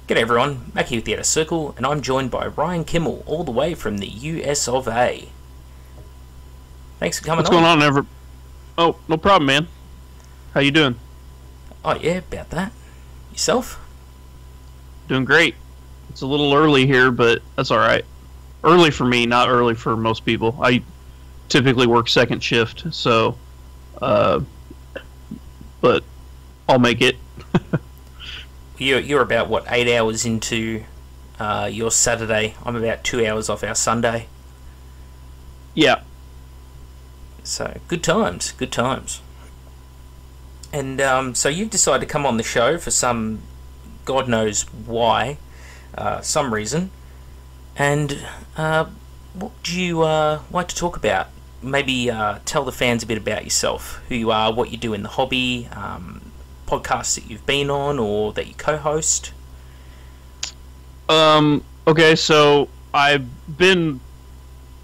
G'day everyone, Mac here with the Outer Circle, and I'm joined by Ryan Kimmel, all the way from the US of A. Thanks for coming What's going on, Oh, no problem, man. How you doing? Oh yeah, about that. Yourself? Doing great. It's a little early here, but that's alright. Early for me, not early for most people. I typically work second shift, so, but I'll make it. You're about, what, 8 hours into your Saturday. I'm about 2 hours off our Sunday. Yeah. So, good times, good times. And so you've decided to come on the show for some, God knows why, some reason. And what do you like to talk about? Maybe tell the fans a bit about yourself, who you are, what you do in the hobby, podcasts that you've been on or that you co-host. Okay, so I've been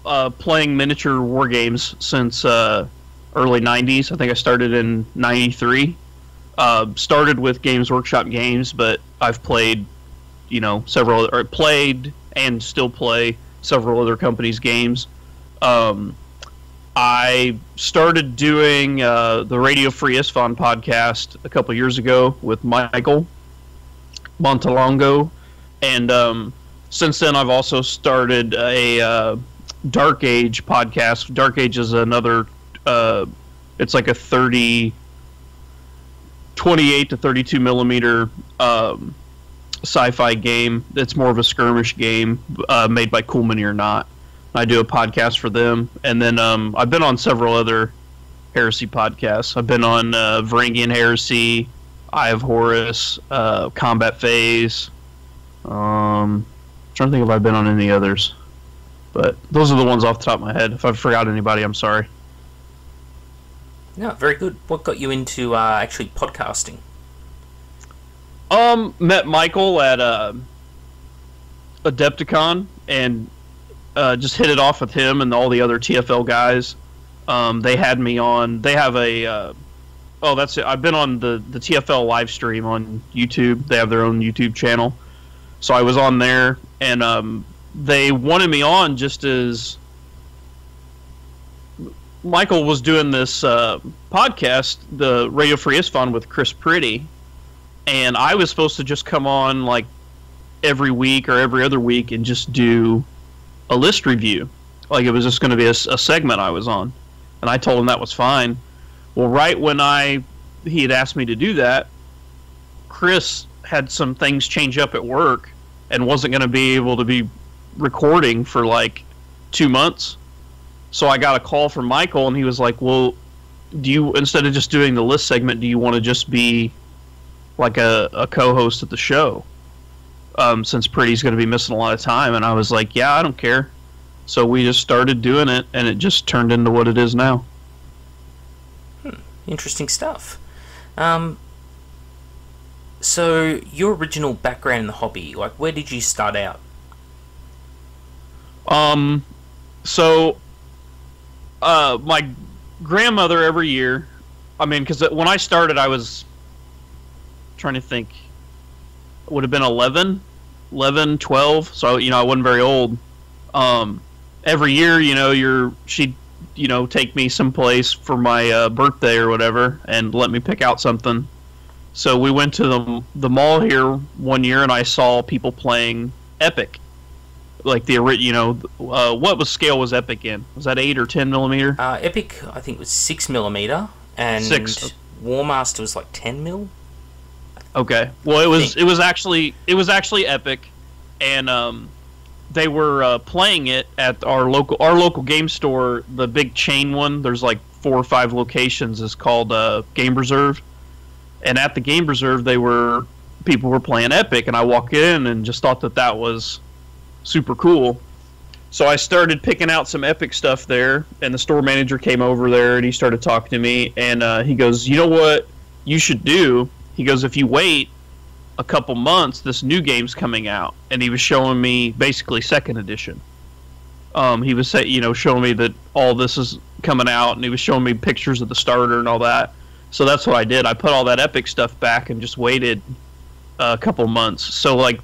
playing miniature war games since early 90s. I think I started in 93. Started with Games Workshop games, but I've played, played and still play several other companies' games. I started doing the Radio Free Isfahan podcast a couple years ago with Michael Montalongo, and since then I've also started a Dark Age podcast. Dark Age is another, it's like a 28 to 32 millimeter sci-fi game. It's more of a skirmish game made by Cool Mini or Not. I do a podcast for them, and then I've been on several other Heresy podcasts. I've been on Varangian Heresy, Eye of Horus, Combat Phase. Trying to think if I've been on any others, but those are the ones off the top of my head. If I forgot anybody, I'm sorry. No, very good. What got you into actually podcasting? Met Michael at Adepticon, and just hit it off with him and all the other TFL guys. They had me on. They have a. That's it. I've been on the TFL live stream on YouTube. They have their own YouTube channel, so I was on there, and they wanted me on just as Michael was doing this podcast, the Radio Free Isfahan with Chris Pretty, and I was supposed to just come on like every week or every other week and just do a list review. Like it was just going to be a segment I was on, and I told him that was fine. Well, right when he had asked me to do that, Chris had some things change up at work and wasn't going to be able to be recording for like 2 months. So I got a call from Michael, and he was like, well, do you, instead of just doing the list segment, do you want to just be like a co-host at the show? Since Pretty's going to be missing a lot of time. And I was like, yeah, I don't care. So we just started doing it, and it just turned into what it is now. Interesting stuff. So your original background in the hobby, like where did you start out? My grandmother every year, because when I started, I was trying to think, would have been 11, 12, so I wasn't very old. Every year, she'd take me someplace for my birthday or whatever and let me pick out something. So we went to the mall here one year, and I saw people playing Epic, like the what scale was Epic in? Was that 8 or 10 millimeter? Epic, I think, was 6 millimeter, and 6. Warmaster was like 10 mil. Okay. Well, it was actually Epic, and they were playing it at our local game store, the big chain one. There's like 4 or 5 locations. It's called Game Reserve, and at the Game Reserve, people were playing Epic, and I walked in and just thought that was super cool. So I started picking out some Epic stuff there, and the store manager came over there, and he started talking to me, and he goes, you know what you should do? He goes, if you wait a couple months, this new game's coming out. And he was showing me basically second edition. He was showing me that all this is coming out, and he was showing me pictures of the starter and all that. So that's what I did. I put all that Epic stuff back and just waited a couple months. So like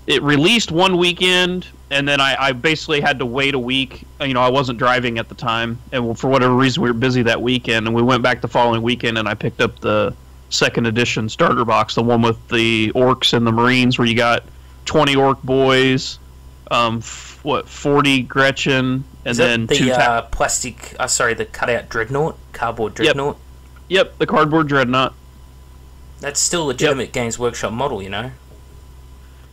it released one weekend, and then I basically had to wait a week. You know, I wasn't driving at the time, and for whatever reason, we were busy that weekend, and we went back the following weekend, and I picked up the second edition starter box, the one with the orcs and the marines, where you got 20 orc boys, 40 Gretchen, and then the plastic. Sorry, the cutout dreadnought, cardboard dreadnought. Yep, the cardboard dreadnought. That's still a legitimate Games Workshop model, you know.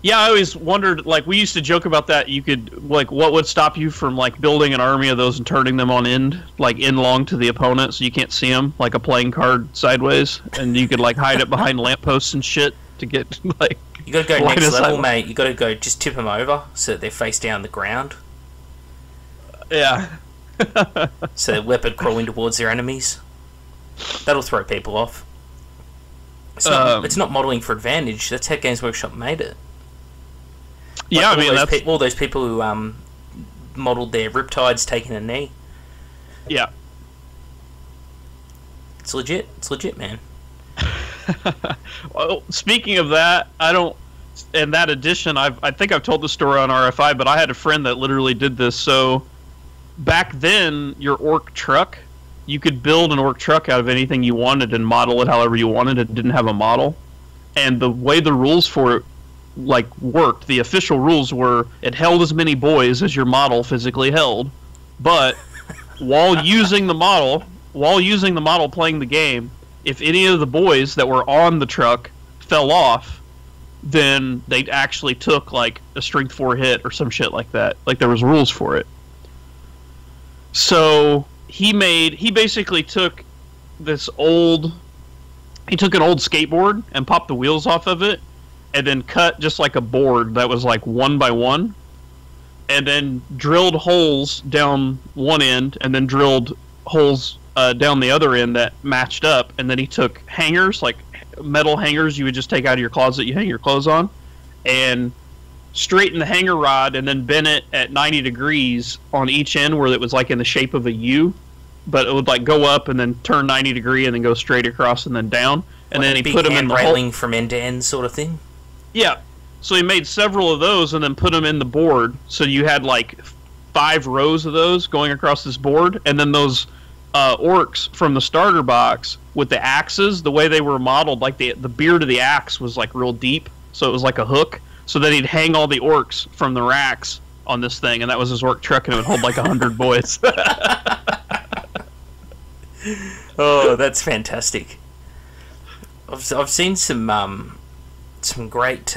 Yeah, I always wondered, like, we used to joke about that. You could, like, what would stop you from, like, building an army of those and turning them on end, like, in-long to the opponent so you can't see them, like a playing card sideways, and you could, like, hide it behind lampposts and shit to get, like... You gotta go next level, mate. You gotta go, just tip them over so that they're face down the ground. Yeah. So they're leopard crawling towards their enemies. That'll throw people off. It's not modelling for advantage. That's how Games Workshop made it. Like, yeah, I mean, all those people who modelled their Riptides taking a knee. Yeah. It's legit. It's legit, man. Well, speaking of that, in that edition, I think I've told the story on RFI, but I had a friend that literally did this. So back then, your orc truck, you could build an orc truck out of anything you wanted and model it however you wanted. It didn't have a model. And the way the rules for it worked, the official rules were it held as many boys as your model physically held, but while using the model playing the game, if any of the boys that were on the truck fell off, then they actually took like a strength 4 hit or some shit like that. Like, there was rules for it. So he basically took an old skateboard and popped the wheels off of it, and then cut just like a board that was like 1 by 1, and then drilled holes down one end, and then drilled holes down the other end that matched up, and then he took hangers, like metal hangers you would just take out of your closet you hang your clothes on, and straightened the hanger rod and then bent it at 90 degrees on each end where it was like in the shape of a U, but it would like go up and then turn 90 degree and then go straight across and then down, and like then he put them in the railing from end to end sort of thing. Yeah, so he made several of those and then put them in the board, so you had like 5 rows of those going across this board, and then those orcs from the starter box with the axes, the way they were modeled, like the beard of the axe was like real deep, so it was like a hook, so that he'd hang all the orcs from the racks on this thing, and that was his orc truck, and it would hold like 100 boys. Oh, that's fantastic. I've seen some great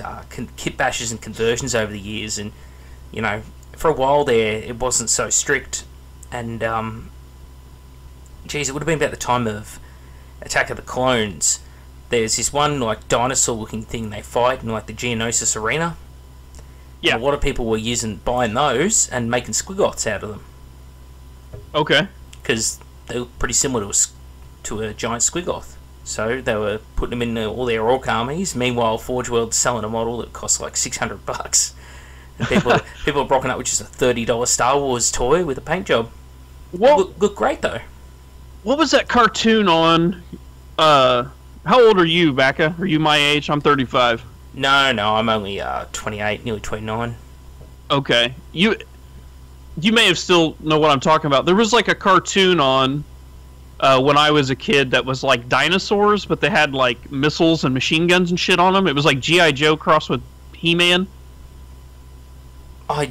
kit bashes and conversions over the years, and you know, for a while there it wasn't so strict, and geez, it would have been about the time of Attack of the Clones. There's this one like dinosaur looking thing they fight in like the Geonosis arena. Yeah, and a lot of people were buying those and making squigoths out of them. Okay, because they were pretty similar to a giant squigoth. So they were putting them in all their orc armies. Meanwhile, Forge World's selling a model that costs like $600. And people are rocking up with just a $30 Star Wars toy with a paint job. Look great though. What was that cartoon on? How old are you, Becca? Are you my age? I'm 35. No, I'm only 28, nearly 29. Okay, you may have still know what I'm talking about. There was like a cartoon on when I was a kid that was like dinosaurs, but they had like missiles and machine guns and shit on them. It was like G.I. Joe crossed with He-Man. It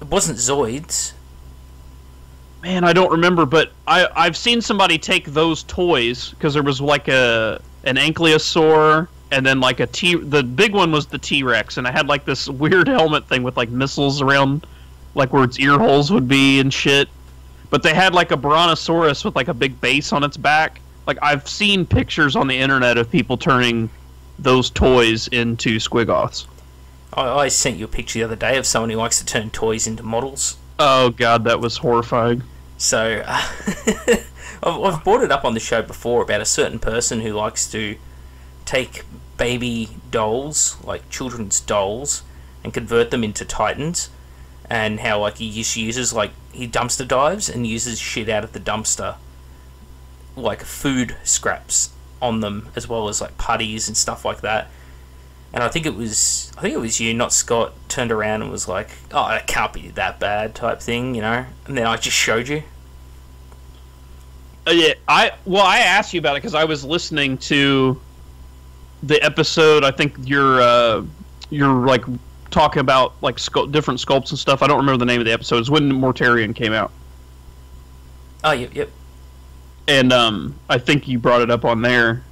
wasn't Zoids. Man, I don't remember, but I've seen somebody take those toys, because there was like an ankylosaur, and then like the big one was the T-Rex, and I had like this weird helmet thing with like missiles around, like where its ear holes would be and shit. But they had like a Brontosaurus with like a big base on its back. Like, I've seen pictures on the internet of people turning those toys into squigoths. I sent you a picture the other day of someone who likes to turn toys into models. Oh god, that was horrifying. So, I've brought it up on the show before about a certain person who likes to take baby dolls, like children's dolls, and convert them into titans, and how like he uses like he dumpster dives and uses shit out of the dumpster, like food scraps, on them, as well as like putties and stuff like that. And I think it was you, not Scott, turned around and was like, "Oh, it can't be that bad," type thing, you know. And then I just showed you. Yeah, I asked you about it because I was listening to the episode. I think you're like talking about like different sculpts and stuff. I don't remember the name of the episode. It's when Mortarion came out. Oh, yep. And I think you brought it up on there.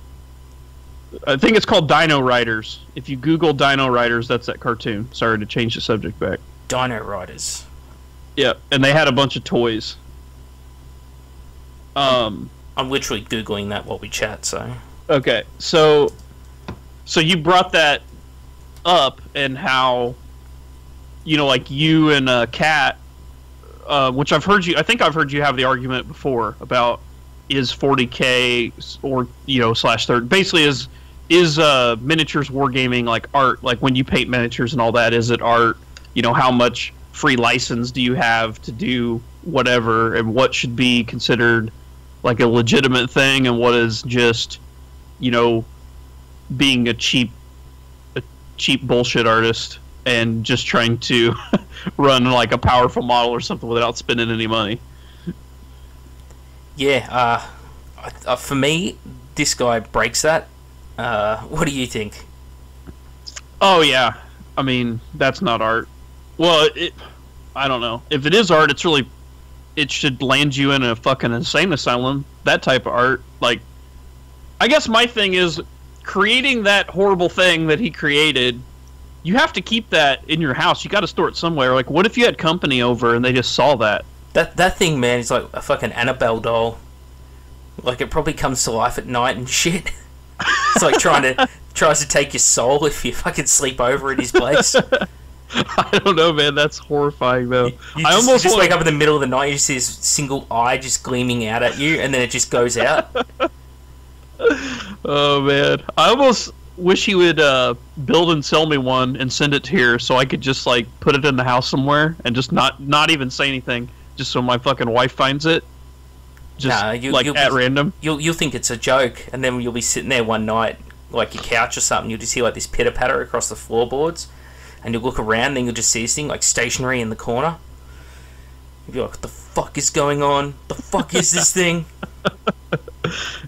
I think it's called Dino Riders. If you Google Dino Riders, that's that cartoon. Sorry to change the subject back. Dino Riders. Yeah, and they had a bunch of toys. I'm literally Googling that while we chat, so... Okay, so you brought that up, and how, you know, like you and Kat, which I think I've heard you have the argument before about, is 40K or, you know, /30, basically is miniatures wargaming like art? Like when you paint miniatures and all that, is it art? You know, how much free license do you have to do whatever, and what should be considered like a legitimate thing, and what is just, you know, being a cheap bullshit artist and just trying to run like a powerful model or something without spending any money. Yeah, for me, this guy breaks that. What do you think? Oh yeah, I mean, that's not art. Well, I don't know. If it is art, it should land you in a fucking insane asylum. That type of art. Like, I guess my thing is, creating that horrible thing that he created, you have to keep that in your house. You got to store it somewhere. Like, what if you had company over and they just saw that? That thing, man, is like a fucking Annabelle doll. Like, it probably comes to life at night and shit. It's like tries to take your soul if you fucking sleep over at his place. I don't know, man. That's horrifying, though. You just wake up in the middle of the night, you see this single eye just gleaming out at you, and then it just goes out. Oh, man. I almost wish he would build and sell me one and send it here so I could just, like, put it in the house somewhere and just not even say anything, just so my fucking wife finds it. Just, at random. You'll think it's a joke, and then you'll be sitting there one night, like your couch or something, you'll just hear, like, this pitter-patter across the floorboards, and you'll look around, and you'll just see this thing, like, stationary in the corner. You'll be like, what the fuck is going on? The fuck is this thing?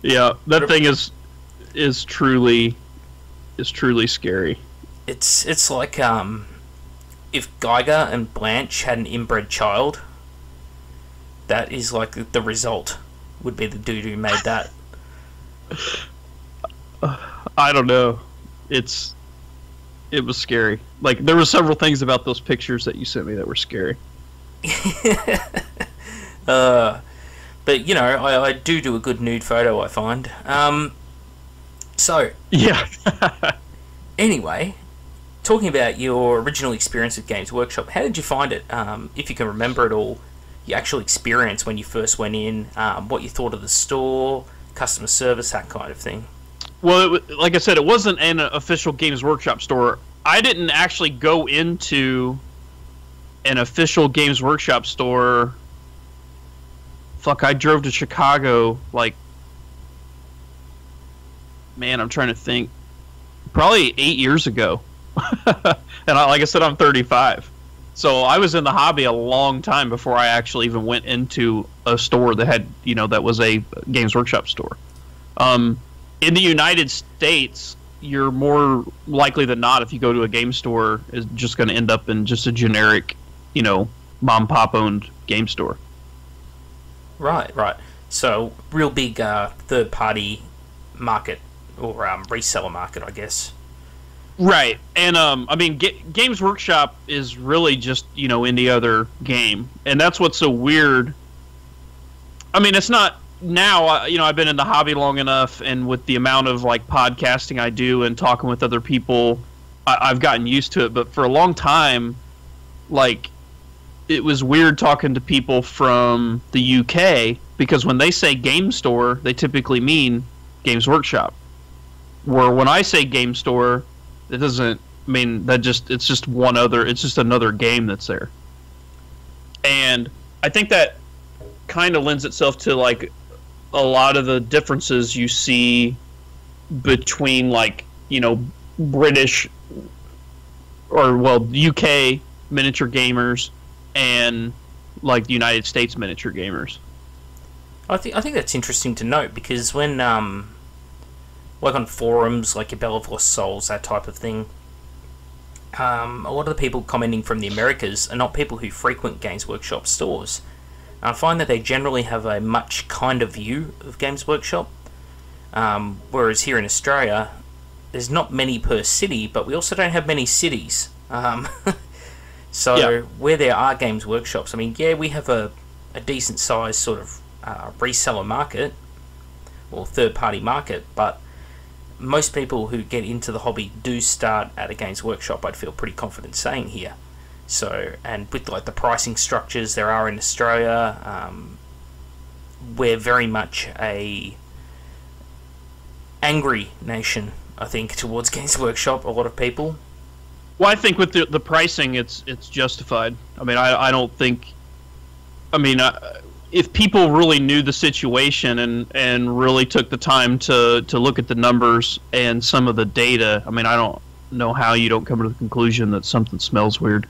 Yeah, that thing is truly scary. It's like if Geiger and Blanche had an inbred child, that is like the result would be the dude who made that. I don't know. It was scary. Like, there were several things about those pictures that you sent me that were scary. But, you know, I do a good nude photo, I find. So... Yeah. Anyway, talking about your original experience with Games Workshop, how did you find it? If you can remember it all, your actual experience when you first went in, what you thought of the store, customer service, that kind of thing. Well, like I said, it wasn't an official Games Workshop store. I didn't actually go into an official Games Workshop store. Fuck, I drove to Chicago, like... Man, I'm trying to think. Probably 8 years ago. And like I said, I'm 35. So I was in the hobby a long time before I actually even went into a store that had, you know, that was a Games Workshop store. In the United States, you're more likely than not, if you go to a game store, is just going to end up in just a generic, you know, mom-pop owned game store. Right. So, real big third-party market, or reseller market, I guess. Right, and I mean, Games Workshop is really just, you know, any other game, and that's what's so weird. I mean, it's not now. You know, I've been in the hobby long enough, and with the amount of like podcasting I do and talking with other people, I've gotten used to it. But for a long time, like, it was weird talking to people from the UK, because when they say game store, they typically mean Games Workshop. Where when I say game store, it doesn't mean it's just another game that's there. And I think that kind of lends itself to like a lot of the differences you see between like British or UK miniature gamers and like the United States miniature gamers. I think that's interesting to note, because when like on forums like your Bell of Lost Souls, that type of thing, a lot of the people commenting from the Americas are not people who frequent Games Workshop stores. I find that they generally have a much kinder view of Games Workshop, whereas here in Australia, there's not many per city, but we also don't have many cities. So where there are Games Workshops, I mean, yeah, we have a decent sized sort of reseller market or third-party market, but most people who get into the hobby do start at a Games Workshop, I'd feel pretty confident saying here. So, and with like the pricing structures there are in Australia, we're very much a angry nation, I think, towards Games Workshop, a lot of people. Well, I think with the pricing, it's justified. I mean, I don't think... I mean, if people really knew the situation and really took the time to look at the numbers and some of the data, I mean, I don't know how you don't come to the conclusion that something smells weird.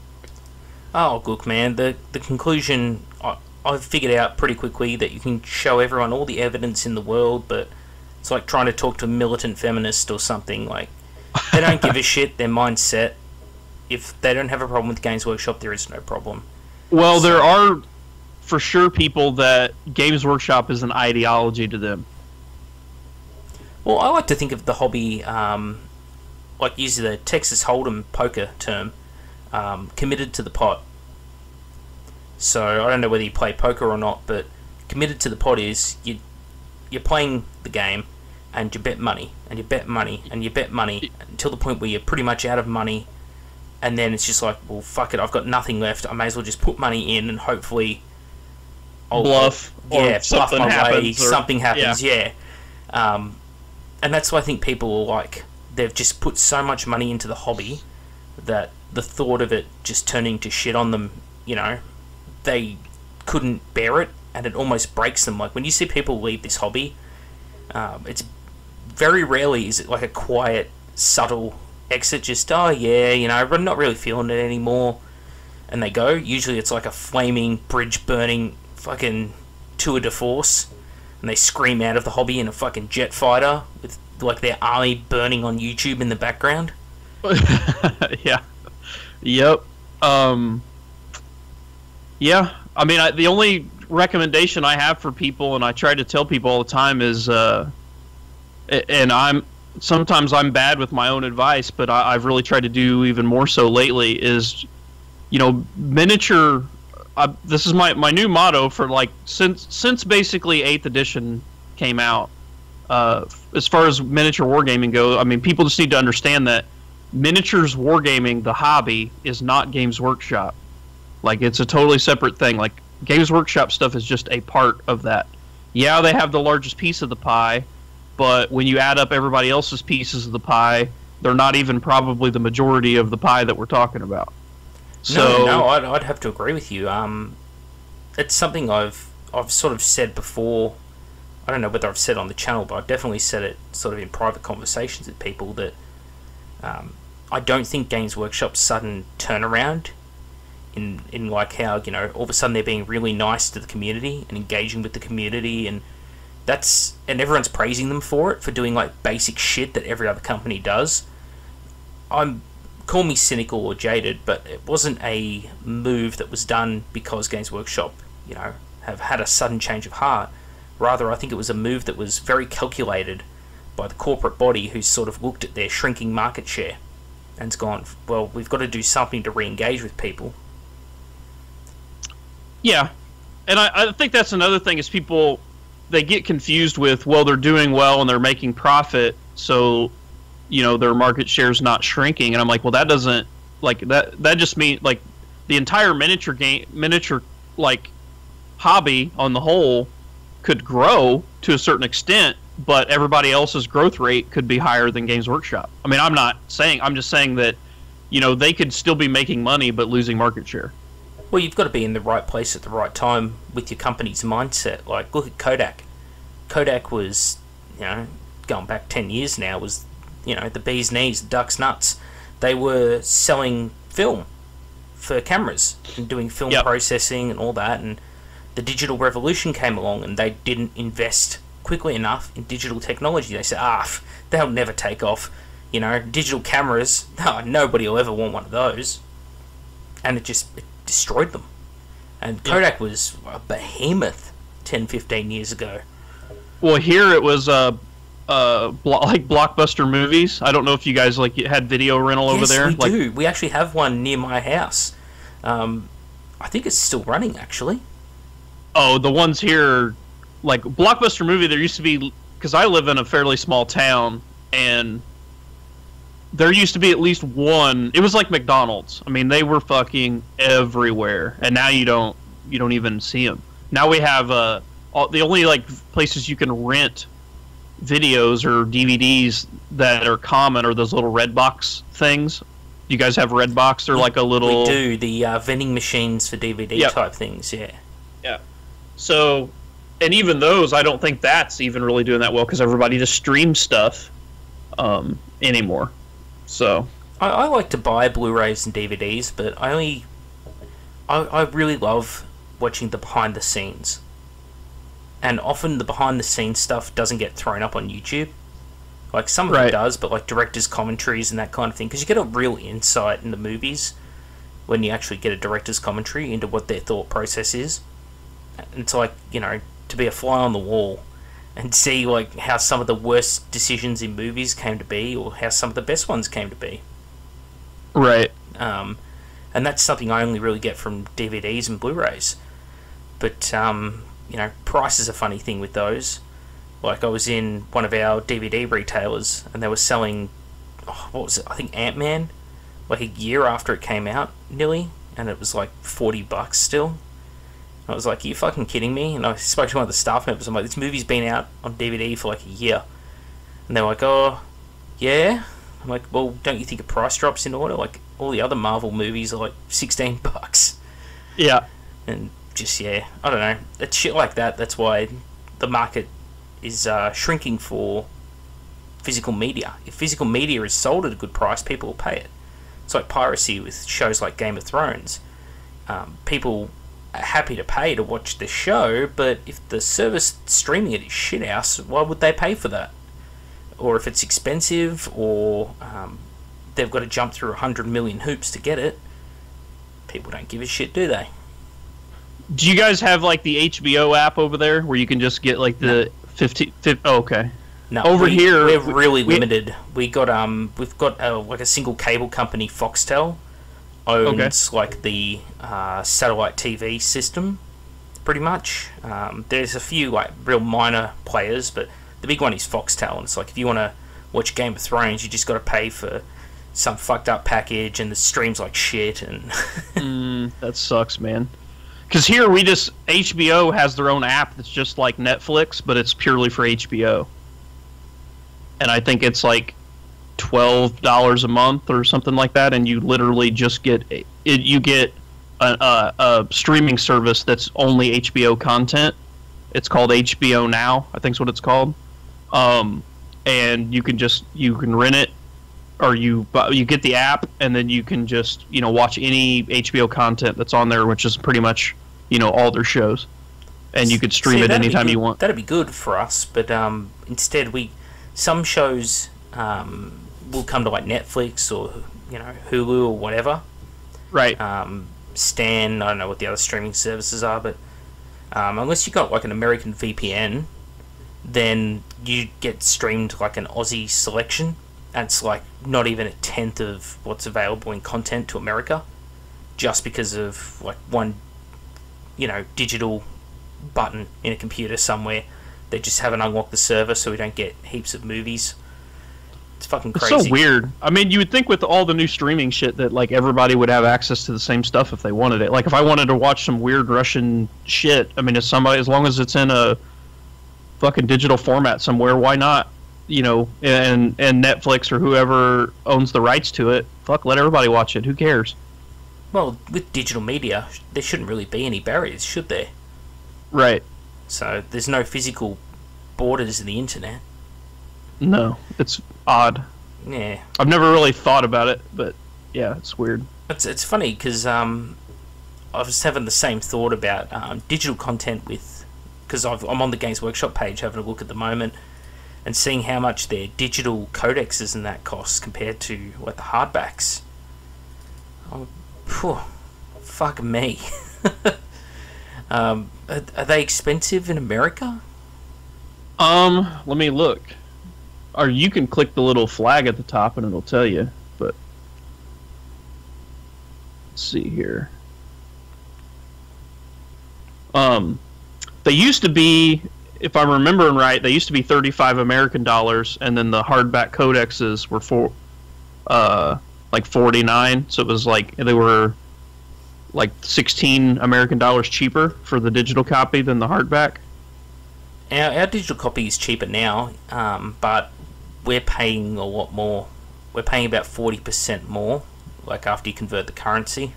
Oh, look, man, the conclusion, I've figured out pretty quickly that you can show everyone all the evidence in the world, but it's like trying to talk to a militant feminist or something. Like, they don't give a shit, their mind's set. If they don't have a problem with Games Workshop, there is no problem. Well, there are for sure people that Games Workshop is an ideology to them. Well, I like to think of the hobby, like using the Texas Hold'em poker term, committed to the pot. So I don't know whether you play poker or not, but committed to the pot is you're playing the game and you bet money and you bet money and you bet money until the point where you're pretty much out of money, and then it's just like, well, fuck it, I've got nothing left, I may as well just put money in and hopefully I'll bluff bluff my way, or something happens, yeah. And that's why I think people are like, they've just put so much money into the hobby that the thought of it just turning to shit on them, they couldn't bear it, and it almost breaks them. Like when you see people leave this hobby, it's very rarely is it like a quiet, subtle exit, just, oh yeah, I'm not really feeling it anymore, and they go. Usually it's like a flaming, bridge burning fucking tour de force, and they scream out of the hobby in a fucking jet fighter with like their army burning on YouTube in the background. Yeah. Yep. Yeah. I mean, the only recommendation I have for people, and I try to tell people all the time, is, and sometimes I'm bad with my own advice, but I've really tried to do even more so lately, is, miniature. This is my new motto for like since basically 8th edition came out. As far as miniature wargaming go, I mean, people just need to understand that miniatures wargaming, the hobby, is not Games Workshop. Like, it's a totally separate thing. Like, Games Workshop stuff is just a part of that. Yeah, they have the largest piece of the pie, but when you add up everybody else's pieces of the pie, they're not even probably the majority of the pie that we're talking about. So, no, I'd have to agree with you. It's something I've sort of said before. I don't know whether I've said it on the channel, but I've definitely said it sort of in private conversations with people that I don't think Games Workshop's sudden turnaround in like how, all of a sudden they're being really nice to the community and engaging with the community, and everyone's praising them for it, for doing like basic shit that every other company does. Call me cynical or jaded, but it wasn't a move that was done because Games Workshop, have had a sudden change of heart. Rather, I think it was a move that was very calculated by the corporate body, who sort of looked at their shrinking market share and's gone, well, we've got to do something to re-engage with people. Yeah. And I think that's another thing, is people, they get confused with, well, they're doing well and they're making profit, so their market share's not shrinking. And I'm like, well, that doesn't, like, that just means, like, the entire miniature like hobby on the whole could grow to a certain extent, but everybody else's growth rate could be higher than Games Workshop. I mean, I'm just saying that, they could still be making money but losing market share. Well, you've got to be in the right place at the right time with your company's mindset. Like, look at Kodak. Kodak was, going back 10 years now, was, the bee's knees, the duck's nuts. They were selling film for cameras and doing film processing and all that, and the digital revolution came along and they didn't invest quickly enough in digital technology. They said, they'll never take off. Digital cameras, nobody will ever want one of those. And it destroyed them. And Kodak was a behemoth 10, 15 years ago. Well, here it was like Blockbuster Movies. I don't know if you guys had video rental over there. Yes, we do. We actually have one near my house. I think it's still running, actually. Oh, the ones here, like Blockbuster Movie, there used to be, because I live in a fairly small town, and there used to be at least one. It was like McDonald's. I mean, they were fucking everywhere, and now you don't even see them. Now we have the only places you can rent videos or DVDs that are common are those little red box things. You guys have red box or like a little? We do, the vending machines for DVD type things. Yeah. Yeah. So, and even those, I don't think that's even really doing that well because everybody just streams stuff anymore. So I like to buy Blu-rays and DVDs, but I really love watching the behind the scenes. And often the behind the scenes stuff doesn't get thrown up on YouTube. Like some of it does, but like director's commentaries and that kind of thing, because you get a real insight in the movies when you actually get a director's commentary into what their thought process is. And it's like, to be a fly on the wall and see how some of the worst decisions in movies came to be, or how some of the best ones came to be. Right. And that's something I only really get from DVDs and Blu-rays. But price is a funny thing with those. Like, I was in one of our DVD retailers, and they were selling, what was it? I think Ant-Man, like a year after it came out, nearly, and it was like $40 still. I was like, are you fucking kidding me? And I spoke to one of the staff members. I'm like, this movie's been out on DVD for like a year. And they're like, oh, yeah? I'm like, well, don't you think a price drop's in order? Like, all the other Marvel movies are like $16. Yeah. And just, I don't know. It's shit like that. That's why the market is shrinking for physical media. If physical media is sold at a good price, people will pay it. It's like piracy with shows like Game of Thrones. People are happy to pay to watch the show, but if the service streaming it is shit house, why would they pay for that? Or if it's expensive, or they've got to jump through 100 million hoops to get it, people don't give a shit, do they? Do you guys have the HBO app over there where you can just get the 50? Oh, okay. No, here we're really limited. We've got a single cable company, Foxtel, owns the satellite TV system, pretty much. There's a few real minor players, but the big one is Foxtel. And it's like, if you want to watch Game of Thrones, you just got to pay for some fucked up package, and the stream's like shit. And that sucks, man. Because here HBO has their own app that's just like Netflix, but it's purely for HBO. And I think it's like $12 a month or something like that, and you literally just get a streaming service that's only HBO content. It's called HBO Now, I think is what it's called. And you can rent it, or you get the app, and then you can just watch any HBO content that's on there, which is pretty much all their shows, and you could stream it anytime you want. That'd be good for us, but instead some shows will come to Netflix or Hulu or whatever. Right. Stan, I don't know what the other streaming services are, but unless you got an American VPN, then you get streamed an Aussie selection, and it's not even a tenth of what's available in content to America, just because of one digital button in a computer somewhere. They just haven't unlocked the server, so we don't get heaps of movies. It's fucking crazy. It's so weird. I mean, you would think with all the new streaming shit that everybody would have access to the same stuff if they wanted it. If I wanted to watch some weird Russian shit, I mean, as long as it's in a fucking digital format somewhere, why not? And Netflix or whoever owns the rights to it, let everybody watch it. Who cares? Well, with digital media, there shouldn't really be any barriers, should there? Right. So there's no physical borders in the internet. No, it's odd. Yeah. I've never really thought about it, but yeah, it's weird. It's funny because I was having the same thought about digital content because I'm on the Games Workshop page having a look at the moment and seeing how much their digital codexes and that costs compared to what the hardbacks. Fuck me. Are they expensive in America? Let me look. Or you can click the little flag at the top and it'll tell you, but let's see here. They used to be, if I'm remembering right, they used to be 35 American dollars, and then the hardback codexes were like 49. So it was like they were like 16 American dollars cheaper for the digital copy than the hardback. Our digital copy is cheaper now, but we're paying a lot more. We're paying about 40% more, like after you convert the currency.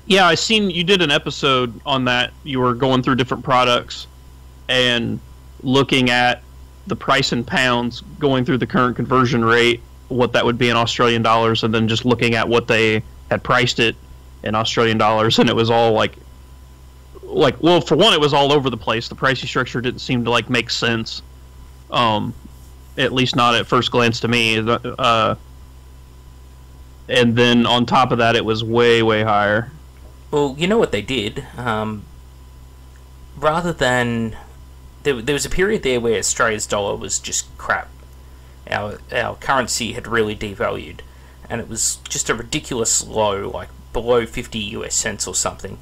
Yeah, I seen you did an episode on that. You were going through different products and looking at the price in pounds, going through the current conversion rate, what that would be in Australian dollars, and then just looking at what they had priced it in Australian dollars, and it was all like well, for one, it was all over the place. The pricing structure didn't seem to like make sense, at least not at first glance to me. And then on top of that, it was way, way higher. Well, you know what they did? Rather than... There was a period there where Australia's dollar was just crap. Our currency had really devalued. And it was just a ridiculous low, like below 50 US cents or something.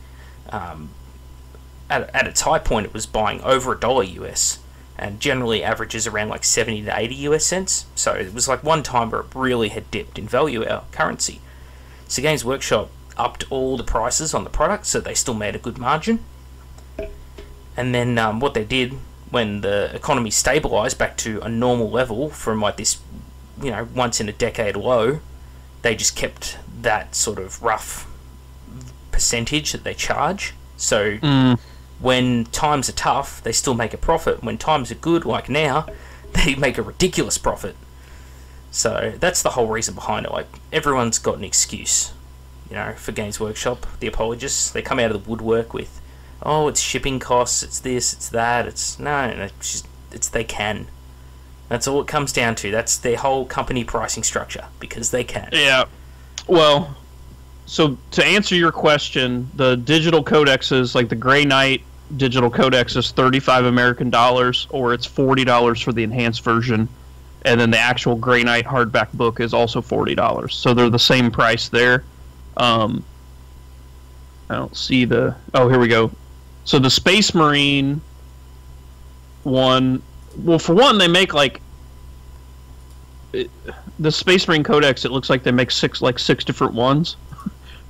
At its high point, it was buying over $1 US. And generally averages around like 70 to 80 US cents. So it was like one time where it really had dipped in value, our currency. So Games Workshop upped all the prices on the product, so they still made a good margin. And then what they did when the economy stabilised back to a normal level from like this, once in a decade low, they just kept that sort of rough percentage that they charge. So when times are tough, they still make a profit. When times are good, like now, they make a ridiculous profit. So that's the whole reason behind it. Like, everyone's got an excuse. For Games Workshop, the apologists, they come out of the woodwork with, oh, it's shipping costs, it's this, it's that, it's they can. That's all it comes down to. That's their whole company pricing structure, because they can. Yeah. Well, so to answer your question, the digital codexes, like the Grey Knight digital codex is 35 American dollars, or it's $40 for the enhanced version, and then the actual Grey Knight hardback book is also $40. So they're the same price there. I don't see the... Oh, here we go. So the Space Marine one... Well, for one, they make, like... The Space Marine Codex, it looks like they make six different ones.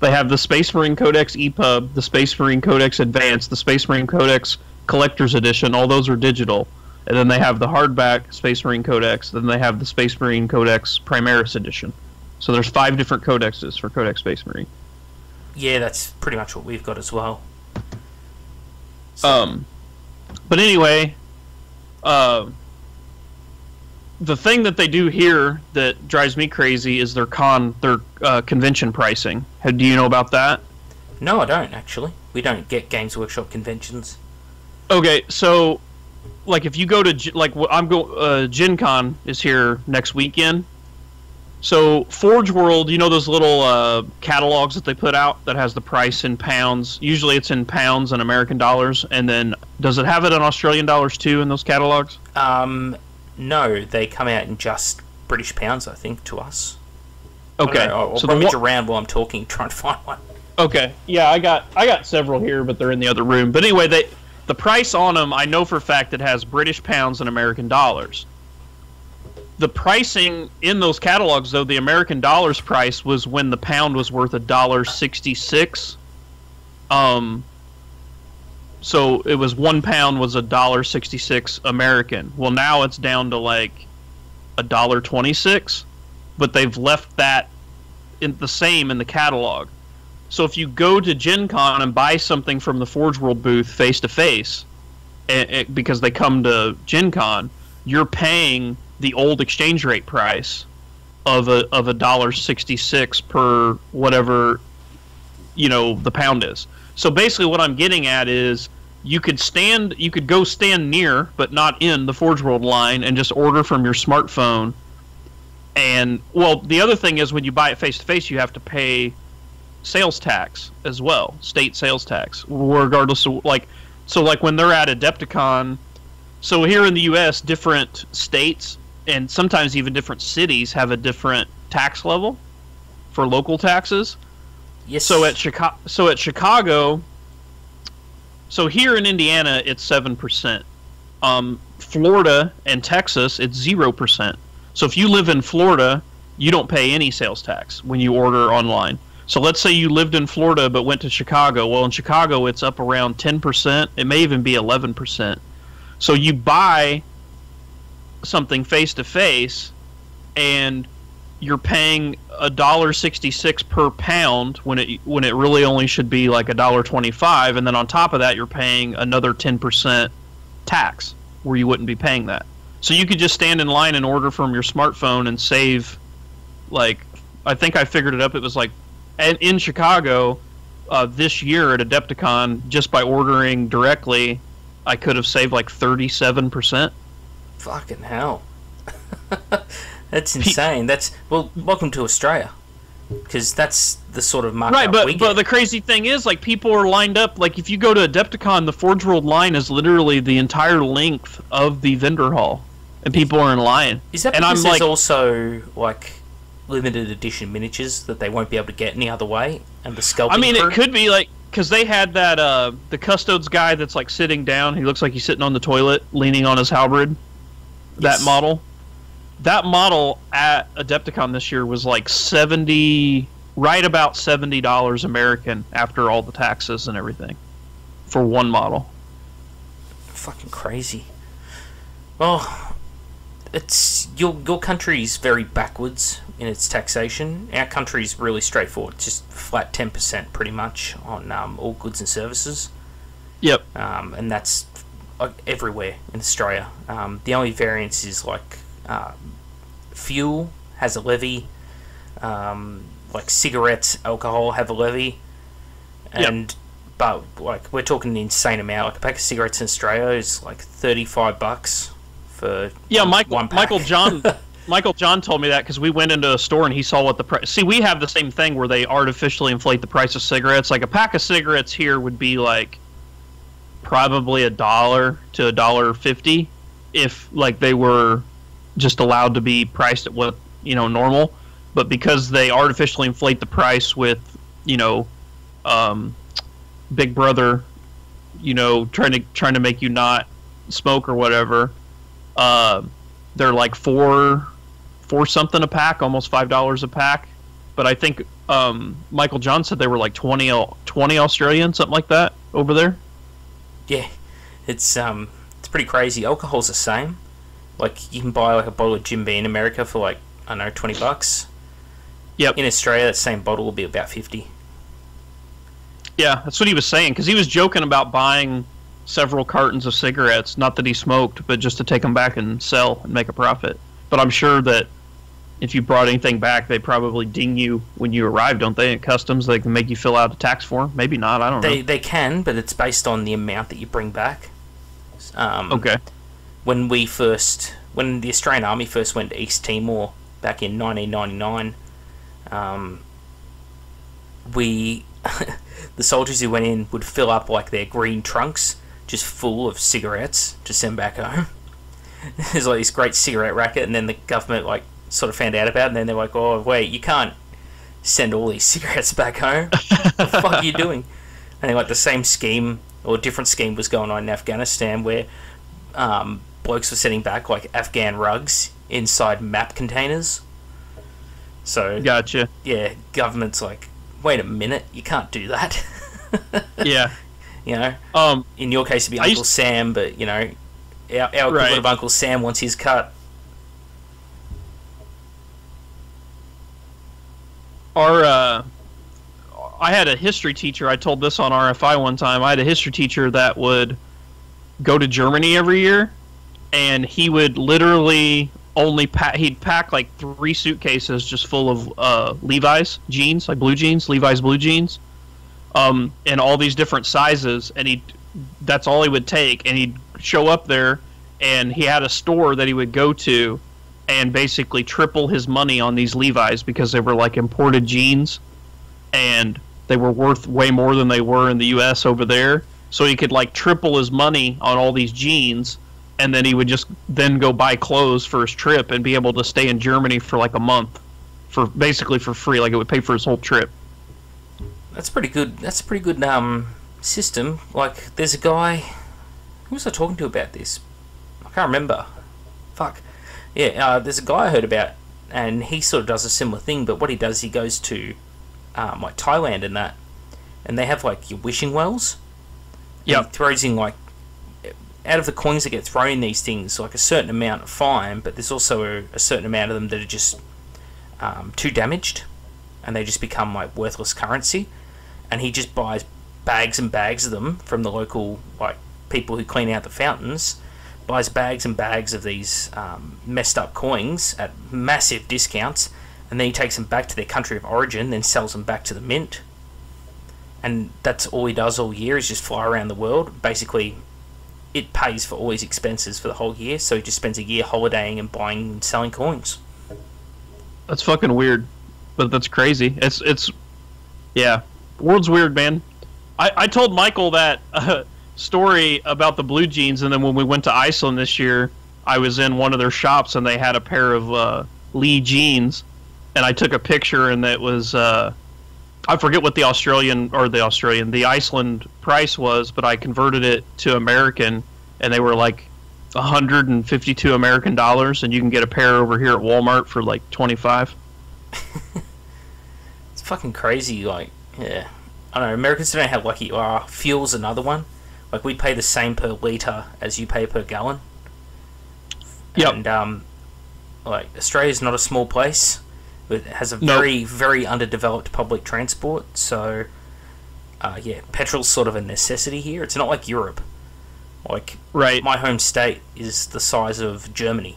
They have the Space Marine Codex EPUB, the Space Marine Codex Advanced, the Space Marine Codex Collector's Edition. All those are digital. And then they have the hardback Space Marine Codex. Then they have the Space Marine Codex Primaris Edition. So there's 5 different codexes for Codex Space Marine. Yeah, that's pretty much what we've got as well. So. But anyway, the thing that they do here that drives me crazy is their convention pricing. Do you know about that? No, I don't, actually. We don't get Games Workshop conventions. Okay, so like if you go to Gen Con is here next weekend. So Forge World, those little catalogs that they put out that has the price in pounds. Usually it's in pounds and American dollars, and then does it have it in Australian dollars too in those catalogs? No, they come out in just British pounds, I think, to us. Okay, I'll rummage around while I'm talking, trying to find one. Okay, yeah, I got several here, but they're in the other room. But anyway, the price on them, I know for a fact it has British pounds and American dollars. The pricing in those catalogs, though, the American dollars price was when the pound was worth $1.66. So it was £1 was $1.66 American. Well, now it's down to like $1.26, but they've left that in the same in the catalog. So if you go to Gen Con and buy something from the Forge World booth face to face, because they come to Gen Con, you're paying the old exchange rate price of a $1.66 per whatever, the pound is. So basically what I'm getting at is you could go stand near but not in the Forge World line and just order from your smartphone. And well, the other thing is when you buy it face to face, you have to pay sales tax as well, state sales tax, regardless of like when they're at Adepticon. So here in the U.S., different states and sometimes even different cities have a different tax level for local taxes. Yes. So at Chicago, so here in Indiana, it's 7%. Florida and Texas, it's 0%. So if you live in Florida, you don't pay any sales tax when you order online. So let's say you lived in Florida but went to Chicago. Well, in Chicago, it's up around 10%. It may even be 11%. So you buy something face to face, and you're paying $1.66 per pound when it really only should be like $1.25, and then on top of that, you're paying another 10% tax where you wouldn't be paying that. So you could just stand in line and order from your smartphone and save, like, I think I figured it up. It was like, in Chicago this year at Adepticon, just by ordering directly, I could have saved like 37%. Fucking hell. That's insane. Welcome to Australia, because that's the sort of markup we get. But the crazy thing is, like, people are lined up. Like, if you go to Adepticon, the Forge World line is literally the entire length of the vendor hall, and people are in line. Is that because there's also like limited edition miniatures that they won't be able to get any other way, and the sculpting? I mean, it could be like, because they had that the custodes guy that's like sitting down. He looks like he's sitting on the toilet, leaning on his halberd. Yes. That model at Adepticon this year was like right about $70 American after all the taxes and everything for one model. Fucking crazy. Well, it's your country's very backwards in its taxation. Our country's really straightforward, just flat 10% pretty much on all goods and services. Yep. And that's everywhere in Australia. The only variance is like fuel has a levy, like cigarettes, alcohol have a levy, and but like we're talking an insane amount. Like a pack of cigarettes in Australia is like $35 for one pack. Michael John told me that because we went into a store and he saw what the price. See, we have the same thing where they artificially inflate the price of cigarettes. Like a pack of cigarettes here would be like probably $1 to $1.50 if like they were just allowed to be priced at what normal, but because they artificially inflate the price with Big Brother trying to make you not smoke or whatever, they're like four something a pack, almost $5 a pack. But I think Michael John said they were like 20 Australian, something like that over there. Yeah, it's pretty crazy. Alcohol's the same. Like, you can buy like a bottle of Jim Beam in America for like, I don't know, $20. Yep. In Australia, that same bottle will be about 50. Yeah, that's what he was saying, because he was joking about buying several cartons of cigarettes, not that he smoked, but just to take them back and sell and make a profit. But I'm sure that if you brought anything back, they probably ding you when you arrive, don't they? At customs, they can make you fill out a tax form. Maybe not, I don't know. They can, but it's based on the amount that you bring back. Okay. When the Australian Army first went to East Timor back in 1999, the soldiers who went in would fill up like their green trunks just full of cigarettes to send back home. There's like this great cigarette racket, and then the government like sort of found out about it, and then they're like, oh wait, you can't send all these cigarettes back home. What the fuck are you doing? And then like the same scheme or different scheme was going on in Afghanistan, where blokes were sending back like Afghan rugs inside map containers. So gotcha. Yeah, government's like, wait a minute, you can't do that. Yeah. In your case it'd be Uncle Sam, but our equivalent of Uncle Sam wants his cut. I had a history teacher, I told this on RFI one time, I had a history teacher that would go to Germany every year and he would literally only he'd pack like 3 suitcases just full of Levi's jeans, like blue jeans, Levi's blue jeans, in all these different sizes, and that's all he would take, and he'd show up there, and he had a store that he would go to and basically triple his money on these Levi's because they were like imported jeans, and they were worth way more than they were in the US over there. So he could like triple his money on all these jeans, and then he would just then go buy clothes for his trip and be able to stay in Germany for like a month for basically for free. Like it would pay for his whole trip. That's pretty good. That's a pretty good system. Like, there's a guy. Who was I talking to about this? I can't remember. Fuck. Yeah, there's a guy I heard about, and he sort of does a similar thing. But what he does, he goes to like Thailand and that, and they have like your wishing wells. Yeah. He throws in like, out of the coins that get thrown in these things, like a certain amount are fine, but there's also a certain amount of them that are just too damaged, and they just become like worthless currency. And he just buys bags and bags of them from the local like people who clean out the fountains, buys bags and bags of these messed up coins at massive discounts, and then he takes them back to their country of origin, then sells them back to the mint. And that's all he does all year, is just fly around the world. Basically, it pays for all his expenses for the whole year, so he just spends a year holidaying and buying and selling coins. That's fucking weird, but that's crazy. It's yeah, world's weird, man. I told Michael that story about the blue jeans, and then when we went to Iceland this year, I was in one of their shops and they had a pair of Lee jeans, and I took a picture, and it was I forget what the Iceland price was, but I converted it to American, and they were like $152 American, and you can get a pair over here at Walmart for like 25. It's fucking crazy. Like, yeah, I don't know. Americans don't have like you are. Fuel's another one. Like, we pay the same per litre as you pay per gallon. Yep. And like, Australia's not a small place. It has a very, very underdeveloped public transport, so yeah, petrol's sort of a necessity here. It's not like Europe. Like, right. My home state is the size of Germany.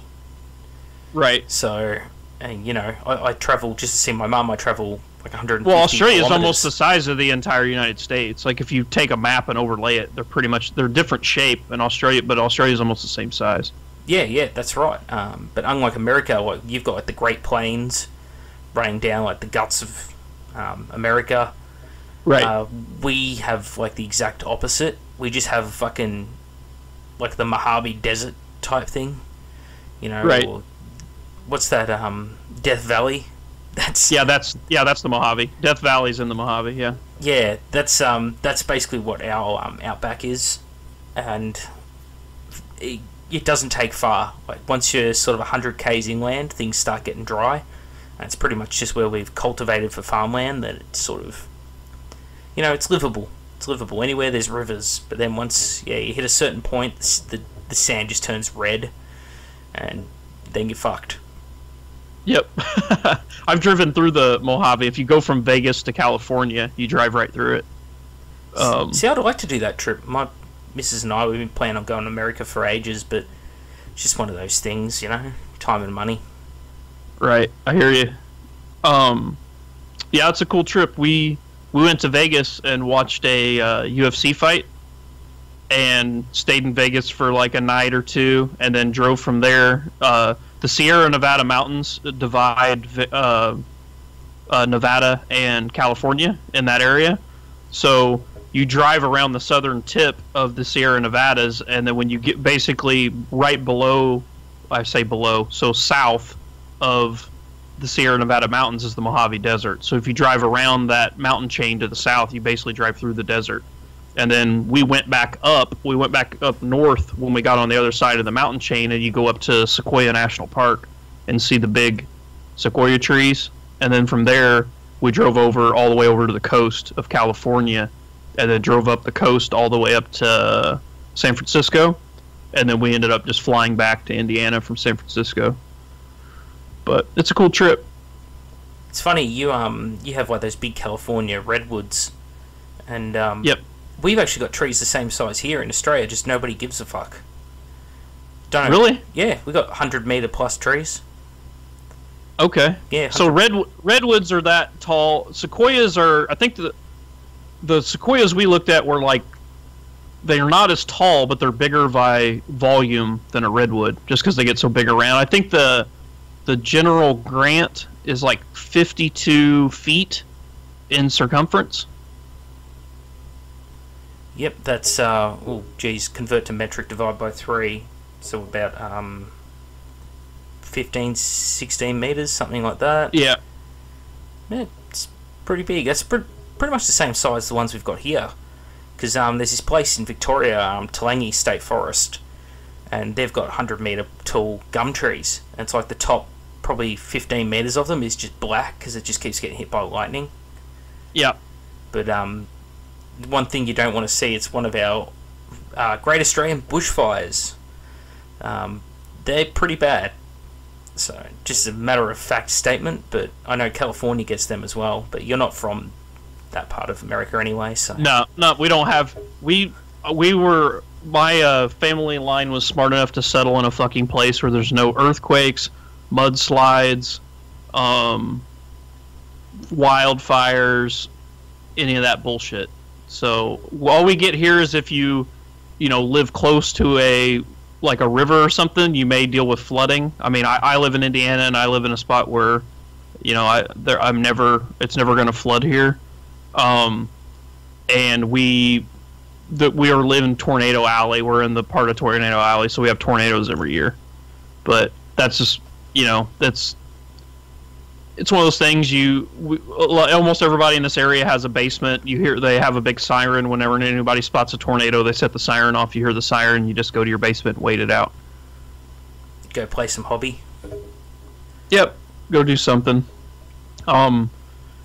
Right. So, and you know, I travel just to see my mum. I travel like 150 Well, Australia's kilometers. almost the size of the entire United States. Like, if you take a map and overlay it, they're different shape in Australia, but Australia's almost the same size. Yeah, that's right. But unlike America, like, you've got like the Great Plains running down like the guts of America. Right. We have like the exact opposite. We just have fucking like the Mojave Desert type thing, you know. Right. Or, what's that? Death Valley. That's the Mojave. Death Valley's in the Mojave. Yeah. Yeah, that's basically what our outback is, and it doesn't take far. Like, once you're sort of 100 k's inland, things start getting dry. And it's pretty much just where we've cultivated for farmland that it's sort of, you know, it's livable. It's livable anywhere there's rivers. But then once you hit a certain point, the sand just turns red, and then you're fucked. Yep. I've driven through the Mojave. If you go from Vegas to California, you drive right through it. See, I'd like to do that trip. My missus and I, we've been planning on going to America for ages, but it's just one of those things, you know, time and money. Right, I hear you. Yeah, it's a cool trip. We went to Vegas and watched a UFC fight, and stayed in Vegas for like a night or two, and then drove from there. The Sierra Nevada mountains divide Nevada and California in that area, so you drive around the southern tip of the Sierra Nevadas, and then when you get basically right below, I say below, so south of the Sierra Nevada mountains is the Mojave Desert. So if you drive around that mountain chain to the south, you basically drive through the desert. And then we went back up north when we got on the other side of the mountain chain, and you go up to Sequoia National Park and see the big sequoia trees. And then from there, we drove all the way over to the coast of California, and then drove up the coast all the way up to San Francisco. And then we ended up just flying back to Indiana from San Francisco. But it's a cool trip. It's funny, you have like those big California redwoods, and yep. We've actually got trees the same size here in Australia, just nobody gives a fuck. Don't know. Really? Yeah, we got 100-meter plus trees. Okay. Yeah. So redwoods are that tall. Sequoias are. I think the sequoias we looked at were like, they're not as tall, but they're bigger by volume than a redwood, just because they get so big around. I think the general Grant is like 52 feet in circumference. Yep, that's convert to metric, divide by 3, so about 15, 16 meters, something like that. Yeah. Yeah, it's pretty big. That's pretty much the same size as the ones we've got here. Because there's this place in Victoria, Talangi State Forest, and they've got 100-meter tall gum trees. And it's like the top probably 15 meters of them is just black because it just keeps getting hit by lightning. Yeah. But one thing you don't want to see, it's one of our Great Australian bushfires. They're pretty bad. So, just a matter of fact statement, but I know California gets them as well, but you're not from that part of America anyway, so... No, we don't have... We were... My family line was smart enough to settle in a fucking place where there's no earthquakes, mudslides, wildfires, any of that bullshit. So, all we get here is if you live close to a river or something, you may deal with flooding. I mean, I live in Indiana, and I live in a spot where, it's never going to flood here. And we are living Tornado Alley. We're in the part of Tornado Alley, so we have tornadoes every year. But that's just, it's one of those things. Almost everybody in this area has a basement. They have a big siren whenever anybody spots a tornado. They set the siren off. You hear the siren. You just go to your basement and wait it out. Go play some hobby. Yep, go do something. And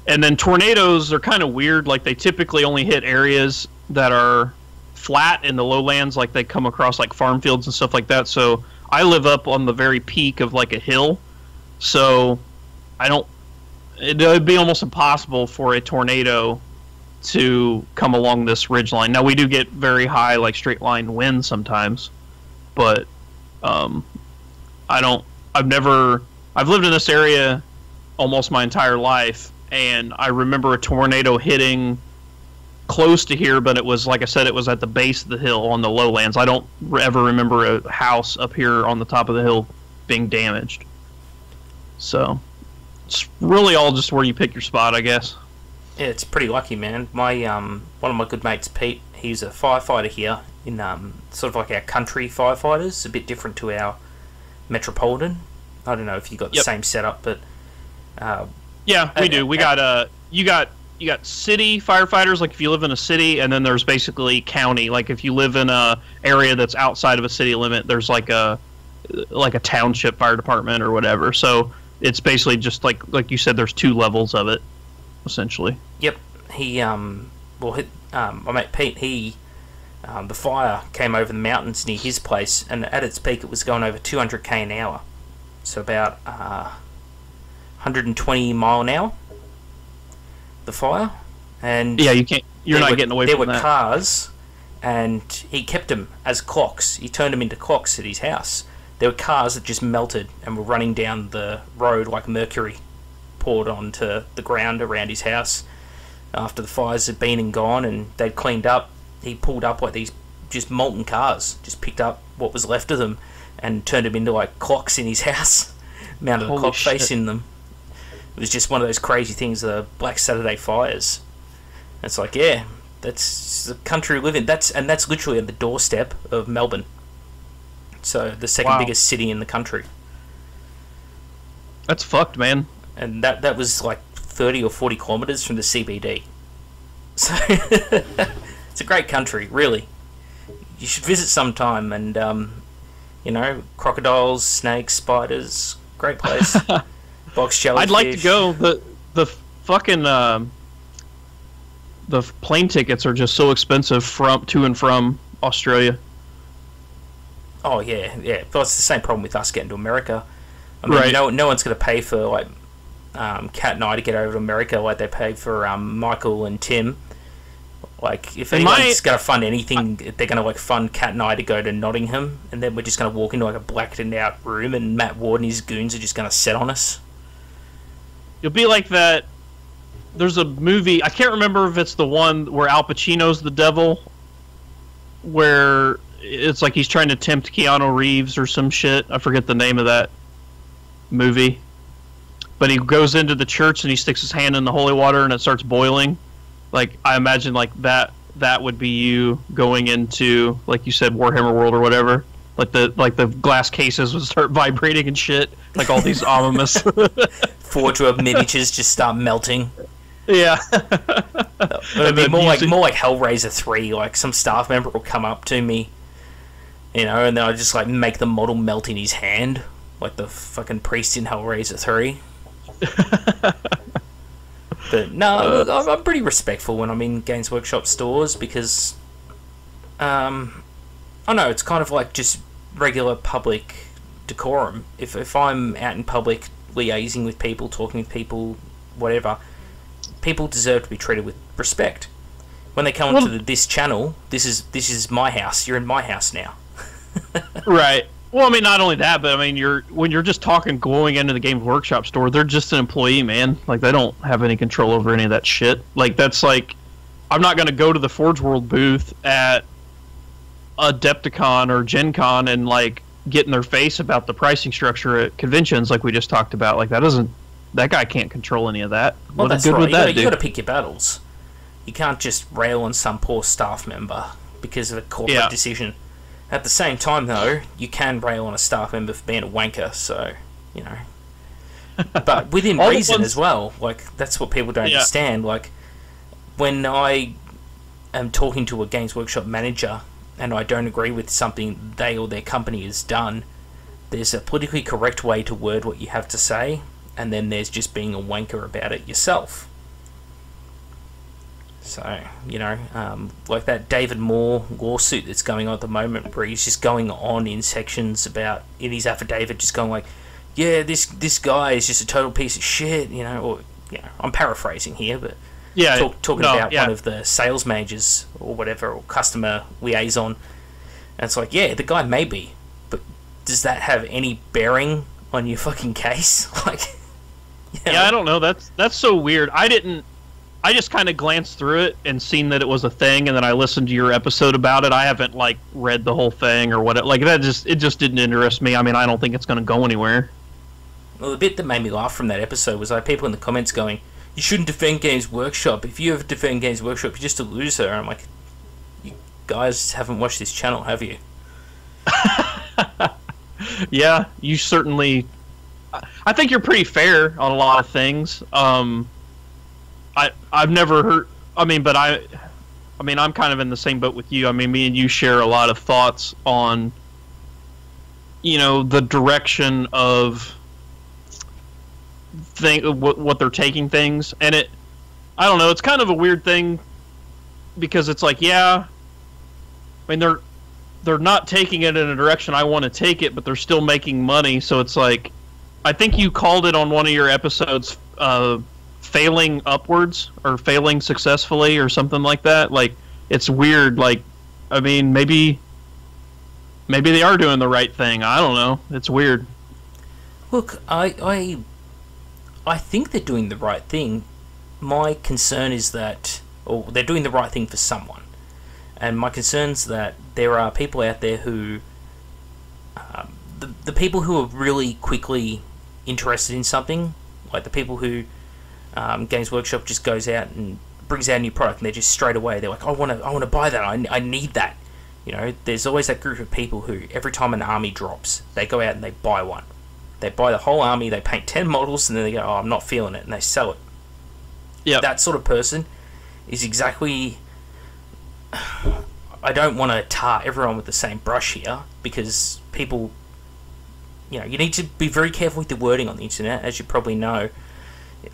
then tornadoes are kind of weird. Like, they typically only hit areas that are flat in the lowlands. Like, they come across like farm fields and stuff like that. So I live up on the very peak of like a hill. So it would be almost impossible for a tornado to come along this ridgeline. Now, we do get very high, like, straight line winds sometimes, but I've lived in this area almost my entire life, and I remember a tornado hitting close to here, but it was, like I said, it was at the base of the hill on the lowlands. I don't ever remember a house up here on the top of the hill being damaged. So it's really all just where you pick your spot, I guess. Yeah, it's pretty lucky, man. My one of my good mates, Pete, he's a firefighter here in sort of like our country firefighters, a bit different to our metropolitan. I don't know if you got the same setup, but yeah, we do. We got you got city firefighters, like if you live in a city, and then there's basically county. Like if you live in a area that's outside of a city limit, there's like a township fire department or whatever. So it's basically just like you said, there's two levels of it, essentially. Yep. My mate Pete, the fire came over the mountains near his place, and at its peak it was going over 200 km an hour, so about 120 mile an hour. The fire, and yeah, you're not getting away from that. There were cars, and he kept them as clocks. He turned them into clocks at his house. There were cars that just melted and were running down the road like mercury poured onto the ground around his house. After the fires had been and gone and they'd cleaned up, he pulled up like these just molten cars, just picked up what was left of them and turned them into like clocks in his house, mounted a clock face in them. It was just one of those crazy things, the Black Saturday fires. It's like, yeah, that's the country we live in. That's literally at the doorstep of Melbourne. So the second biggest city in the country. That's fucked, man. And that was like 30 or 40 kilometres from the CBD. So it's a great country, really. You should visit sometime, and crocodiles, snakes, spiders, great place. Box jellyfish. I'd like to go. The fucking the plane tickets are just so expensive to and from Australia. Oh yeah. But it's the same problem with us getting to America. I mean, right. No one's going to pay for like Kat and I to get over to America like they pay for Michael and Tim. Like, if And anyone's going to fund anything, they're going to, like, fund Kat and I to go to Nottingham, and then we're just going to walk into, like, a blacked-out room, and Matt Ward and his goons are just going to set on us. You'll be like that. There's a movie, I can't remember if it's the one where Al Pacino's the devil, where it's like he's trying to tempt Keanu Reeves or some shit. I forget the name of that movie. But he goes into the church and he sticks his hand in the holy water and it starts boiling. Like, I imagine like that would be you going into, like you said, Warhammer World or whatever. Like the glass cases would start vibrating and shit. Like all these ominous Forge-World miniatures just start melting. Yeah. It'd be more like Hellraiser 3. Like, some staff member will come up to me, you know, and then I just like make the model melt in his hand, like the fucking priest in Hellraiser 3. But no, I'm pretty respectful when I'm in Games Workshop stores because, I know it's kind of like just regular public decorum. If I'm out in public liaising with people, talking with people, whatever, people deserve to be treated with respect. When they come onto this channel, this is my house. You're in my house now. Right. Well, I mean, not only that, but I mean, when you're just talking going into the Games Workshop store, they're just an employee, man. Like, they don't have any control over any of that shit. Like, that's like, I'm not going to go to the Forge World booth at Adepticon or Gen Con and like get in their face about the pricing structure at conventions, like we just talked about. Like, that guy can't control any of that. Well, that's right. You got to pick your battles. You can't just rail on some poor staff member because of a corporate decision. At the same time, though, you can rail on a staff member for being a wanker, so, you know. But within reason as well. Like, that's what people don't understand. Like, when I am talking to a Games Workshop manager and I don't agree with something they or their company has done, there's a politically correct way to word what you have to say, and then there's just being a wanker about it yourself. So, you know, like that David Moore lawsuit that's going on at the moment, where he's just going on in sections about, in his affidavit, just going like, yeah, this guy is just a total piece of shit, you know, or, you know, I'm paraphrasing here, but talking about one of the sales managers or whatever, or customer liaison, and it's like, yeah, the guy may be, but does that have any bearing on your fucking case? Like, you know? Yeah, I don't know. That's so weird. I just kind of glanced through it and seen that it was a thing, and then I listened to your episode about it. I haven't like read the whole thing or what. Like, it just didn't interest me. I mean, I don't think it's going to go anywhere. Well, the bit that made me laugh from that episode was I had people in the comments going, "You shouldn't defend Games Workshop. If you ever defend Games Workshop, you're just a loser." And I'm like, you guys haven't watched this channel, have you? Yeah, you certainly. I think you're pretty fair on a lot of things. I've never heard. I mean, I'm kind of in the same boat with you. I mean, me and you share a lot of thoughts on, you know, the direction of what they're taking things, and I don't know. It's kind of a weird thing because it's like, yeah, I mean, they're not taking it in a direction I want to take it, but they're still making money. So it's like, I think you called it on one of your episodes, failing upwards or failing successfully or something like that. Like, it's weird. Like, I mean, maybe they are doing the right thing. I don't know. It's weird. Look, I think they're doing the right thing. My concern is that, or they're doing the right thing for someone, and my concern is that there are people out there who, the people who are really quickly interested in something, like the people who Games Workshop just goes out and brings out a new product, and they're just straight away, they're like, I want to buy that, I need that. You know, there's always that group of people who, every time an army drops, they go out and they buy one. They buy the whole army, they paint 10 models, and then they go, oh, I'm not feeling it, and they sell it. Yeah, that sort of person is exactly... I don't want to tar everyone with the same brush here, because people... You know, you need to be very careful with the wording on the internet, as you probably know.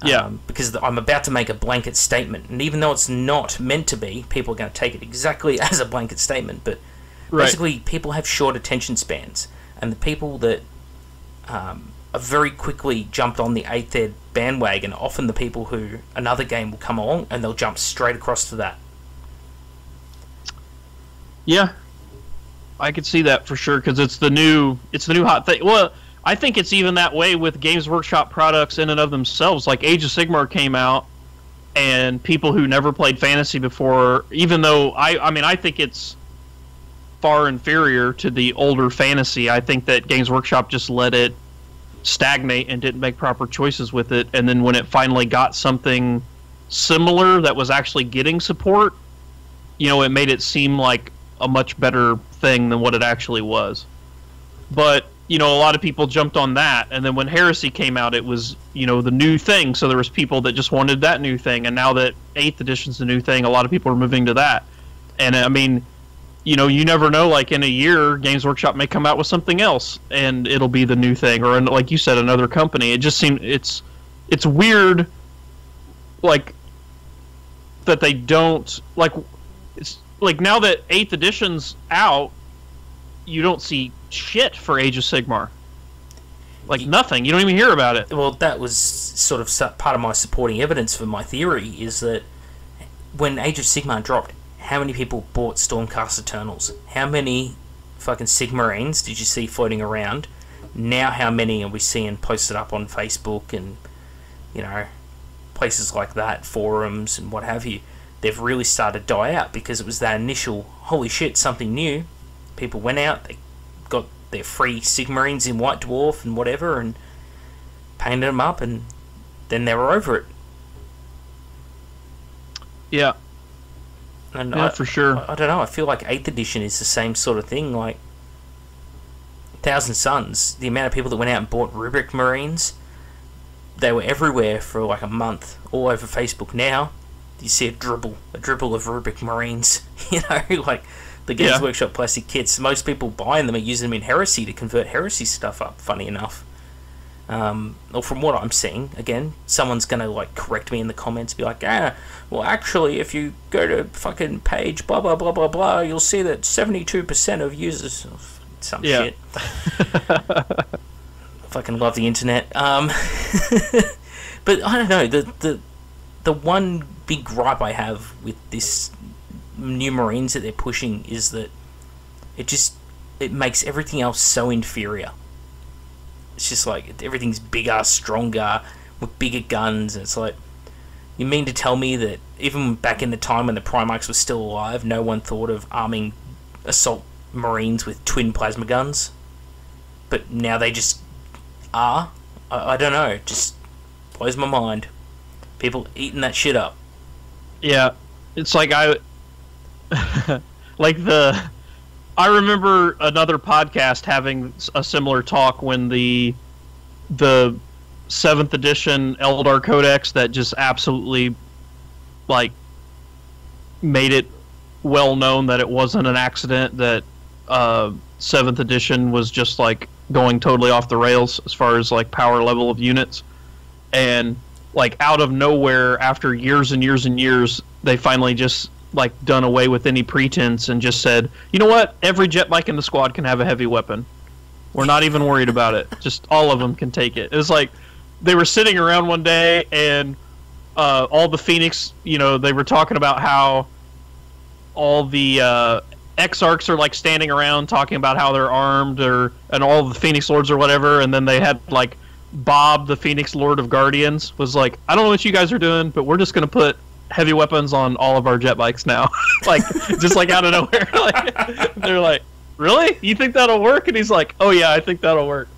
Yeah. Because I'm about to make a blanket statement, and even though it's not meant to be, people are going to take it exactly as a blanket statement. But basically, people have short attention spans, and the people that are very quickly jumped on the 8th ed bandwagon, often the people who another game will come along and they'll jump straight across to that. Yeah, I could see that for sure because it's the new hot thing. Well, I think it's even that way with Games Workshop products in and of themselves. Like Age of Sigmar came out, and people who never played Fantasy before, even though I think it's far inferior to the older Fantasy. I think that Games Workshop just let it stagnate and didn't make proper choices with it. And then when it finally got something similar that was actually getting support, it made it seem like a much better thing than what it actually was. But, a lot of people jumped on that. And then when Heresy came out, it was, the new thing. So there was people that just wanted that new thing. And now that 8th edition's the new thing, a lot of people are moving to that. And, I mean, you never know, like in a year, Games Workshop may come out with something else and it'll be the new thing, or like you said, another company. It just seems it's weird, like that they don't it's like now that 8th edition's out, you don't see shit for Age of Sigmar. Like nothing. You don't even hear about it. Well, that was sort of part of my supporting evidence for my theory, is that when Age of Sigmar dropped, how many people bought Stormcast Eternals? How many fucking Sigmarines did you see floating around? Now how many are we seeing posted up on Facebook and, places like that, forums and what have you? They've really started to die out because it was that initial, holy shit, something new. People went out, they got their free Sigmarines in White Dwarf and whatever and painted them up, and then they were over it. Yeah. And yeah, for sure. I don't know, I feel like 8th edition is the same sort of thing. Like Thousand Suns, the amount of people that went out and bought Rubric Marines, they were everywhere for like a month, all over Facebook. Now you see a dribble of Rubric Marines, like the Games Workshop plastic kits. Most people buying them are using them in Heresy to convert Heresy stuff up, funny enough. Or from what I'm seeing, again, someone's going to correct me in the comments, be like, well actually if you go to fucking page blah blah blah blah blah, you'll see that 72% of users, some shit. Fucking love the internet. But I don't know, the one big gripe I have with this new Marines that they're pushing is that it makes everything else so inferior. It's just like everything's bigger, stronger, with bigger guns, and it's like, you mean to tell me that even back in the time when the Primarchs were still alive, no one thought of arming assault Marines with twin plasma guns? But now they just are? I don't know, it just blows my mind. People eating that shit up. Yeah, it's like I remember another podcast having a similar talk when the 7th edition Eldar Codex that just absolutely made it well known that it wasn't an accident, that 7th edition was just going totally off the rails as far as power level of units, and out of nowhere after years and years and years they finally just done away with any pretense and just said, you know what, every jet bike in the squad can have a heavy weapon. We're not even worried about it. Just all of them can take it. It was like they were sitting around one day and all the Phoenix, they were talking about how all the Exarchs are standing around talking about how they're armed, and all the Phoenix Lords or whatever, and then they had Bob, the Phoenix Lord of Guardians, was like, I don't know what you guys are doing, but we're just going to put heavy weapons on all of our jet bikes now. Just out of nowhere. They're like, really? You think that'll work? And he's like, oh yeah, I think that'll work.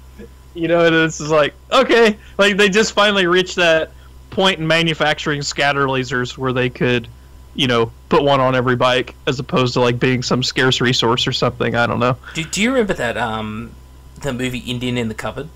And it's just okay. They just finally reached that point in manufacturing scatter lasers where they could, put one on every bike, as opposed to being some scarce resource or something. I don't know. Do you remember that the movie Indian in the Cupboard?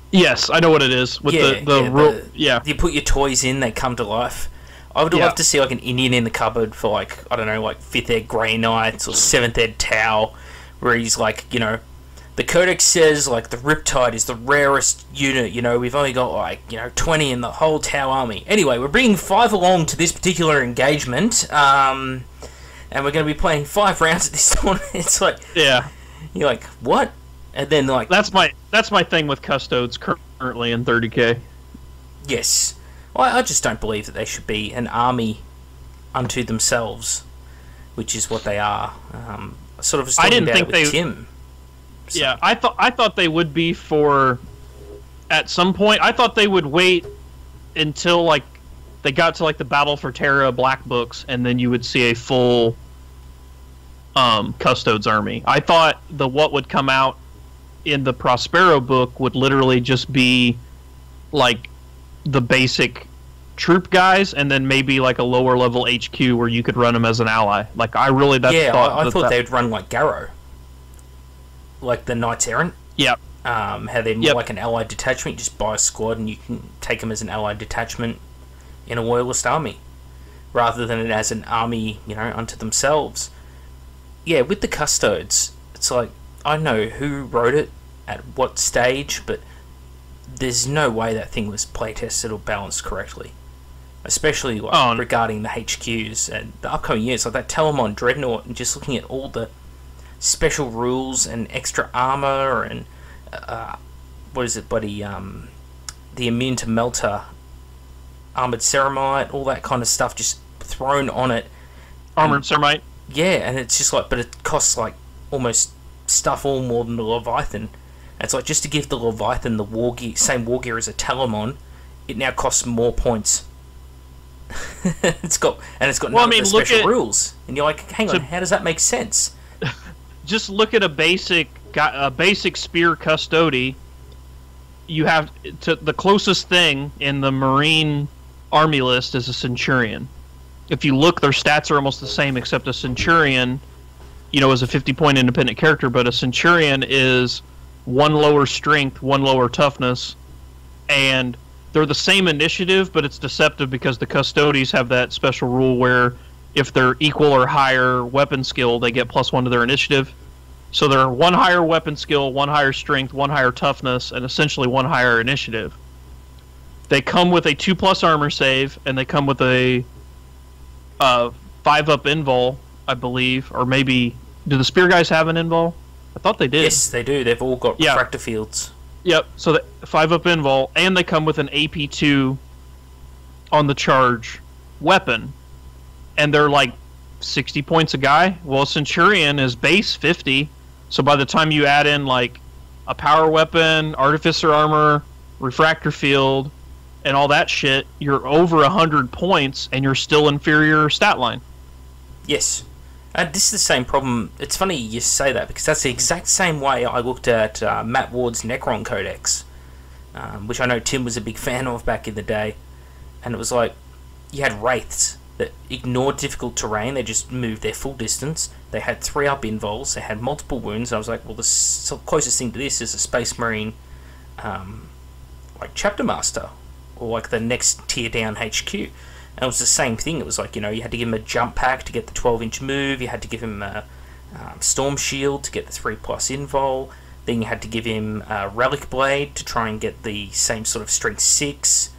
Yes, I know what it is. With you put your toys in, they come to life. I would love to see an Indian in the Cupboard for I don't know, 5th Ed Grey Knights or 7th Ed Tau, where he's the Codex says the Riptide is the rarest unit. We've only got 20 in the whole Tau army. Anyway, we're bringing 5 along to this particular engagement, and we're going to be playing 5 rounds at this tournament. It's you're what? And then that's my thing with Custodes currently in 30K. Yes, well, I just don't believe that they should be an army unto themselves. which is what they are. I sort of was I talking didn't about think it with they. Tim. So, Yeah, I thought they would be for. At some point, I thought they would wait until like they got to like the Battle for Terra Black books, and then you would see a full Custodes army. I thought what would come out in the Prospero book would literally just be like the basic troop guys, and then maybe like a lower level HQ where you could run them as an ally. Like I really I thought they'd run like Garrow, like the Knights Errant. Yep. How they're more like an allied detachment. You just buy a squad and you can take them as an allied detachment in a loyalist army, rather than as an army, unto themselves. Yeah, with the Custodes, it's like, I know who wrote it, at what stage, but there's no way that thing was playtested or balanced correctly. Especially regarding the HQs and the upcoming years, like that Telemon Dreadnought, and just looking at all the special rules and extra armor and what is it, buddy? The immune to melter, armored ceramite, all that kind of stuff just thrown on it. Armored ceramite. Yeah, and it's just like, but it costs like almost stuff all more than the Leviathan. And it's like, just to give the Leviathan the same war gear as a Telemon, it now costs more points. it's got none of the special rules, and you're like, hang on, how does that make sense? Just look at a basic spear custody. You have the closest thing in the Marine army list is a Centurion. If you look, their stats are almost the same, except a Centurion, is a 50-point independent character, but a Centurion is 1 lower strength, 1 lower toughness, and they're the same initiative, but it's deceptive because the Custodes have that special rule where if they're equal or higher weapon skill, they get +1 to their initiative. So they're 1 higher weapon skill, 1 higher strength, 1 higher toughness, and essentially 1 higher initiative. They come with a 2+ armor save, and they come with a 5+ invul, I believe, or maybe do the spear guys have an invul? I thought they did. Yes, they do. They've all got refractor fields. Yep. So the 5+ invul, and they come with an AP2 on the charge weapon, and they're like 60 points a guy. Well, Centurion is base 50, so by the time you add in like a power weapon, artificer armor, refractor field, and all that shit, you're over 100 points, and you're still inferior stat line. Yes. This is the same problem. It's funny you say that, because that's the exact same way I looked at Matt Ward's Necron Codex, which I know Tim was a big fan of back in the day. And it was like, you had Wraiths that ignored difficult terrain, they just moved their full distance, they had 3+ invols, they had multiple wounds, and I was like, well, the closest thing to this is a Space Marine, like Chapter Master, or like the next tier down HQ. And it was the same thing. It was like, you had to give him a jump pack to get the 12-inch move, you had to give him a Storm Shield to get the 3+ invol, then you had to give him a Relic Blade to try and get the same sort of strength 6,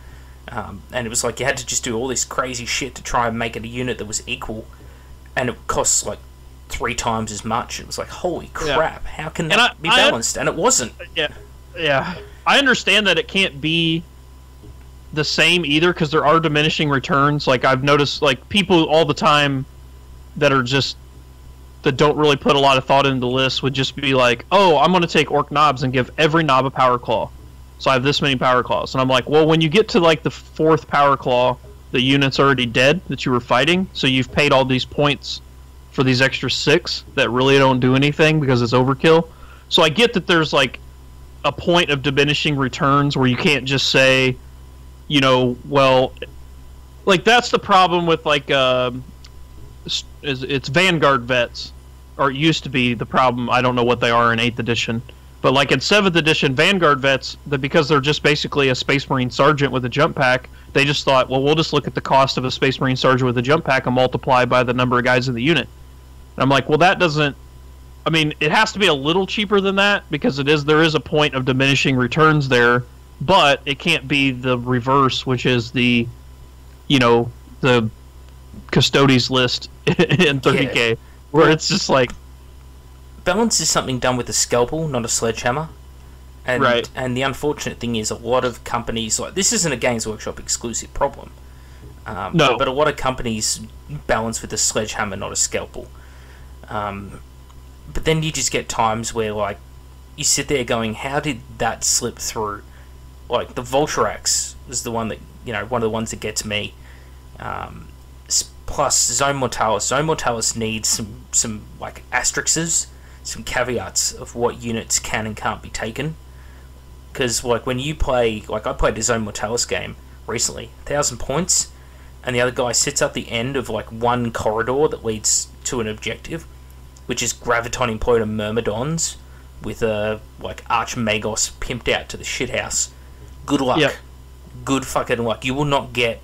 and it was like you had to just do all this crazy shit to try and make it a unit that was equal, and it costs like 3 times as much. It was like, holy crap, how can that be balanced? And it wasn't. Yeah. I understand that it can't be the same either, because there are diminishing returns. Like, I've noticed, like, people all the time that don't really put a lot of thought into the list would just be like, oh, I'm going to take Orc Knobs and give every knob a Power Claw, so I have this many Power Claws. And I'm like, well, when you get to like the 4th Power Claw, the unit's already dead that you were fighting, so you've paid all these points for these extra 6 that really don't do anything because it's overkill. So I get that there's like a point of diminishing returns where you can't just say, well, like, that's the problem with like it's Vanguard vets, or it used to be the problem. I don't know what they are in 8th edition, but like in 7th edition, Vanguard vets, because they're just basically a Space Marine Sergeant with a jump pack, they just thought, well, we'll just look at the cost of a Space Marine Sergeant with a jump pack and multiply by the number of guys in the unit. And I'm like, well, that doesn't. I mean, it has to be a little cheaper than that, because there is a point of diminishing returns there, but it can't be the reverse, which is the Custodes list in 30K, where it's just like, balance is something done with a scalpel, not a sledgehammer. And, right. And the unfortunate thing is, a lot of companies, like, this isn't a Games Workshop exclusive problem. No. But a lot of companies balance with a sledgehammer, not a scalpel. But then you just get times where, like, you sit there going, how did that slip through? Like, the Voltrax is the one that, one of the ones that gets me. Plus, Zone Mortalis. Zone Mortalis needs some like, asterisks, some caveats of what units can and can't be taken. Because, like, when you play... Like, I played a Zone Mortalis game recently, 1,000 points, and the other guy sits up the end of, like, one corridor that leads to an objective, which is Graviton Imploder Myrmidons with a, like, Archmagos pimped out to the shithouse. Good luck. Yep. Good fucking luck. You will not get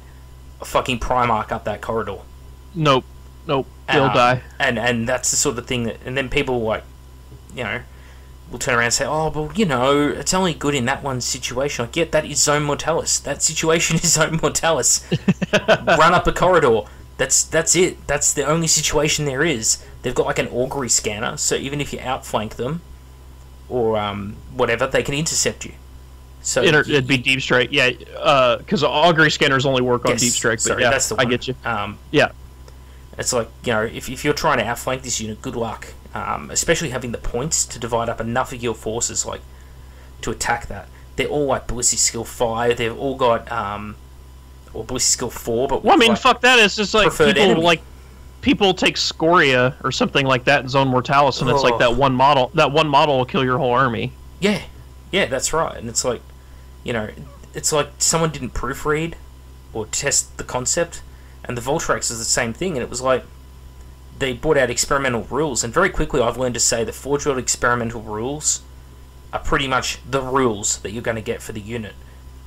a fucking Primarch up that corridor. Nope. They'll die. And that's the sort of thing that... And then people, like, will turn around and say, oh, well, it's only good in that one situation. Like, yeah, that is Zone Mortalis. That situation is Zone Mortalis. Run up a corridor. That's it. That's the only situation there is. They've got, like, an augury scanner, so even if you outflank them, or whatever, they can intercept you. So it'd be deep strike, yeah, because augury scanners only work on deep strike, but sorry, yeah, that's the one. I get you. Yeah. It's like, if you're trying to outflank this unit, good luck. Especially having the points to divide up enough of your forces, like, to attack that. They're all, like, Ballistic Skill 5, they've all got, or Ballistic Skill 4, but... Well, I mean, like, fuck that, it's just like, people take Scoria or something like that in Zone Mortalis, and it's like that one model will kill your whole army. Yeah, that's right, and it's like, it's like someone didn't proofread or test the concept, and the Voltrax is the same thing, and it was like, they brought out experimental rules, and very quickly I've learned to say the Forge World experimental rules are pretty much the rules that you're going to get for the unit.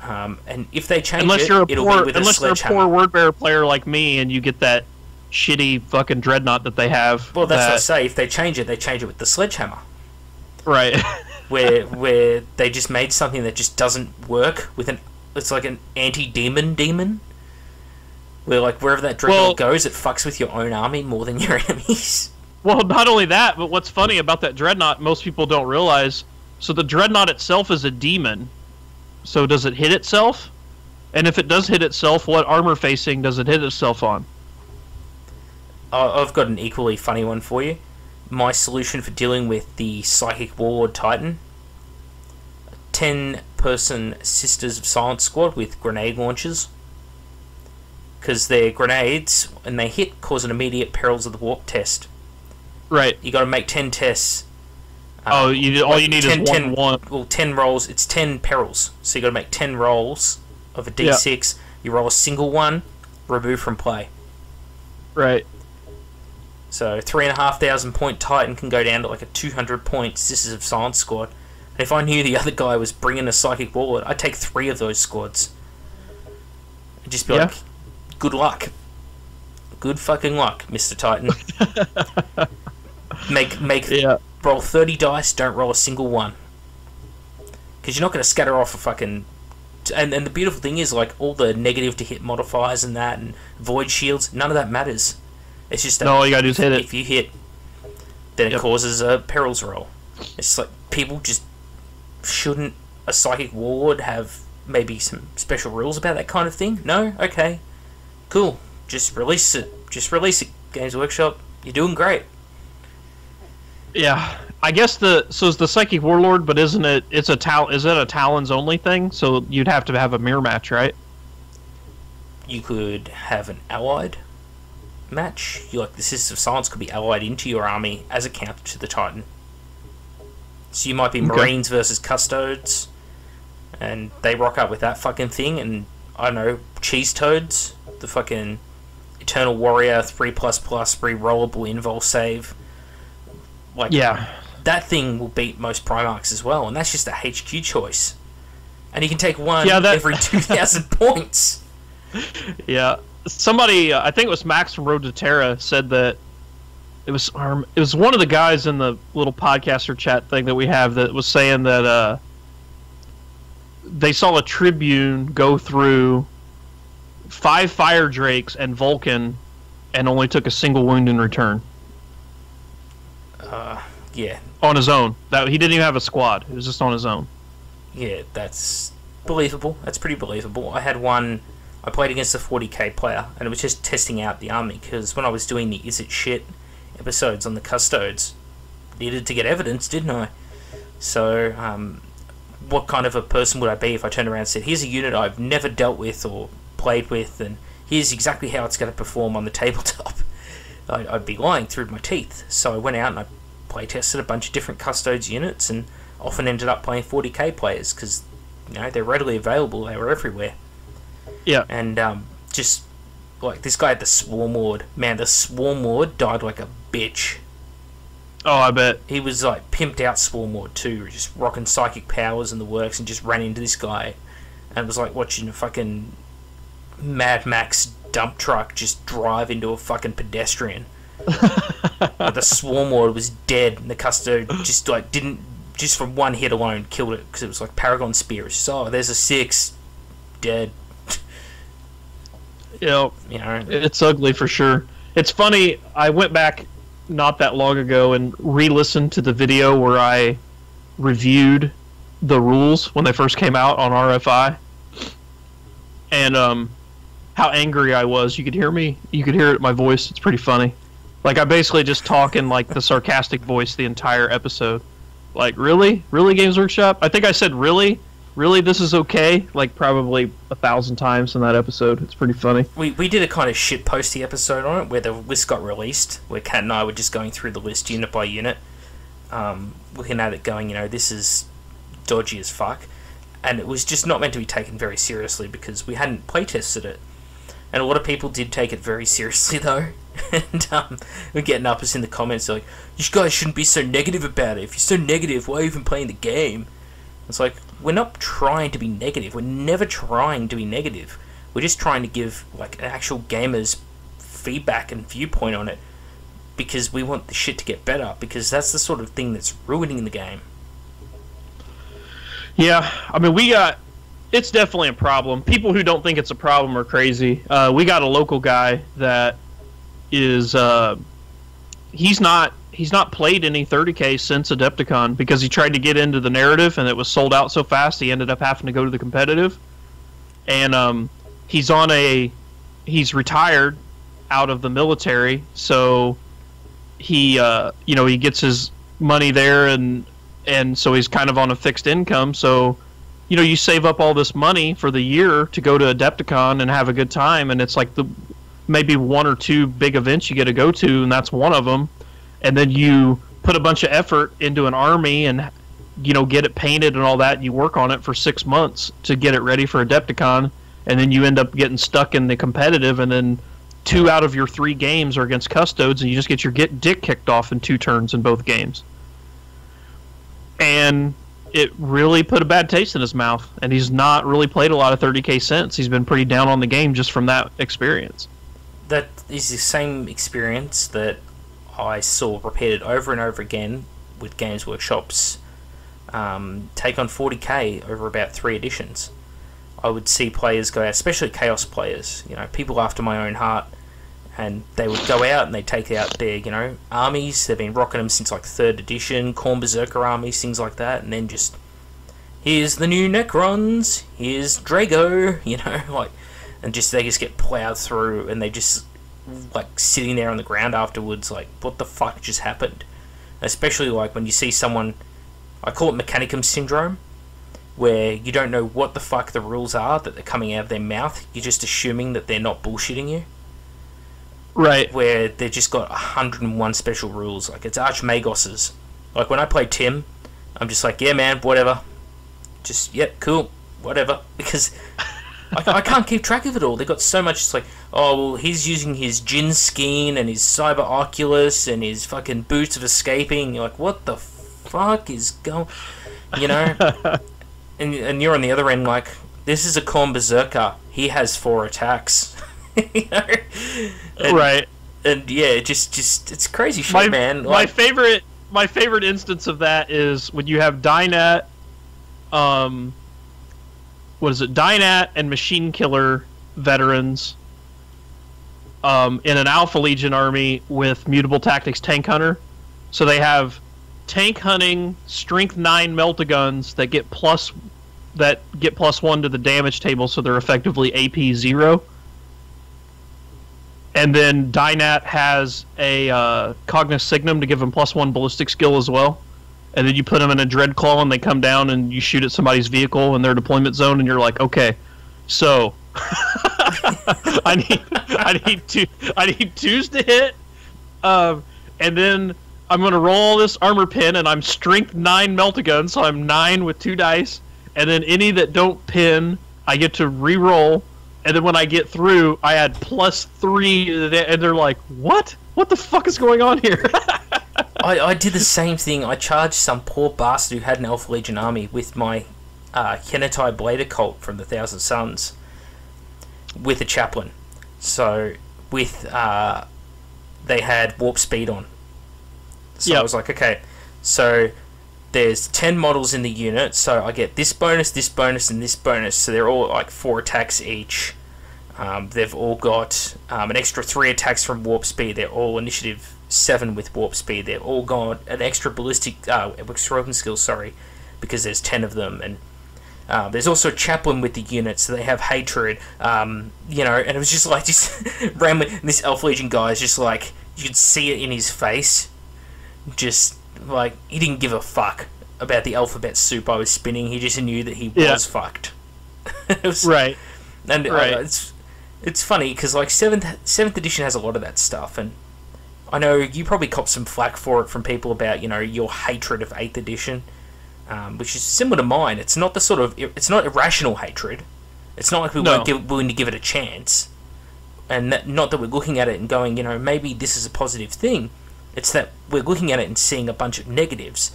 And if they change unless it, you're a poor word bearer player like me, and you get that shitty fucking dreadnought that they have. Well, that's what I say. If they change it with the sledgehammer. Right. where they just made something that just doesn't work with it's like an anti-demon. Where, like, wherever that dreadnought goes, it fucks with your own army more than your enemies. Well, not only that, but what's funny about that dreadnought, most people don't realize, so the dreadnought itself is a demon. So does it hit itself? And if it does hit itself, what armor facing does it hit itself on? I've got an equally funny one for you. My solution for dealing with the Psychic Warlord Titan: 10-person Sisters of Silence squad with grenade launchers. Because they're grenades, and they hit, cause an immediate Perils of the Warp test. Right. You got to make 10 tests. All you need is 1. Well, 10 rolls. It's 10 perils. So you got to make 10 rolls of a d6. Yep. You roll a single one, remove from play. Right. So 3,500 point Titan can go down to like a 200 point Sisters of Silence squad. And if I knew the other guy was bringing a Psychic Warlord, I'd take 3 of those squads. And just be like, good luck. Good fucking luck, Mr. Titan. Roll 30 dice, don't roll a single one. Because you're not going to scatter off a fucking... And the beautiful thing is, like, all the negative to hit modifiers and that, and void shields, none of that matters. It's just that... No, all you gotta do is hit it. If you hit, then it causes a perils roll. It's like, people just shouldn't... A Psychic Warlord have maybe some special rules about that kind of thing? No? Okay. Cool. Just release it. Games Workshop. You're doing great. Yeah, I guess it's the Psychic Warlord, but isn't it? Is it a Talons only thing? So you'd have to have a mirror match, right? You could have an allied match. The Sisters of Silence could be allied into your army as a counter to the Titan. So you might be Marines versus Custodes, and they rock up with that fucking thing, and I don't know, Cheese Toads, the fucking Eternal Warrior 3++ re-rollable invul save. Like, that thing will beat most Primarchs as well, and that's just a HQ choice. And you can take one every 2,000 points. Yeah. Somebody, I think it was Max from Road to Terra, said that it was one of the guys in the little podcaster chat thing that we have that was saying that they saw a Tribune go through 5 Fire Drakes and Vulcan and only took a single wound in return. Yeah. On his own. He didn't even have a squad. It was just on his own. Yeah, that's believable. That's pretty believable. I I played against a 40k player, and it was just testing out the army, because when I was doing the Is It Shit episodes on the Custodes, needed to get evidence, didn't I? So, what kind of a person would I be if I turned around and said, here's a unit I've never dealt with or played with, and here's exactly how it's going to perform on the tabletop? I'd be lying through my teeth. So I went out and I play tested a bunch of different Custodes units, and often ended up playing 40k players, because, you know, they're readily available, they were everywhere. Yeah. And just, like, this guy had the Swarm Lord. Man, the Swarm Lord died like a bitch. Oh, I bet. He was, like, pimped out Swarm Lord too, just rocking psychic powers and the works, and just ran into this guy. And it was like watching a fucking Mad Max dump truck just drive into a fucking pedestrian. The Swarm Lord was dead, and the Custode just, like, didn't, just from one hit alone, killed it, because it was like Paragon Spear. It's just, oh, there's a 6, dead. Yep. You know, it's ugly for sure. It's funny, I went back not that long ago and re-listened to the video where I reviewed the rules when they first came out on RFI, and how angry I was. You could hear me. You could hear it in my voice. It's pretty funny. Like, I basically just talk in, like, the sarcastic voice the entire episode. Like, really? Really, Games Workshop? I think I said, really? Really, this is okay? Like, probably 1,000 times in that episode. It's pretty funny. We did a kind of shitposty episode on it, where the list got released, where Kat and I were just going through the list unit by unit, looking at it going, you know, this is dodgy as fuck. And it was just not meant to be taken very seriously, because we hadn't playtested it. And a lot of people did take it very seriously, though. And we're getting uppers in the comments like, you guys shouldn't be so negative about it. If you're so negative, why are you even playing the game? It's like, we're not trying to be negative. We're never trying to be negative. We're just trying to give, like, an actual gamer's feedback and viewpoint on it, because we want the shit to get better, because that's the sort of thing that's ruining the game. Yeah, I mean, it's definitely a problem. People who don't think it's a problem are crazy. We got a local guy that is, he's not played any 30k since Adepticon, because he tried to get into the narrative and it was sold out so fast he ended up having to go to the competitive. And he's retired out of the military, so he he gets his money there, and so he's kind of on a fixed income. So, you know, you save up all this money for the year to go to Adepticon and have a good time, and it's like maybe 1 or 2 big events you get to go to, and that's one of them. And then you put a bunch of effort into an army and, you know, get it painted and all that, and you work on it for 6 months to get it ready for Adepticon, and then you end up getting stuck in the competitive, and then 2 out of your 3 games are against Custodes, and you just get your dick kicked off in 2 turns in both games. And it really put a bad taste in his mouth, and he's not really played a lot of 30k since. He's been pretty down on the game just from that experience. That is the same experience that I saw repeated over and over again with Games Workshop's take on 40k over about 3 editions. I would see players go out, especially Chaos players, you know, people after my own heart, and they would go out and they'd take out their, you know, armies. They've been rocking them since like 3rd edition, Khorne Berserker armies, things like that, and then just, here's the new Necrons, here's Drago, you know, like, and just they just get plowed through, and they just, like, sitting there on the ground afterwards, like, what the fuck just happened? Especially, like, when you see someone, I call it Mechanicum syndrome, where you don't know what the fuck the rules are that they're coming out of their mouth. You're just assuming that they're not bullshitting you. Right. Where they've just got 101 special rules. Like, it's Archmagos's. Like, when I play Tim, I'm just like, yeah, man, whatever. Just, yep, cool, whatever. Because I can't keep track of it all. They've got so much. It's like, oh, well, he's using his Jin Skeen and his Cyber Oculus and his fucking Boots of Escaping. You're like, what the fuck is going... You know? and you're on the other end like, this is a Khorne Berserker. He has 4 attacks. You know? Right. And yeah, just it's crazy shit, man. Like, my favorite instance of that is when you have Dynat, Dynat and Machine Killer veterans in an Alpha Legion army with Mutable Tactics Tank Hunter. So they have tank hunting, strength 9 meltaguns that get plus that get +1 to the damage table, so they're effectively AP 0. And then Dynat has a Cognos Signum to give them +1 ballistic skill as well. And then you put them in a Dreadclaw and they come down and you shoot at somebody's vehicle in their deployment zone, and you're like, okay, so I need twos to hit, and then I'm gonna roll this armor pin, and I'm strength 9 Melt-A-Gun, so I'm 9 with 2 dice, and then any that don't pin, I get to re-roll. And then when I get through, I add +3, and they're like, what? What the fuck is going on here? I did the same thing. I charged some poor bastard who had an Alpha Legion army with my Kenetai Blade Occult from the Thousand Suns with a chaplain. So, with, they had warp speed on. So I was like, okay, so there's 10 models in the unit, so I get this bonus, and this bonus, so they're all like 4 attacks each. They've all got an extra 3 attacks from warp speed. They're all initiative 7 with warp speed. They've all got an extra ballistic weapon skill, because there's 10 of them. And there's also a chaplain with the unit, so they have hatred. And it was just like randomly. And this Alpha Legion guy is just like, you could see it in his face, just like he didn't give a fuck about the alphabet soup I was spinning. He just knew that he was fucked. It was, right. And it's funny because like seventh edition has a lot of that stuff, and I know you probably copped some flack for it from people about your hatred of 8th edition, which is similar to mine. It's not it's not irrational hatred. It's not like we weren't willing to give it a chance, and not that we're looking at it and going, maybe this is a positive thing. It's that we're looking at it and seeing a bunch of negatives,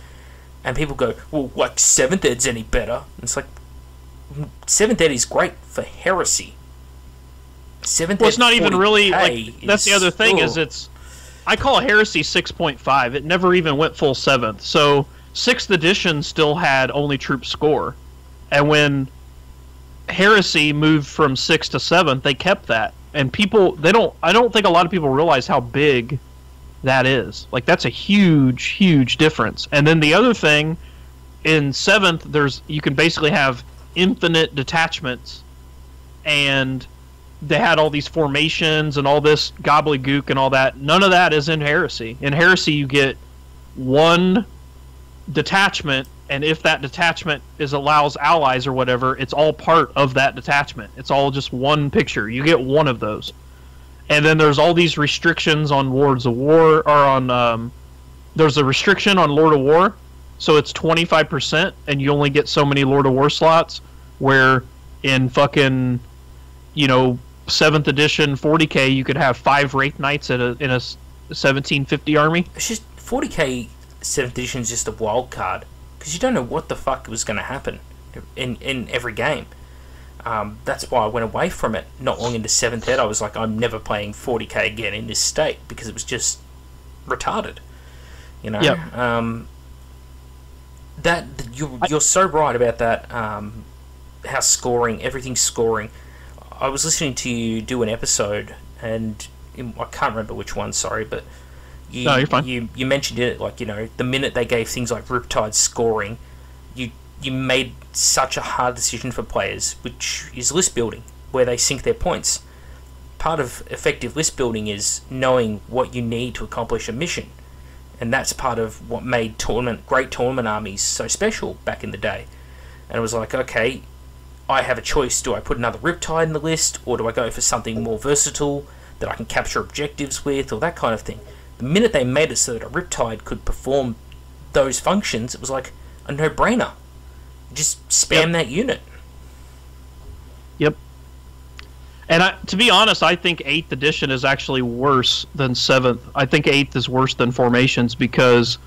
and people go, well, like 7th ed's any better? And it's like 7th ed is great for heresy. 7th well, it's not even really that's the other thing cool. Is I call heresy 6.5. It never even went full 7th. So 6th edition still had only troop score, and when heresy moved from 6th to 7th, they kept that. And people, I don't think a lot of people realize how big that is. Like, that's a huge difference. And then the other thing, in 7th, you can basically have infinite detachments, and they had all these formations and all this gobbledygook and all that. None of that is in heresy. In heresy, you get one detachment, and if that detachment allows allies or whatever, it's all part of that detachment. It's all just one picture. You get one of those. And then there's all these restrictions on Lords of War, or on there's a restriction on Lord of War, so it's 25%, and you only get so many Lord of War slots, where in fucking 7th edition 40k you could have 5 Wraith Knights in a 1750 army. It's just 40k 7th edition is just a wild card, because you don't know what the fuck was going to happen in every game. That's why I went away from it not long into 7th ed. I was like, I'm never playing 40k again in this state, because it was just retarded. Yep. You're so right about that. How everything's scoring. I was listening to you do an episode, and I can't remember which one. Sorry, but no, you're fine. You mentioned it, like the minute they gave things like Riptide scoring, you made such a hard decision for players, which is list building, where they sink their points. Part of effective list building is knowing what you need to accomplish a mission, and that's part of what made great tournament armies so special back in the day. And it was like, okay, I have a choice. Do I put another Riptide in the list, or do I go for something more versatile that I can capture objectives with, or that kind of thing? The minute they made it so that a Riptide could perform those functions, it was like a no-brainer. Just spam that unit. Yep. And to be honest, I think 8th edition is actually worse than 7th. I think 8th is worse than Formations, because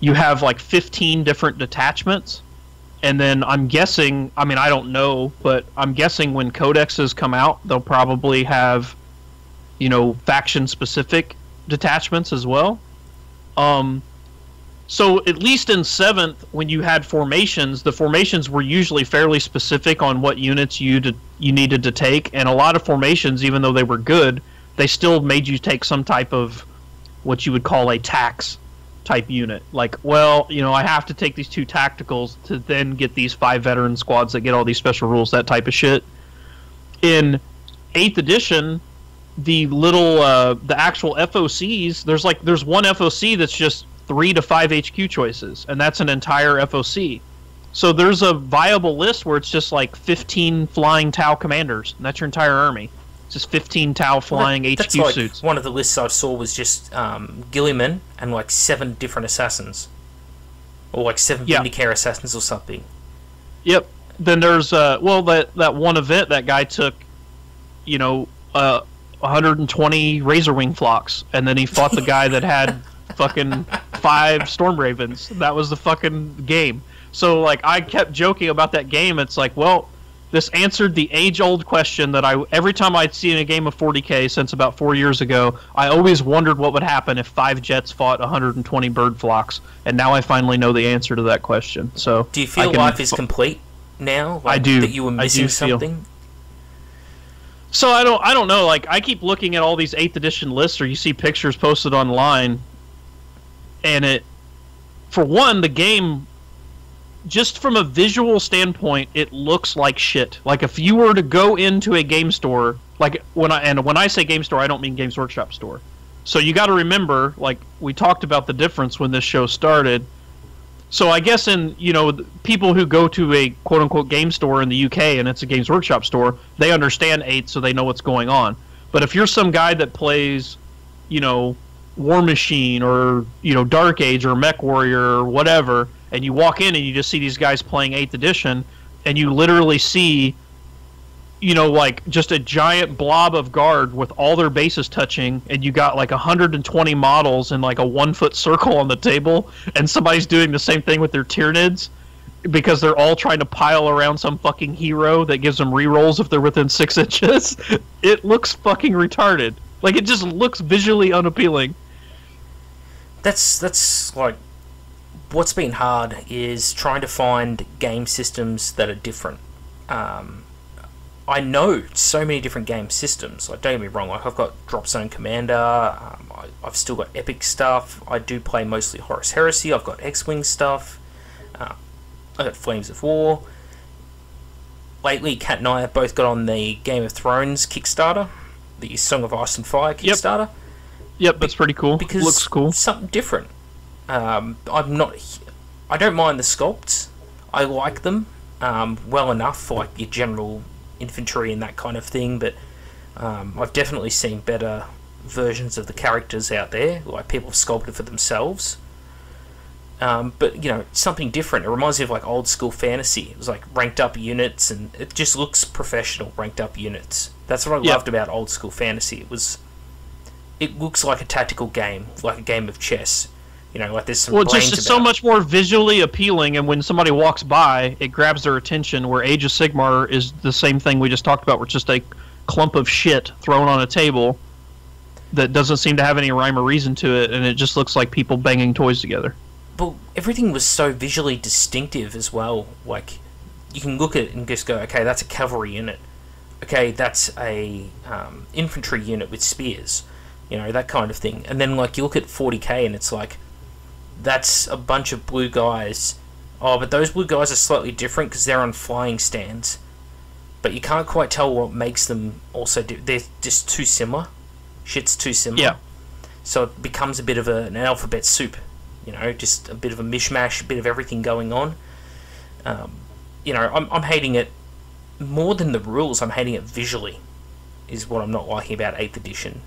you have like 15 different detachments. And then I'm guessing, I mean, I don't know, but I'm guessing when codexes come out, they'll probably have, faction-specific detachments as well. So at least in 7th, when you had formations, the formations were usually fairly specific on what units you needed to take. And a lot of formations, even though they were good, they still made you take some type of what you would call a tax type unit. Like, well, I have to take these 2 tacticals to then get these 5 veteran squads that get all these special rules, that type of shit. In 8th edition, the actual FOCs, there's one FOC that's just 3 to 5 HQ choices, and that's an entire FOC. So there's a viable list where it's just like 15 flying Tau commanders, and that's your entire army. It's just 15 Tau flying HQ like suits. One of the lists I saw was just Gilliman and like 7 different assassins, or like 7 Vindicare assassins or something. Yep. Then there's that one event that guy took, 120 Razorwing flocks, and then he fought the guy that had fucking 5 Storm Ravens. That was the fucking game. So like I kept joking about that game. It's like, well, this answered the age-old question that every time I'd seen a game of 40K since about 4 years ago, I always wondered what would happen if 5 jets fought 120 bird flocks, and now I finally know the answer to that question. So do you feel life is complete now? Like, I do. That you were missing something? So I don't know. Like, I keep looking at all these 8th edition lists, or you see pictures posted online, and for one, the game, just from a visual standpoint, it looks like shit. Like, if you were to go into a game store, like when I say game store, I don't mean Games Workshop store. So you got to remember, like we talked about the difference when this show started. So I guess people who go to a quote unquote game store in the UK and it's a Games Workshop store, they understand 8, so they know what's going on. But if you're some guy that plays, War Machine or Dark Age or Mech Warrior or whatever, and you walk in and you just see these guys playing 8th edition, and you literally see, like just a giant blob of guard with all their bases touching, and you got like 120 models in like a 1-foot circle on the table, and somebody's doing the same thing with their Tyranids because they're all trying to pile around some fucking hero that gives them rerolls if they're within 6 inches. It looks fucking retarded. Like, it just looks visually unappealing. That's like, what's been hard is trying to find game systems that are different. I know so many different game systems. Like, don't get me wrong, like I've got Drop Zone Commander, I've still got Epic stuff, I do play mostly Horus Heresy, I've got X-Wing stuff, I've got Flames of War. Lately, Kat and I have both got on the Game of Thrones Kickstarter, the Song of Ice and Fire Kickstarter. Yep, that's pretty cool. Because looks cool. Something different. I don't mind the sculpts. I like them well enough for like your general infantry and that kind of thing, but I've definitely seen better versions of the characters out there, like people have sculpted for themselves. But something different. It reminds me of like old school fantasy. It was like ranked up units, and it just looks professional. Ranked up units. That's what I loved about old school fantasy. It looks like a tactical game, like a game of chess. Like there's some brains just so much more visually appealing, and when somebody walks by, it grabs their attention, where Age of Sigmar is the same thing we just talked about, where it's just a clump of shit thrown on a table that doesn't seem to have any rhyme or reason to it, and it just looks like people banging toys together. But everything was so visually distinctive as well. Like, you can look at it and just go, okay, that's a cavalry unit. Okay, that's a infantry unit with spears. That kind of thing. And then, like, you look at 40k and it's like, that's a bunch of blue guys. Oh, but those blue guys are slightly different because they're on flying stands. But you can't quite tell what makes them also they're just too similar. Shit's too similar. Yeah. So it becomes a bit of an alphabet soup. Just a bit of a mishmash, a bit of everything going on. I'm hating it more than the rules. I'm hating it visually, is what I'm not liking about 8th edition.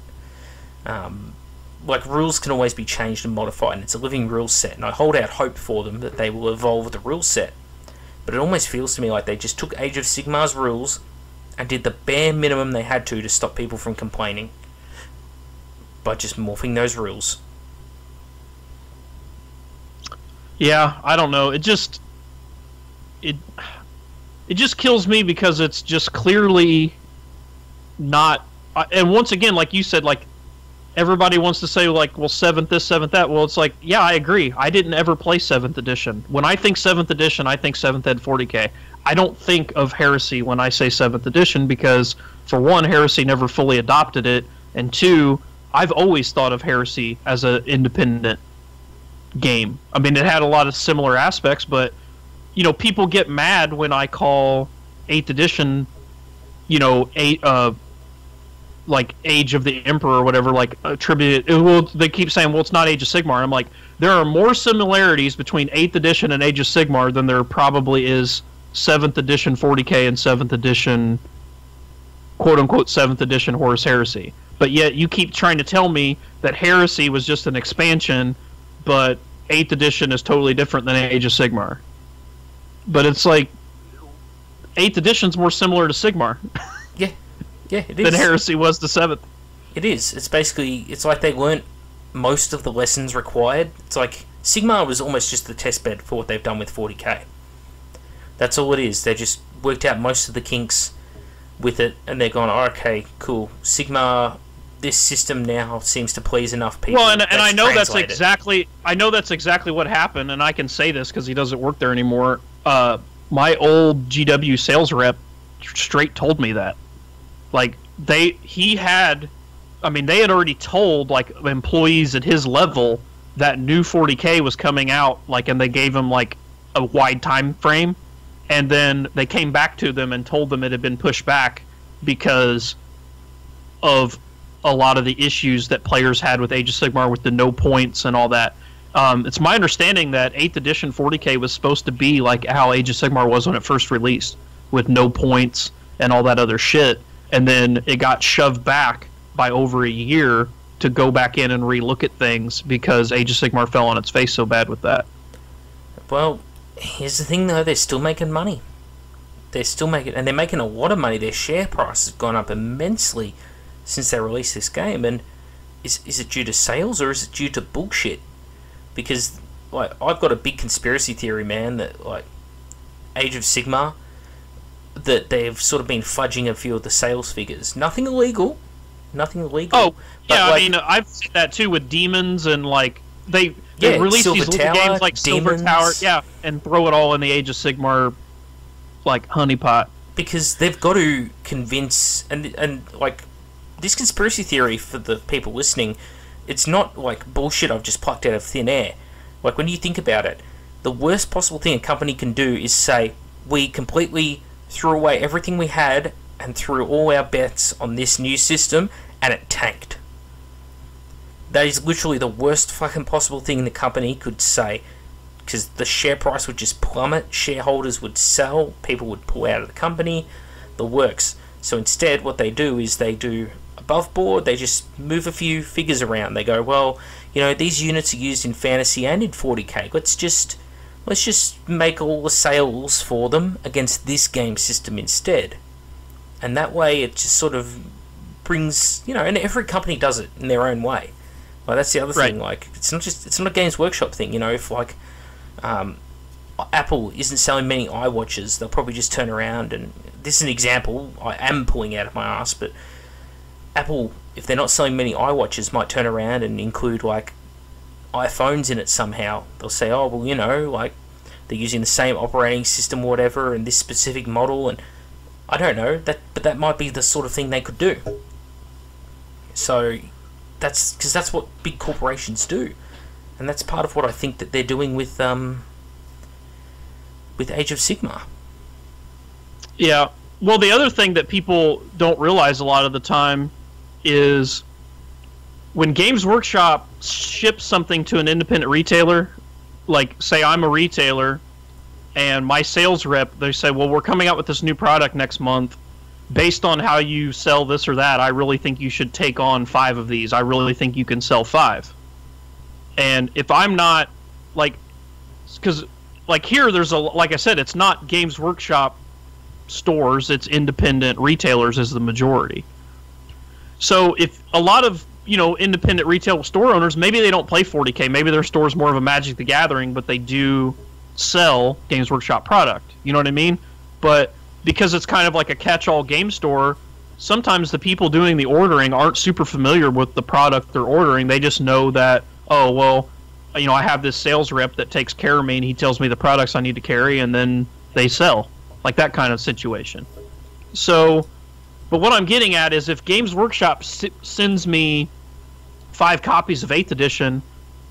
Like, rules can always be changed and modified, and it's a living rule set, and I hold out hope for them that they will evolve the rule set. But it almost feels to me like they just took Age of Sigmar's rules and did the bare minimum they had to stop people from complaining by just morphing those rules. Yeah, I don't know. It just kills me because it's just clearly not. And once again, like you said, like, everybody wants to say, like, well, 7th this, 7th that. Well, it's like, yeah, I agree. I didn't ever play 7th edition. When I think 7th edition, I think 7th Ed 40K. I don't think of Heresy when I say 7th edition because, for one, Heresy never fully adopted it, and two, I've always thought of Heresy as an independent game. I mean, it had a lot of similar aspects, but people get mad when I call 8th edition, like Age of the Emperor or whatever, like attributed. Well, they keep saying, well, it's not Age of Sigmar. I'm like, there are more similarities between 8th edition and Age of Sigmar than there probably is 7th edition 40k and 7th edition, quote unquote, 7th edition Horus Heresy. But yet you keep trying to tell me that Heresy was just an expansion, but 8th edition is totally different than Age of Sigmar. But it's like 8th edition's more similar to Sigmar. Yeah, it is. Than Heresy was to 7th. It is. It's basically, it's like they learnt most of the lessons required. It's like Sigmar was almost just the testbed for what they've done with 40k. That's all it is. They just worked out most of the kinks with it, and they're going, oh, okay, cool. Sigmar, this system now seems to please enough people. Well, and I know that's exactly what happened, and I can say this because he doesn't work there anymore. My old GW sales rep straight told me that. Like, they had already told, like, employees at his level that new 40k was coming out, like, and they gave him, like, a wide time frame, and then they came back to them and told them it had been pushed back because of a lot of the issues that players had with Age of Sigmar with the no points and all that. It's my understanding that 8th edition 40k was supposed to be like how Age of Sigmar was when it first released, with no points and all that other shit. And then it got shoved back by over a year to go back in and relook at things because Age of Sigmar fell on its face so bad with that. Well, here's the thing though, they're still making money. They're still making, and they're making a lot of money. Their share price has gone up immensely since they released this game. And is it due to sales or is it due to bullshit? Because, like, I've got a big conspiracy theory, man, that, like, Age of Sigmar, that they've sort of been fudging a few of the sales figures. Nothing illegal. Oh, yeah, like, I mean, I've seen that too with Demons, and, like, they release these little games like Silver Tower, and throw it all in the Age of Sigmar, like, honeypot. Because they've got to convince, and like, this conspiracy theory, for the people listening, it's not, like, bullshit I've just plucked out of thin air. Like, when you think about it, the worst possible thing a company can do is say, we completely threw away everything we had and threw all our bets on this new system, and it tanked. That is literally the worst fucking possible thing the company could say, because the share price would just plummet, shareholders would sell, people would pull out of the company, the works. So instead, what they do is they do above board, they just move a few figures around. They go, well, these units are used in fantasy and in 40k. Let's just make all the sales for them against this game system instead. And that way it just sort of brings, and every company does it in their own way. Like, that's the other thing. Like, it's not a Games Workshop thing, if, like, Apple isn't selling many iWatches, they'll probably just turn around, and this is an example I am pulling out of my ass, but Apple, if they're not selling many iWatches, might turn around and include, like, iPhones in it somehow. They'll say, oh, well, like, they're using the same operating system or whatever, and this specific model, and I don't know, but that might be the sort of thing they could do. So, because that's what big corporations do. And that's part of what I think that they're doing with Age of Sigmar. Yeah. Well, the other thing that people don't realize a lot of the time is when Games Workshop ships something to an independent retailer, like, say I'm a retailer, and my sales rep, they say, well, we're coming out with this new product next month. Based on how you sell this or that, I really think you should take on 5 of these. I really think you can sell 5. And if I'm not, like, because, like, here, there's like I said, it's not Games Workshop stores, it's independent retailers is the majority. So if a lot of, independent retail store owners, maybe they don't play 40k, maybe their store's more of a Magic the Gathering, but they do sell Games Workshop product. You know what I mean? But because it's kind of like a catch-all game store, sometimes the people doing the ordering aren't super familiar with the product they're ordering. They just know that, oh, well, I have this sales rep that takes care of me, and he tells me the products I need to carry, and then they sell. Like that kind of situation. So, but what I'm getting at is if Games Workshop sends me 5 copies of 8th edition,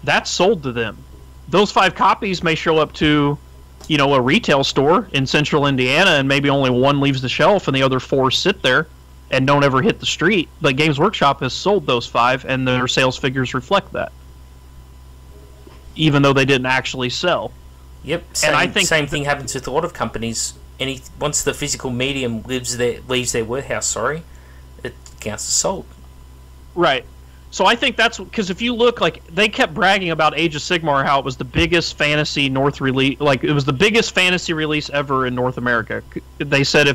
that's sold to them. those 5 copies may show up to, a retail store in central Indiana, and maybe only one leaves the shelf and the other 4 sit there and don't ever hit the street. But Games Workshop has sold those 5, and their sales figures reflect that, even though they didn't actually sell. Yep, and I think same thing happens with a lot of companies. Once the physical medium leaves their warehouse, it counts as sold. Right. So I think that's because if you look, like, they kept bragging about Age of Sigmar, how it was the biggest fantasy North release, like it was the biggest fantasy release ever in North America. They said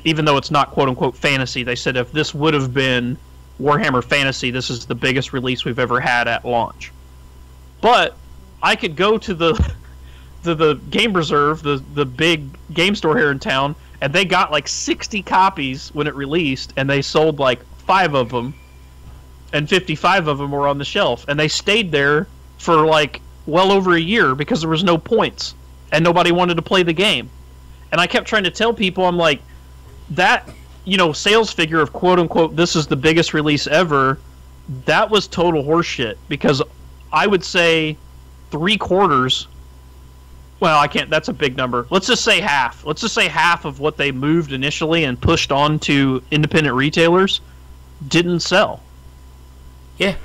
even though it's not quote unquote fantasy, they said if this would have been Warhammer Fantasy, this is the biggest release we've ever had at launch. But I could go to the Game Reserve, the big game store here in town, and they got like 60 copies when it released, and they sold like 5 of them. And 55 of them were on the shelf, and they stayed there for like well over a year because there was no points and nobody wanted to play the game. And I kept trying to tell people, I'm like, that sales figure of quote unquote this is the biggest release ever, that was total horseshit, because I would say 3/4, well, I can't, that's a big number, let's just say half of what they moved initially and pushed on to independent retailers didn't sell. Yeah,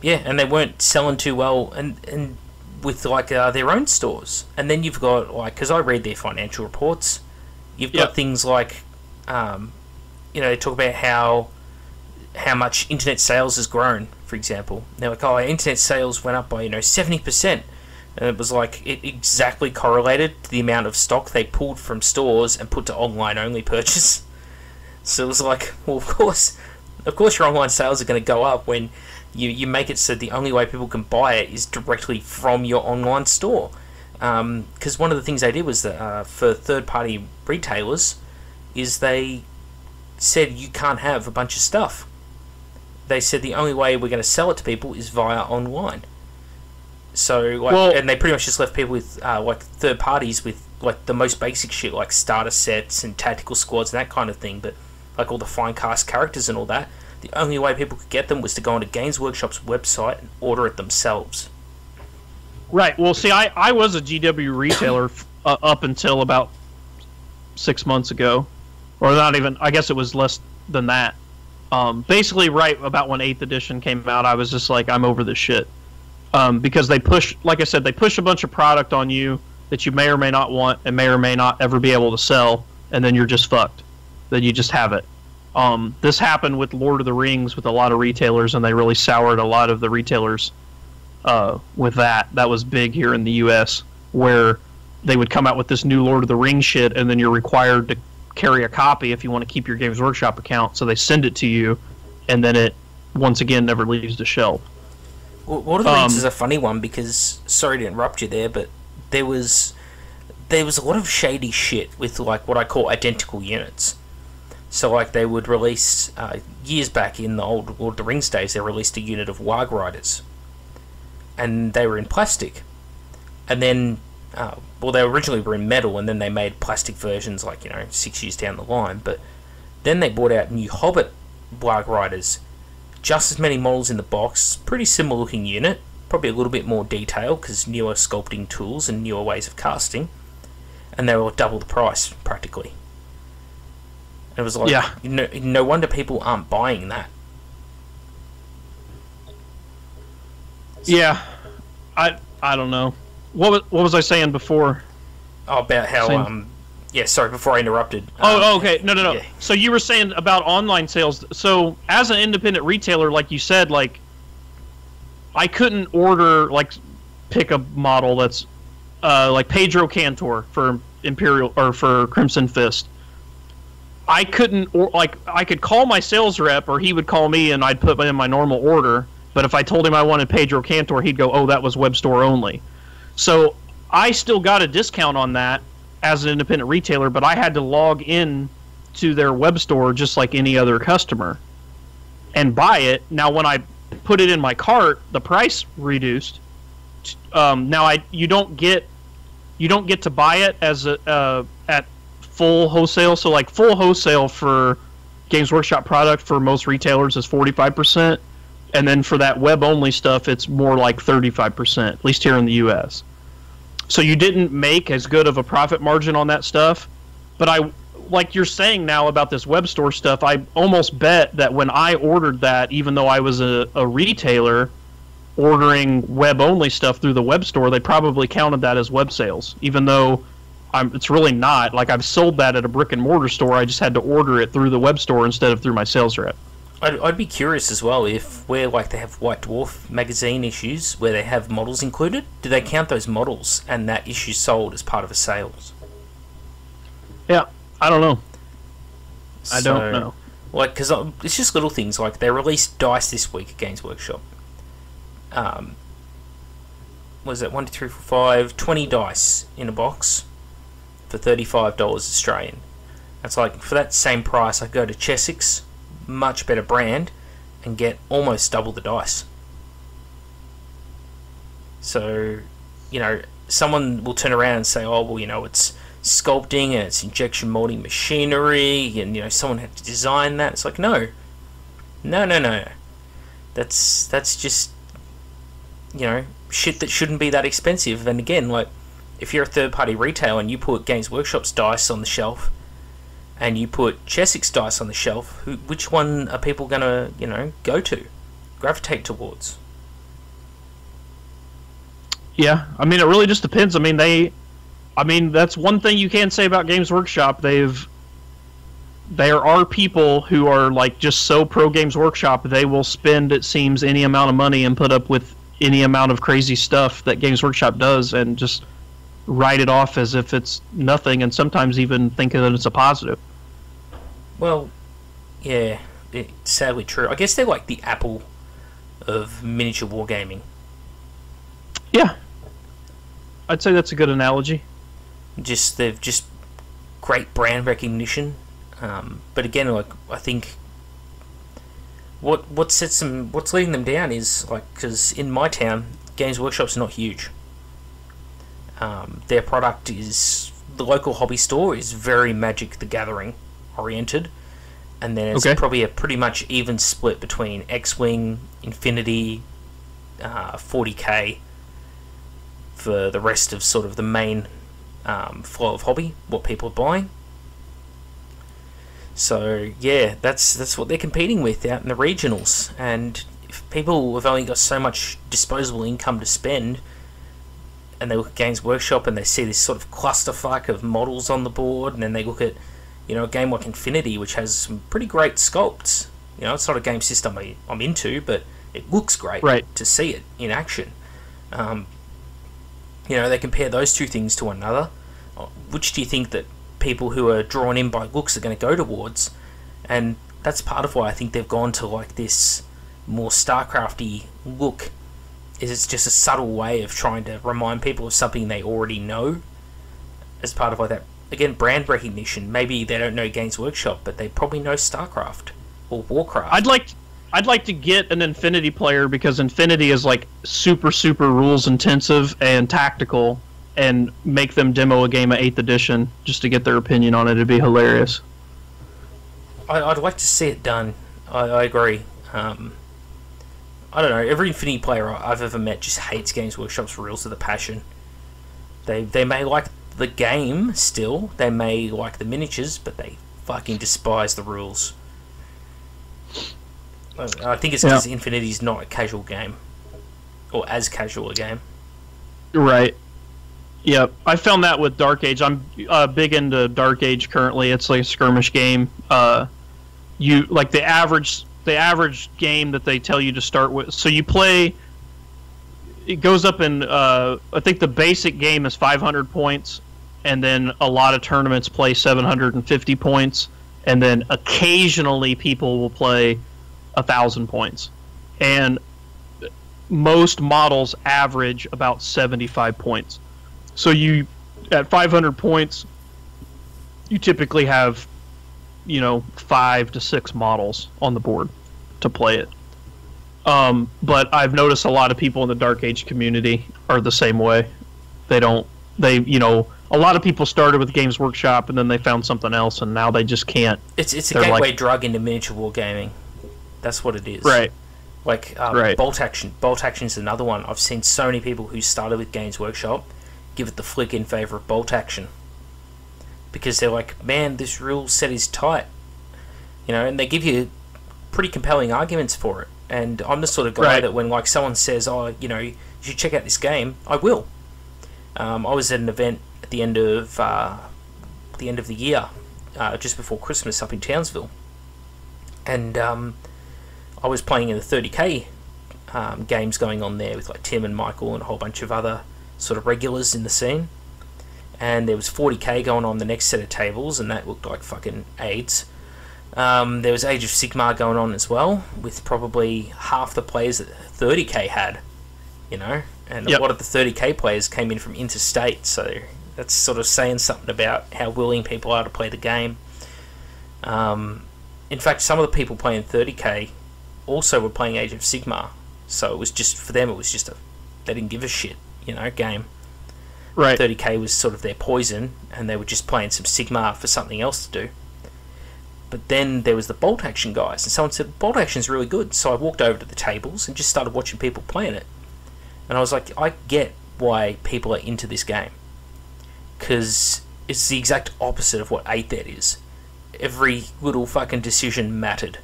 and they weren't selling too well, and with like their own stores. And then you've got, like, because I read their financial reports, you've got things like, they talk about how much internet sales has grown. For example, they're like, oh, our internet sales went up by 70%, and it was like it exactly correlated to the amount of stock they pulled from stores and put to online only purchase. So it was like, well, of course your online sales are going to go up when you make it so the only way people can buy it is directly from your online store. Because one of the things they did was that for third-party retailers is they said you can't have a bunch of stuff. They said the only way we're going to sell it to people is via online. So, and they pretty much just left people with third parties with like the most basic shit, like starter sets and tactical squads and that kind of thing, but like all the fine cast characters and all that, the only way people could get them was to go onto Games Workshop's website and order it themselves. Right. Well, see, I was a GW retailer up until about 6 months ago, or not even, I guess it was less than that. Basically, right about when 8th edition came out, I was just like, I'm over this shit. Because they push, like I said, they push a bunch of product on you that you may or may not want and may or may not ever be able to sell, and then you're just fucked. Then you just have it. This happened with Lord of the Rings with a lot of retailers, and they really soured a lot of the retailers with that. That was big here in the U.S., where they would come out with this new Lord of the Rings shit, and then you're required to carry a copy if you want to keep your Games Workshop account, so they send it to you, and then it, once again, never leaves the shelf. Well, Lord of the Rings is a funny one because, sorry to interrupt you there, but there was a lot of shady shit with like what I call identical units. So like they would release, years back in the old Lord of the Rings days, they released a unit of Warg Riders. And they were in plastic. And then, they originally were in metal, and then they made plastic versions like, 6 years down the line. But then they brought out new Hobbit Warg Riders. Just as many models in the box, pretty similar looking unit, probably a little bit more detail because newer sculpting tools and newer ways of casting, and they were double the price practically. And it was like, no wonder people aren't buying that. Yeah, I don't know. What was I saying before? Oh, about how sorry, before I interrupted. Okay. No. Yeah. So you were saying about online sales. So as an independent retailer, like you said, like I couldn't order, like, pick a model that's like Pedro Cantor for Imperial or for Crimson Fist. I couldn't, I could call my sales rep, or he would call me, and I'd put in my normal order. But if I told him I wanted Pedro Cantor, he'd go, "Oh, that was web store only." So I still got a discount on that as an independent retailer, but I had to log in to their web store just like any other customer and buy it. Now, when I put it in my cart, the price reduced. Now you don't get to buy it as at full wholesale. So like full wholesale for Games Workshop product for most retailers is 45%, And then for that web-only stuff, it's more like 35%, at least here in the U.S. So you didn't make as good of a profit margin on that stuff. But like you're saying now about this web store stuff, I almost bet that when I ordered that, even though I was a retailer ordering web-only stuff through the web store, they probably counted that as web sales, even though it's really not. Like, I've sold that at a brick-and-mortar store. I just had to order it through the web store instead of through my sales rep. I'd be curious as well if where like they have White Dwarf magazine issues where they have models included, do they count those models and that issue sold as part of a sales? Yeah, I don't know. I don't know. Like, because it's just little things. Like, they released dice this week at Games Workshop. Was it 1, 2, 3, 4, 5, 20 dice in a box for $35 Australian. That's like, for that same price, I go to Chessex, much better brand, and get almost double the dice. So, you know, someone will turn around and say, oh, well, you know, it's sculpting and it's injection molding machinery, and, you know, someone had to design that. It's like, no. That's just, you know, shit that shouldn't be that expensive. And again, like, if you're a third-party retailer and you put Games Workshop's dice on the shelf and you put Chessex dice on the shelf, which one are people going to, you know, go to, gravitate towards? Yeah, I mean, it really just depends. I mean, that's one thing you can say about Games Workshop. There are people who are, like, just so pro Games Workshop, they will spend, it seems, any amount of money and put up with any amount of crazy stuff that Games Workshop does and just write it off as if it's nothing, and sometimes even think that it's a positive. Well, yeah, it's sadly true. I guess they're like the Apple of miniature wargaming. Yeah, I'd say that's a good analogy. They've just great brand recognition, but again, like, I think what's leading them down is, like, because in my town, Games Workshop's not huge. Their product is, the local hobby store is very Magic the Gathering oriented, and then it's probably a pretty much even split between X-Wing, Infinity, 40k for the rest of sort of the main flow of hobby, what people are buying. So yeah, that's what they're competing with out in the regionals, and if people have only got so much disposable income to spend, and they look at Games Workshop and they see this sort of clusterfuck of models on the board, and then they look at, you know, a game like Infinity, which has some pretty great sculpts. You know, it's not a game system I'm into, but it looks great to see it in action. You know, they compare those two things to one another. Which do you think that people who are drawn in by looks are going to go towards? And that's part of why I think they've gone to, like, this more StarCrafty look. Is it's just a subtle way of trying to remind people of something they already know, as part of, like, that, again, brand recognition. Maybe they don't know Games Workshop, but they probably know StarCraft or Warcraft. I'd like to get an Infinity player, because Infinity is, like, super rules intensive and tactical, and make them demo a game of 8th edition just to get their opinion on it. It'd be hilarious. I'd like to see it done. I agree. I don't know. Every Infinity player I've ever met just hates Games Workshop's rules with a passion. They may like the game still. They may like the miniatures, but they fucking despise the rules. I think it's because Infinity's not a casual game, or as casual a game. Right. Yeah, I found that with Dark Age. I'm big into Dark Age currently. It's like a skirmish game. You like the average game that they tell you to start with. So you play. It goes up in. I think the basic game is 500 points, and then a lot of tournaments play 750 points, and then occasionally people will play 1,000 points, and most models average about 75 points. So you, at 500 points, you typically have, you know, 5 to 6 models on the board to play it. But I've noticed a lot of people in the Dark Age community are the same way. You know, a lot of people started with Games Workshop and then they found something else, and now they just can't. It's a gateway drug into miniature wargaming. That's what it is. Right. Like Right. Bolt Action. Bolt Action is another one. I've seen so many people who started with Games Workshop give it the flick in favour of Bolt Action. Because they're like, man, this rule set is tight. You know, and they give you pretty compelling arguments for it. And I'm the sort of guy that when like someone says, oh, you know, you should check out this game, I will. I was at an event at the end of the year, just before Christmas up in Townsville. And I was playing in the 30k games going on there with like Tim and Michael and a whole bunch of other sort of regulars in the scene. And there was 40k going on the next set of tables, and that looked like fucking AIDS. There was Age of Sigmar going on as well, with probably half the players that 30k had, you know, and a lot of the 30k players came in from interstate, so that's sort of saying something about how willing people are to play the game. In fact, some of the people playing 30k also were playing Age of Sigmar, so it was just, for them, it was just they didn't give a shit, you know, game. Right. 30k was sort of their poison, and they were just playing some Sigmar for something else to do. But then there was the Bolt Action guys, and someone said, Bolt Action's really good. So I walked over to the tables and just started watching people playing it. And I was like, I get why people are into this game. Because it's the exact opposite of what 8 Dead is. Every little fucking decision mattered.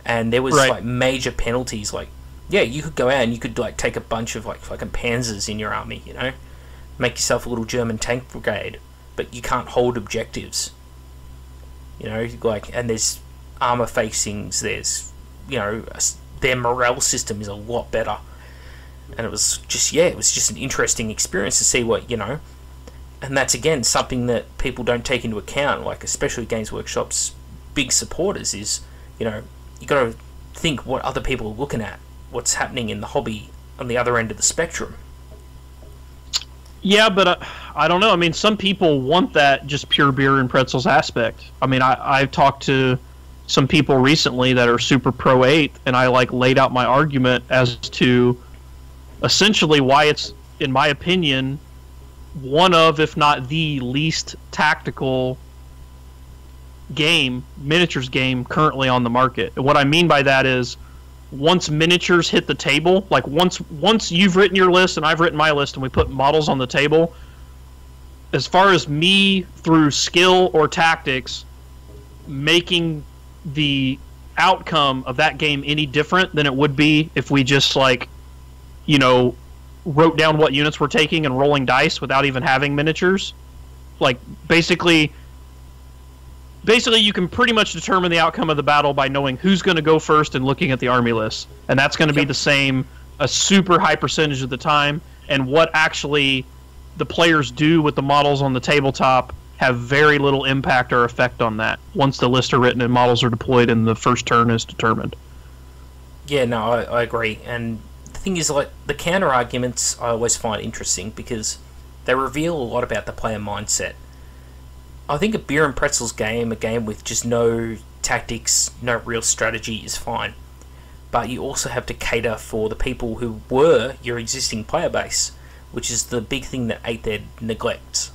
And there was like major penalties, like, yeah, you could go out and you could like take a bunch of like fucking panzers in your army, you know? Make yourself a little German tank brigade. But you can't hold objectives. You know, like, and there's armor facings, there's, you know, their morale system is a lot better. And it was just, yeah, it was just an interesting experience to see what, you know, and that's again something that people don't take into account, like especially Games Workshop's big supporters is, you know, you got to think what other people are looking at, what's happening in the hobby on the other end of the spectrum. Yeah, but I don't know. I mean, some people want that just pure beer and pretzels aspect. I mean, I've talked to some people recently that are super pro 8, and I like laid out my argument as to essentially why it's, in my opinion, one of, if not the least tactical miniatures game currently on the market. And what I mean by that is, once miniatures hit the table, like once you've written your list and I've written my list and we put models on the table, as far as me through skill or tactics making the outcome of that game any different than it would be if we just, like, you know, wrote down what units we're taking and rolling dice without even having miniatures, like basically you can pretty much determine the outcome of the battle by knowing who's going to go first and looking at the army list. And that's going to be the same a super high percentage of the time. And what actually the players do with the models on the tabletop have very little impact or effect on that once the lists are written and models are deployed and the first turn is determined. Yeah, no, I agree. And the thing is, like, the counter arguments I always find interesting because they reveal a lot about the player mindset. I think a beer and pretzels game, a game with just no tactics, no real strategy, is fine. But you also have to cater for the people who were your existing player base, which is the big thing that 8 Dead neglects.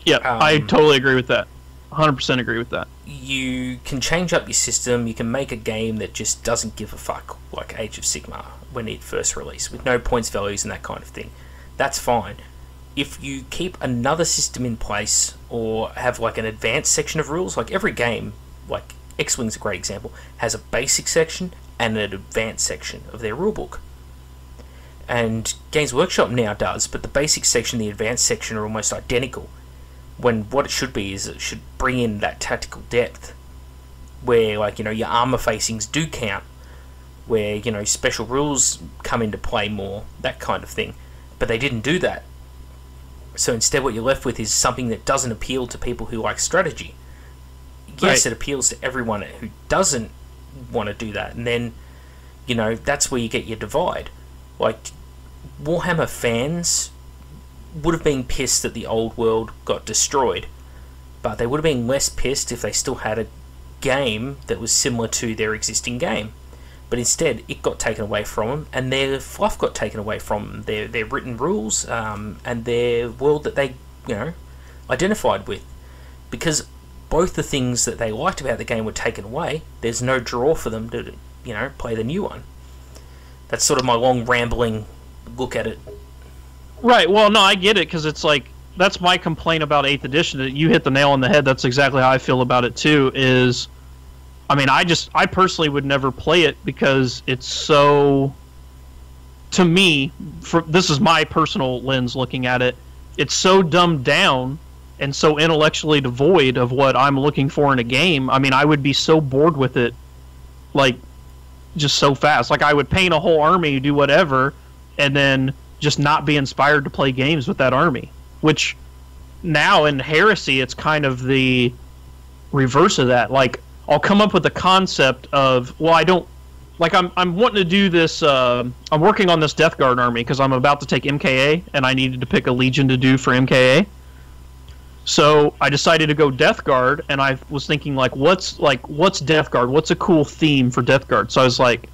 Yeah, I totally agree with that. 100% agree with that. You can change up your system, you can make a game that just doesn't give a fuck, like Age of Sigmar when it first released, with no points values and that kind of thing. That's fine. If you keep another system in place or have like an advanced section of rules, like every game, like X-Wing's a great example, has a basic section and an advanced section of their rulebook. And Games Workshop now does, but the basic section and the advanced section are almost identical, when what it should be is it should bring in that tactical depth where, like, you know, your armor facings do count, where, you know, special rules come into play more, that kind of thing. But they didn't do that. So instead what you're left with is something that doesn't appeal to people who like strategy. Yes, it appeals to everyone who doesn't want to do that. And then, you know, that's where you get your divide. Like, Warhammer fans would have been pissed that the old world got destroyed. But they would have been less pissed if they still had a game that was similar to their existing game. But instead, it got taken away from them, and their fluff got taken away from them, their written rules, and their world that they, you know, identified with. Because both the things that they liked about the game were taken away, there's no draw for them to, you know, play the new one. That's sort of my long rambling look at it. Right. Well, no, I get it, because it's like, that's my complaint about 8th edition. That you hit the nail on the head. That's exactly how I feel about it too. Is, I mean, I personally would never play it because it's so. To me, this is my personal lens looking at it. It's so dumbed down and so intellectually devoid of what I'm looking for in a game. I mean, I would be so bored with it, like, just so fast. Like, I would paint a whole army, do whatever, and then just not be inspired to play games with that army. Which, now in Heresy, it's kind of the reverse of that. Like, I'll come up with the concept of, well, I don't, like, I'm wanting to do this, I'm working on this Death Guard army because I'm about to take MKA, and I needed to pick a Legion to do for MKA. So I decided to go Death Guard, and I was thinking, what's Death Guard? What's a cool theme for Death Guard? So I was like,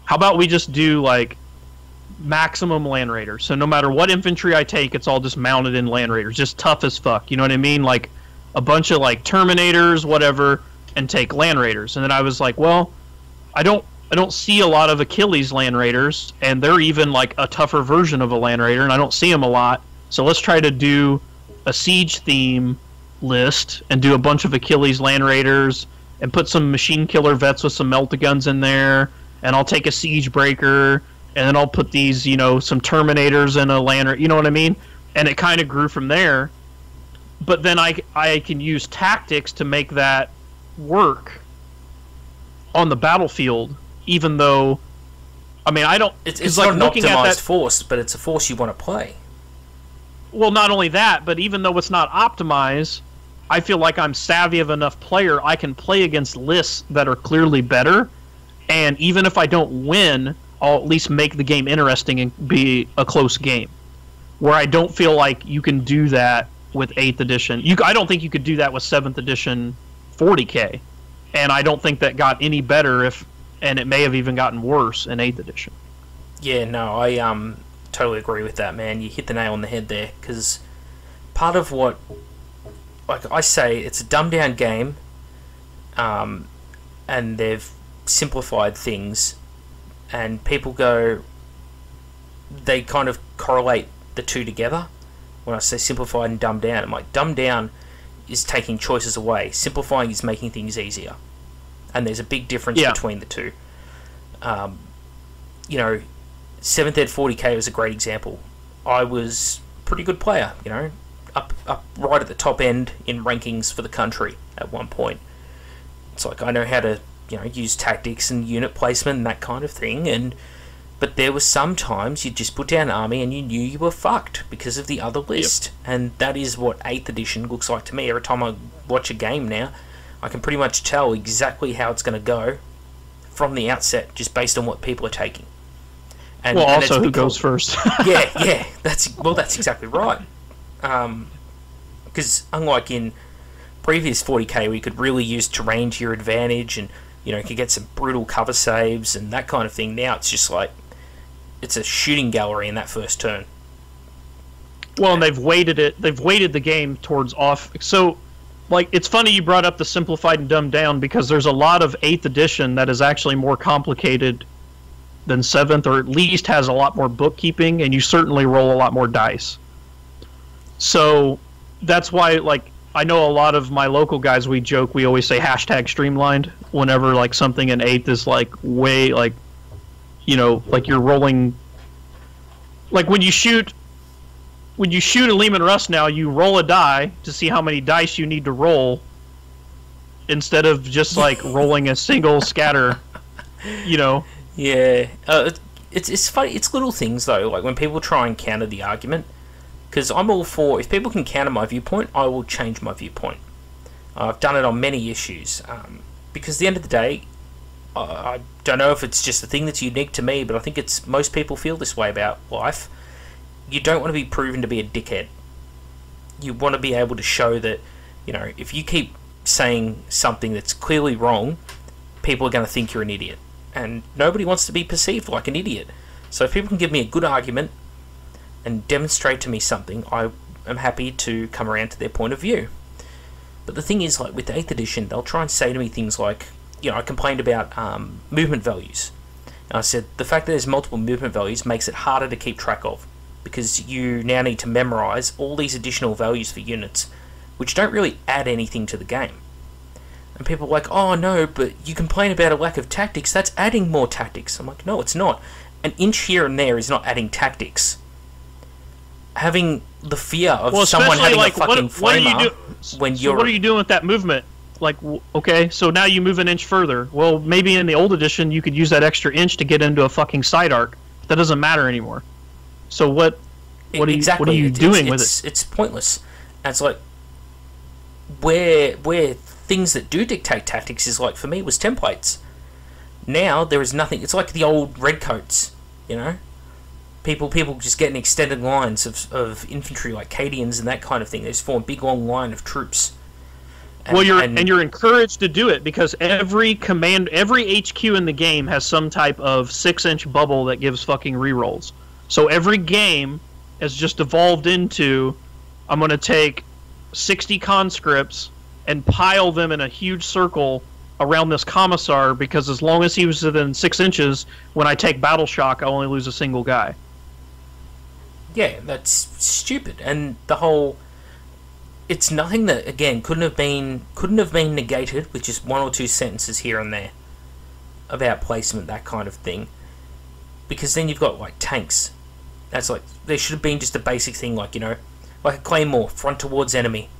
how about we just do, like, maximum Land Raiders? So no matter what infantry I take, it's all just mounted in Land Raiders, just tough as fuck, you know what I mean? Like, a bunch of, like, Terminators, whatever, and take Land Raiders. And then I was like, well, I don't see a lot of Achilles Land Raiders, and they're even like a tougher version of a Land Raider, and I don't see them a lot. So let's try to do a siege theme list and do a bunch of Achilles Land Raiders and put some machine killer vets with some melta-guns in there, and I'll take a siege breaker, and then I'll put these, you know, some Terminators and a Land Raider, you know what I mean? And it kind of grew from there. But then I can use tactics to make that work on the battlefield. Even though, I mean, I don't. It's like not an optimized force, but it's a force you want to play. Well, not only that, but even though it's not optimized, I feel like I'm savvy of enough player. I can play against lists that are clearly better, and even if I don't win, I'll at least make the game interesting and be a close game. Where I don't feel like you can do that with 8th edition. I don't think you could do that with 7th edition 40k, and I don't think that got any better and it may have even gotten worse in 8th edition. Yeah, no, I totally agree with that, man. You hit the nail on the head there, because part of what, like I say, it's a dumbed-down game, and they've simplified things, and people go, they kind of correlate the two together. When I say simplified and dumbed down, I'm like, dumbed down is taking choices away. Simplifying is making things easier. And there's a big difference between the two. You know, 7th Ed 40k was a great example. I was a pretty good player, you know, up right at the top end in rankings for the country at one point. It's like, I know how to, you know, use tactics and unit placement and that kind of thing, but there was sometimes you'd just put down an army and you knew you were fucked because of the other list. Yep. And that is what 8th edition looks like to me. Every time I watch a game now, I can pretty much tell exactly how it's going to go from the outset, just based on what people are taking. And also who goes first. yeah, that's exactly right. Because unlike in previous 40k, where you could really use terrain to your advantage, and you know, you could get some brutal cover saves and that kind of thing. Now it's just like it's a shooting gallery in that first turn. Well, and they've weighted the game towards off. So, like, it's funny you brought up the simplified and dumbed down, because there's a lot of 8th edition that is actually more complicated than 7th, or at least has a lot more bookkeeping, and you certainly roll a lot more dice. So that's why, like, I know a lot of my local guys, we always say hashtag streamlined whenever, like, something in 8th is, like, way, like, you know, like you're rolling, like when you shoot a Lehman Russ now, you roll a die to see how many dice you need to roll, instead of just like rolling a single scatter, you know. Yeah, it's funny. It's little things though, like when people try and counter the argument, because I'm all for, if people can counter my viewpoint, I will change my viewpoint. I've done it on many issues, because at the end of the day, I don't know if it's just a thing that's unique to me, but I think it's most people feel this way about life. You don't want to be proven to be a dickhead. You want to be able to show that, you know, if you keep saying something that's clearly wrong, people are going to think you're an idiot. And nobody wants to be perceived like an idiot. So if people can give me a good argument and demonstrate to me something, I am happy to come around to their point of view. But the thing is, like with 8th edition, they'll try and say to me things like, you know, I complained about movement values. And I said, the fact that there's multiple movement values makes it harder to keep track of, because you now need to memorize all these additional values for units, which don't really add anything to the game. And people are like, oh no, but you complain about a lack of tactics, that's adding more tactics. I'm like, no, it's not. An inch here and there is not adding tactics. Having the fear of someone having a fucking flamer when you're... what are you doing with that movement? Like, okay, so now you move an inch further. Well, maybe in the old edition you could use that extra inch to get into a fucking side arc. That doesn't matter anymore. So what are you doing with it? It's pointless. And it's like, where things that do dictate tactics is, like, for me, was templates. Now there is nothing. It's like the old redcoats, you know. People just getting extended lines of infantry, like Cadians and that kind of thing. They just form a big long line of troops. And you're encouraged to do it because every HQ in the game has some type of 6-inch bubble that gives fucking rerolls. So every game has just evolved into, I'm going to take 60 conscripts and pile them in a huge circle around this commissar, because as long as he was within 6 inches, when I take battle shock, I only lose a single guy. Yeah, that's stupid. And the whole... It's nothing that, again, couldn't have been negated with just one or two sentences here and there about placement, that kind of thing. Because then you've got, like, tanks. That's like, there should have been just a basic thing, like, you know, like a claymore, front towards enemy.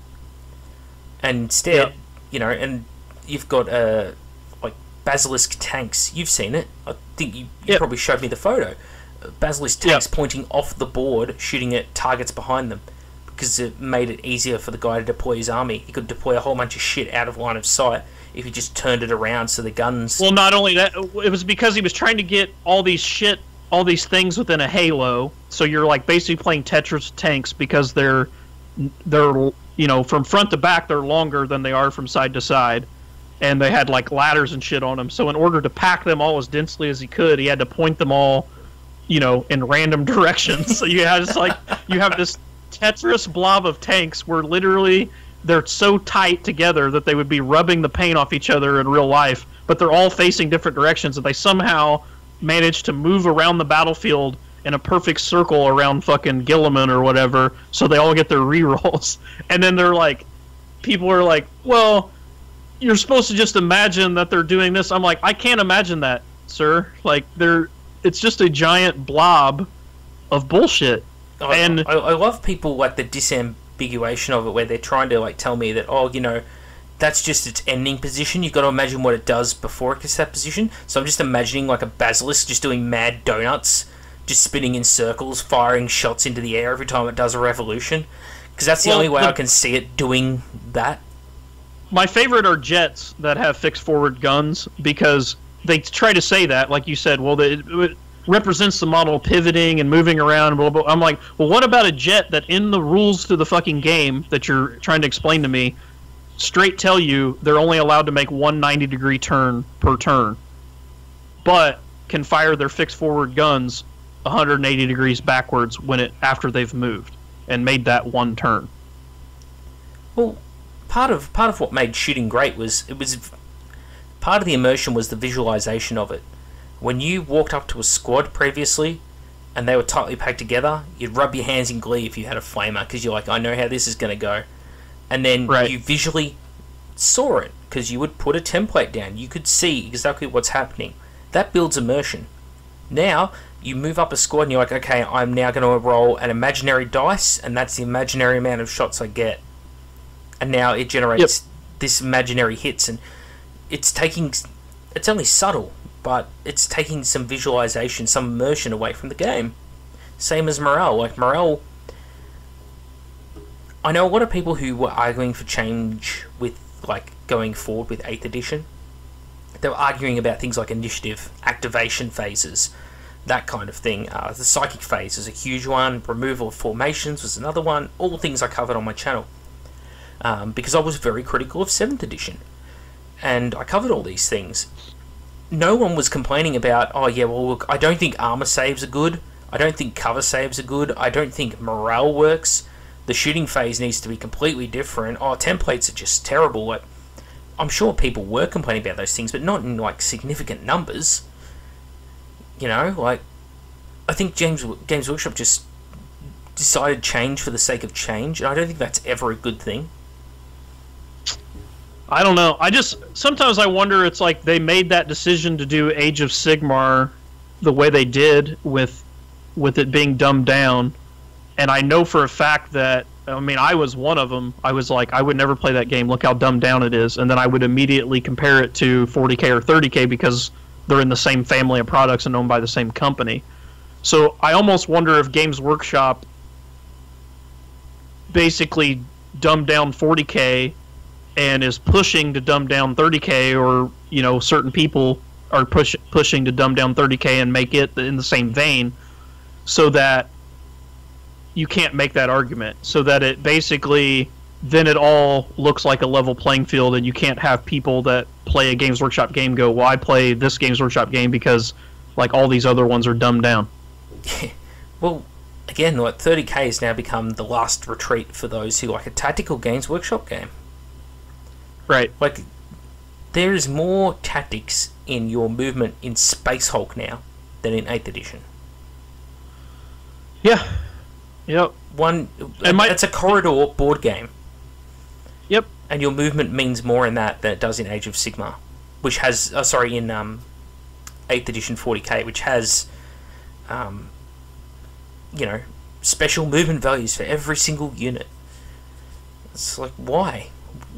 And instead, you know, and you've got, like, basilisk tanks. You've seen it. I think you probably showed me the photo. Basilisk tanks pointing off the board, shooting at targets behind them. Because it made it easier for the guy to deploy his army. He could deploy a whole bunch of shit out of line of sight if he just turned it around so the guns... Well, not only that, it was because he was trying to get all these things within a halo. So you're, like, basically playing Tetris tanks because they're you know, from front to back, they're longer than they are from side to side. And they had, like, ladders and shit on them. So in order to pack them all as densely as he could, he had to point them all, you know, in random directions. So you have this Tetris blob of tanks where literally they're so tight together that they would be rubbing the paint off each other in real life, but they're all facing different directions, and they somehow manage to move around the battlefield in a perfect circle around fucking Gilliman or whatever, so they all get their rerolls. And then they're like, people are like, well, you're supposed to just imagine that they're doing this. I'm like, I can't imagine that, sir. Like, it's just a giant blob of bullshit. I love people, like, the disambiguation of it, where they're trying to, like, tell me that, oh, you know, that's just its ending position. You've got to imagine what it does before it gets to that position. So I'm just imagining, like, a basilisk just doing mad donuts, just spinning in circles, firing shots into the air every time it does a revolution. Because that's the only way I can see it doing that. My favorite are jets that have fixed forward guns, because they try to say that, like you said, well, it represents the model pivoting and moving around, blah, blah, blah. I'm like, well, what about a jet that in the rules to the fucking game that you're trying to explain to me straight tell you they're only allowed to make one 90-degree turn per turn, but can fire their fixed forward guns 180 degrees backwards after they've moved and made that one turn? Well, part of what made shooting great was part of the immersion was the visualization of it. When you walked up to a squad previously and they were tightly packed together, you'd rub your hands in glee if you had a flamer, because you're like, I know how this is going to go. And then you visually saw it, because you would put a template down. You could see exactly what's happening. That builds immersion. Now, you move up a squad and you're like, okay, I'm now going to roll an imaginary dice, and that's the imaginary amount of shots I get. And now it generates this imaginary hits, and it's only subtle, but it's taking some visualization, some immersion away from the game. Same as morale. Like, morale... I know a lot of people who were arguing for change with, like, going forward with 8th edition. They were arguing about things like initiative, activation phases, that kind of thing. The psychic phase is a huge one. Removal of formations was another one. All things I covered on my channel. Because I was very critical of 7th edition. And I covered all these things. No one was complaining about, oh yeah, well look, I don't think armor saves are good. I don't think cover saves are good. I don't think morale works. The shooting phase needs to be completely different. Oh, templates are just terrible. Like, I'm sure people were complaining about those things, but not in, like, significant numbers. You know, like, I think Games Workshop just decided change for the sake of change, and I don't think that's ever a good thing. I don't know. Sometimes I wonder, it's like they made that decision to do Age of Sigmar the way they did with it being dumbed down, and I know for a fact that, I mean, I was one of them. I was like, I would never play that game. Look how dumbed down it is. And then I would immediately compare it to 40K or 30K because they're in the same family of products and owned by the same company. So I almost wonder if Games Workshop basically dumbed down 40K and is pushing to dumb down 30K, or, you know, certain people are pushing to dumb down 30K and make it in the same vein, so that you can't make that argument, so that it basically, then it all looks like a level playing field, and you can't have people that play a Games Workshop game go, well, I play this Games Workshop game because, like, all these other ones are dumbed down. Well, again, like, 30K has now become the last retreat for those who like a tactical Games Workshop game. Right. Like, there is more tactics in your movement in Space Hulk now than in 8th edition. Yeah. Yep. It's a corridor board game. Yep. And your movement means more in that than it does in Age of Sigmar, which has, in 8th edition 40K, which has, you know, special movement values for every single unit. It's like, why?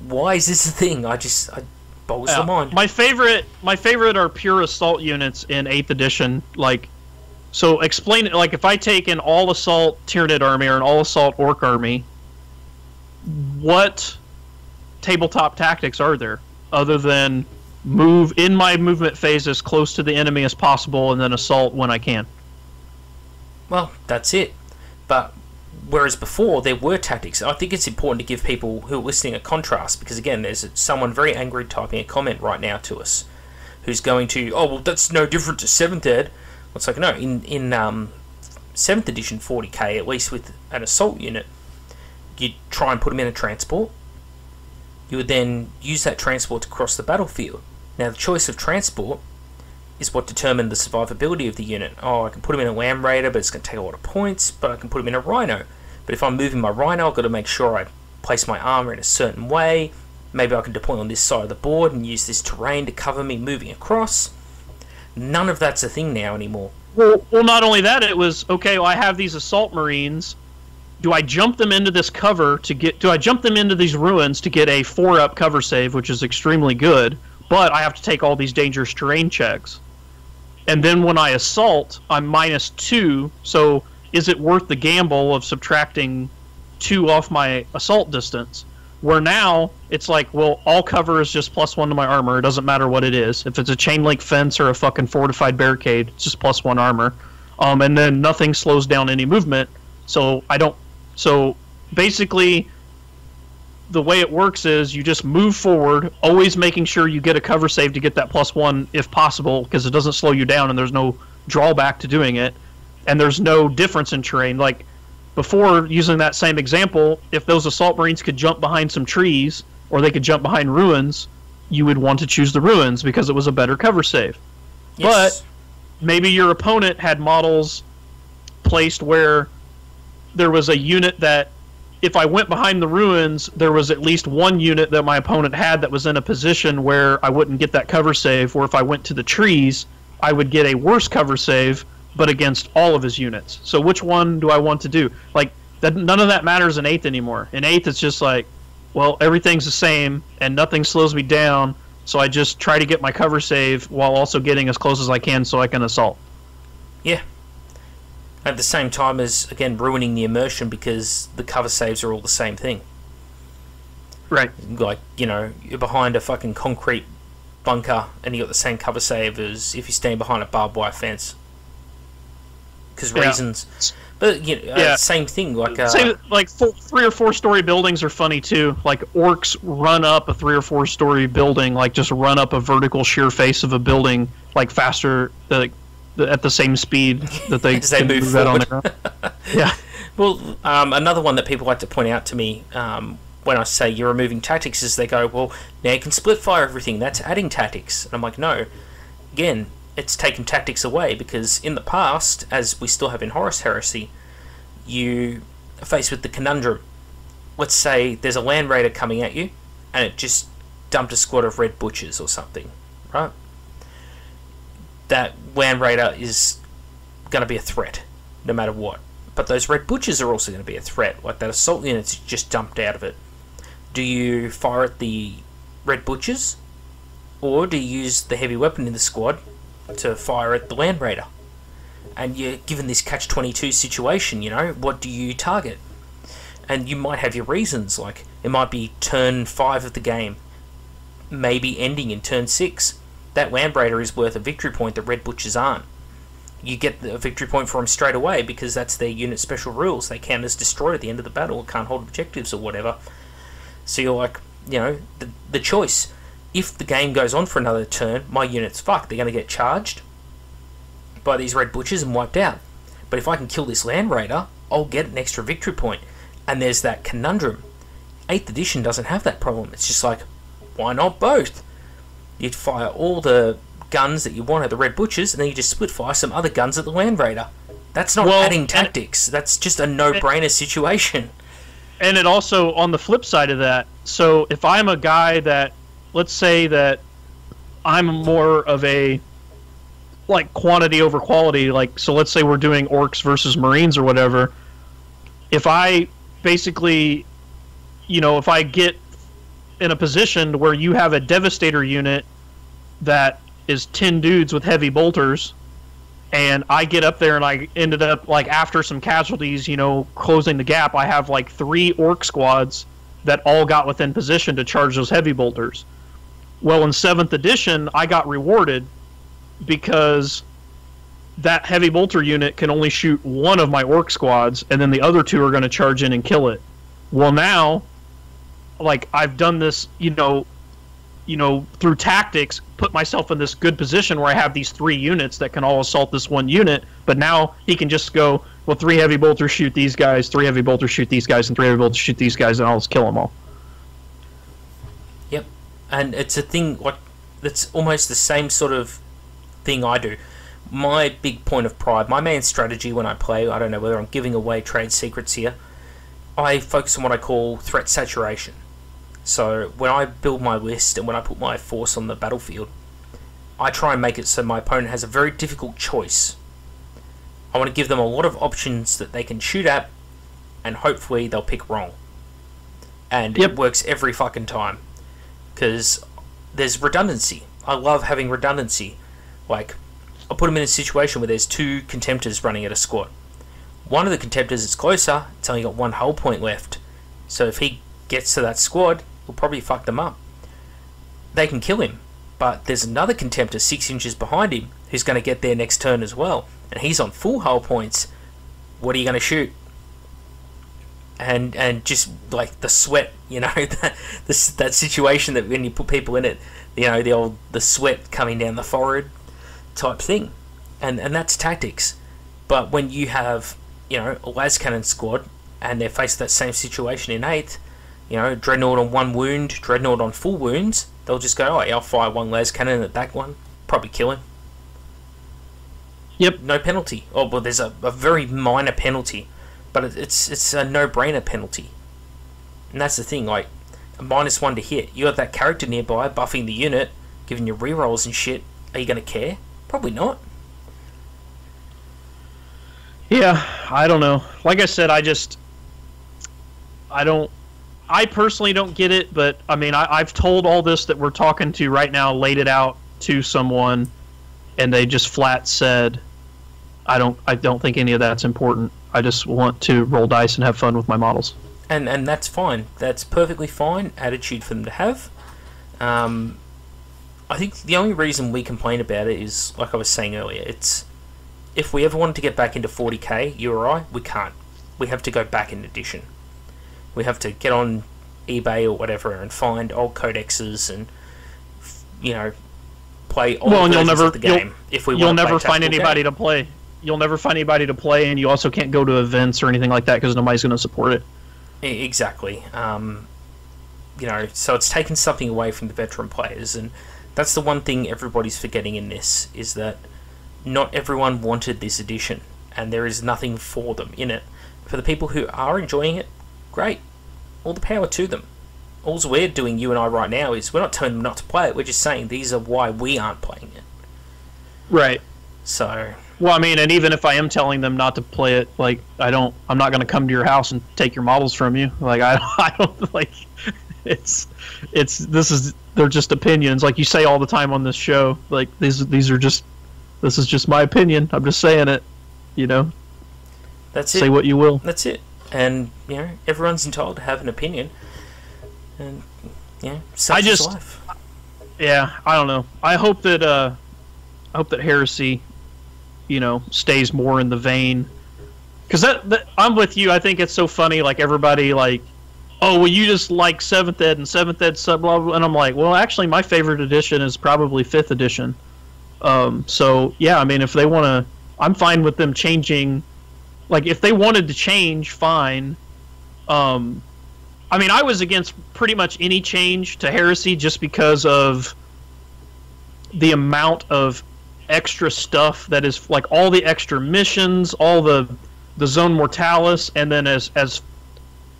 Why is this a thing? It boggles the mind. My favorite are pure assault units in 8th edition. Like, so explain it. Like, if I take an all assault Tyranid army or an all assault Orc army, what tabletop tactics are there other than move in my movement phase as close to the enemy as possible and then assault when I can? Well, that's it. But whereas before there were tactics, I think it's important to give people who are listening a contrast, because again, there's someone very angry typing a comment right now to us who's going to, oh, well, that's no different to 7th ed. It's like, no, in 7th edition 40K, at least with an assault unit, you'd try and put them in a transport. You would then use that transport to cross the battlefield. Now, the choice of transport is what determined the survivability of the unit. Oh, I can put him in a Lamb Raider, but it's going to take a lot of points, but I can put him in a Rhino. But if I'm moving my Rhino, I've got to make sure I place my armor in a certain way. Maybe I can deploy on this side of the board and use this terrain to cover me moving across. None of that's a thing now anymore. Well, not only that, it was, okay, well, I have these Assault Marines. Do I jump them into this cover do I jump them into these ruins to get a 4-up cover save, which is extremely good, but I have to take all these dangerous terrain checks. And then when I assault, I'm -2, so is it worth the gamble of subtracting 2 off my assault distance? Where now, it's like, well, all cover is just +1 to my armor. It doesn't matter what it is. If it's a chain link fence or a fucking fortified barricade, it's just +1 armor. And then nothing slows down any movement, so So basically, the way it works is you just move forward, always making sure you get a cover save to get that +1 if possible, because it doesn't slow you down and there's no drawback to doing it, and there's no difference in terrain. Like, before, using that same example, if those Assault Marines could jump behind some trees, or they could jump behind ruins, you would want to choose the ruins because it was a better cover save. Yes. But maybe your opponent had models placed where there was a unit that, if I went behind the ruins, there was at least one unit that my opponent had that was in a position where I wouldn't get that cover save, or if I went to the trees, I would get a worse cover save, but against all of his units. So which one do I want to do? Like, none of that matters in 8th anymore. In 8th, it's just like, well, everything's the same, and nothing slows me down, so I just try to get my cover save while also getting as close as I can so I can assault. Yeah. At the same time as, again, ruining the immersion because the cover saves are all the same thing. Right. Like, you know, you're behind a fucking concrete bunker and you got the same cover save as if you stand behind a barbed wire fence. Because reasons. But, you know, same thing. Like, like 3 or 4 story buildings are funny too. Like, orcs run up a 3 or 4 story building, like just run up a vertical sheer face of a building, like faster, at the same speed that they can move that on the ground. Yeah. Well, another one that people like to point out to me when I say you're removing tactics is they go, well, now you can split fire everything. That's adding tactics. And I'm like, no. Again, it's taken tactics away, because in the past, as we still have in Horus Heresy, you are faced with the conundrum. Let's say there's a Land Raider coming at you, and it just dumped a squad of Red Butchers or something, right? That Land Raider is going to be a threat, no matter what. But those Red Butchers are also going to be a threat, like that assault unit's just dumped out of it. Do you fire at the Red Butchers, or do you use the heavy weapon in the squad to fire at the Land Raider? And you're given this catch-22 situation, what do you target? And you might have your reasons, like it might be turn 5 of the game, maybe ending in turn 6. That Land Raider is worth a victory point that Red Butchers aren't. You get a victory point for them straight away because that's their unit special rules. They count as destroyed at the end of the battle, can't hold objectives or whatever. So you're like, the choice. If the game goes on for another turn, my unit's fucked. They're going to get charged by these Red Butchers and wiped out. But if I can kill this Land Raider, I'll get an extra victory point. And there's that conundrum. 8th edition doesn't have that problem. It's just like, why not both? You'd fire all the guns that you want at the Red Butchers, and then you just split fire some other guns at the Land Raider. That's not adding tactics. That's just a no-brainer situation. And it also, on the flip side of that, so if I'm a guy that, let's say that I'm more of a, like, quantity over quality, like, so let's say we're doing Orcs versus Marines or whatever, if I basically, if I get in a position where you have a Devastator unit that is 10 dudes with heavy bolters, and I get up there and I ended up, like, after some casualties, closing the gap, I have, like, 3 Orc squads that all got within position to charge those heavy bolters. Well, in 7th edition, I got rewarded because that heavy bolter unit can only shoot one of my Orc squads, and then the other 2 are going to charge in and kill it. Well, now, like, I've done this, through tactics, put myself in this good position where I have these 3 units that can all assault this one unit, but now he can just go, well, 3 heavy bolters shoot these guys, 3 heavy bolters shoot these guys, and 3 heavy bolters shoot these guys, and I'll just kill them all. Yep. And it's a thing, like, that's almost the same sort of thing I do. My big point of pride, my main strategy when I play, I don't know whether I'm giving away trade secrets here, I focus on what I call threat saturation. So when I build my list and when I put my force on the battlefield, I try and make it so my opponent has a very difficult choice. I want to give them a lot of options that they can shoot at, and hopefully they'll pick wrong. And It works every fucking time, because there's redundancy. I love having redundancy. Like, I'll put them in a situation where there's 2 Contemptors running at a squad. One of the Contemptors is closer, it's only got 1 hull point left. So if he gets to that squad, he'll probably fuck them up. They can kill him, but there's another Contemptor 6 inches behind him who's going to get there next turn as well, and he's on full hull points. What are you going to shoot? And just like the sweat, that situation that when you put people in it, the sweat coming down the forehead type thing, and that's tactics. But when you have a las cannon squad and they're faced with that same situation in 8th, Dreadnought on 1 wound, Dreadnought on full wounds, they'll just go, oh yeah, I'll fire 1 las cannon at that one, probably kill him. Yep. No penalty. Oh, well, there's a very minor penalty, but it's a no-brainer penalty. And that's the thing, like, a -1 to hit. You got that character nearby buffing the unit, giving you rerolls and shit. Are you going to care? Probably not. Yeah, I don't know. Like I said, I personally don't get it, but I mean, I've told all this that we're talking to right now, laid it out to someone, and they just flat said, I don't think any of that's important. I just want to roll dice and have fun with my models. And that's fine. That's perfectly fine attitude for them to have. I think the only reason we complain about it is, like I was saying earlier, it's if we ever wanted to get back into 40k URI, we can't. We have to go back in edition. We have to get on eBay or whatever and find old codexes and play old versions of the game. You'll never find anybody to play. You'll never find anybody to play, and you also can't go to events or anything like that because nobody's going to support it. Exactly. So it's taken something away from the veteran players, and That's the one thing everybody's forgetting in this, is that not everyone wanted this edition, and there is nothing for them in it. For the people who are enjoying it, great. All the power to them. All we're doing, you and I, right now, is we're not telling them not to play it. We're just saying these are why we aren't playing it. Right. So... Well, I mean, and even if I am telling them not to play it, like, I'm not going to come to your house and take your models from you. Like, I don't, like, they're just opinions. Like you say all the time on this show, like, this is just my opinion. I'm just saying it, you know? That's it. Say what you will. That's it. And, you know, everyone's entitled to have an opinion. And, you know, such is life. Yeah, I don't know. I hope that Heresy, you know, stays more in the vein, because that I'm with you. I think it's so funny. Like, everybody, like, oh, well, you just like 7th Ed and 7th Ed sub, blah, blah, and I'm like, well, actually, my favorite edition is probably 5th edition. So yeah, I mean, if they want to, I'm fine with them changing. Like, if they wanted to change, fine. I mean, I was against pretty much any change to Heresy just because of the amount of extra stuff that is, like, all the extra missions, all the Zone Mortalis, and then as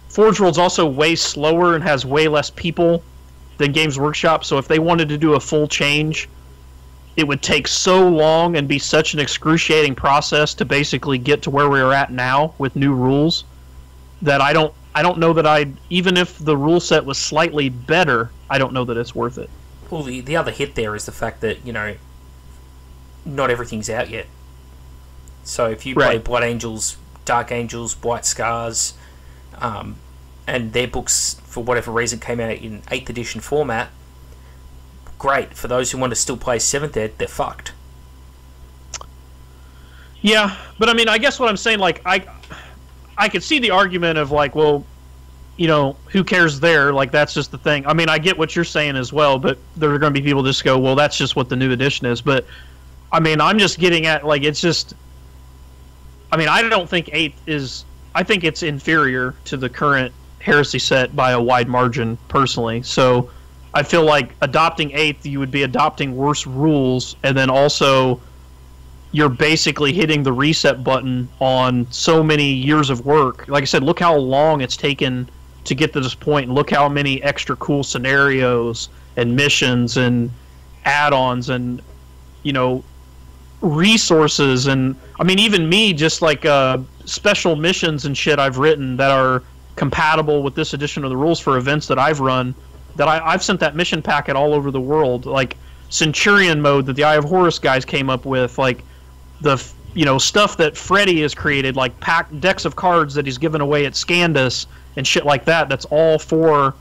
Forge World's also way slower and has way less people than Games Workshop, so if they wanted to do a full change, it would take so long and be such an excruciating process to basically get to where we're at now with new rules that I don't know that even if the rule set was slightly better, I don't know that it's worth it. Well, the other hit there is the fact that, you know, not everything's out yet. So if you play Blood Angels, Dark Angels, White Scars, and their books, for whatever reason, came out in 8th edition format, great. For those who want to still play 7th Ed, they're fucked. Yeah, but I mean, I guess what I'm saying, like, I could see the argument of, like, well, you know, who cares there? Like, that's just the thing. I mean, I get what you're saying as well, but there are going to be people just go, well, that's just what the new edition is. But I mean, I'm just getting at, like, it's just... I mean, I don't think 8th is... I think it's inferior to the current Heresy set by a wide margin, personally. So I feel like adopting 8th, you would be adopting worse rules, and then also you're basically hitting the reset button on so many years of work. Like I said, look how long it's taken to get to this point, and look how many extra cool scenarios and missions and add-ons and, you know, resources, and I mean, even me, just like special missions and shit I've written that are compatible with this edition of the rules for events that I've run, that I've sent that mission packet all over the world, like Centurion mode that the Eye of Horus guys came up with, like the, you know, stuff that Freddy has created, like decks of cards that he's given away at Scandus and shit like that. That's all for,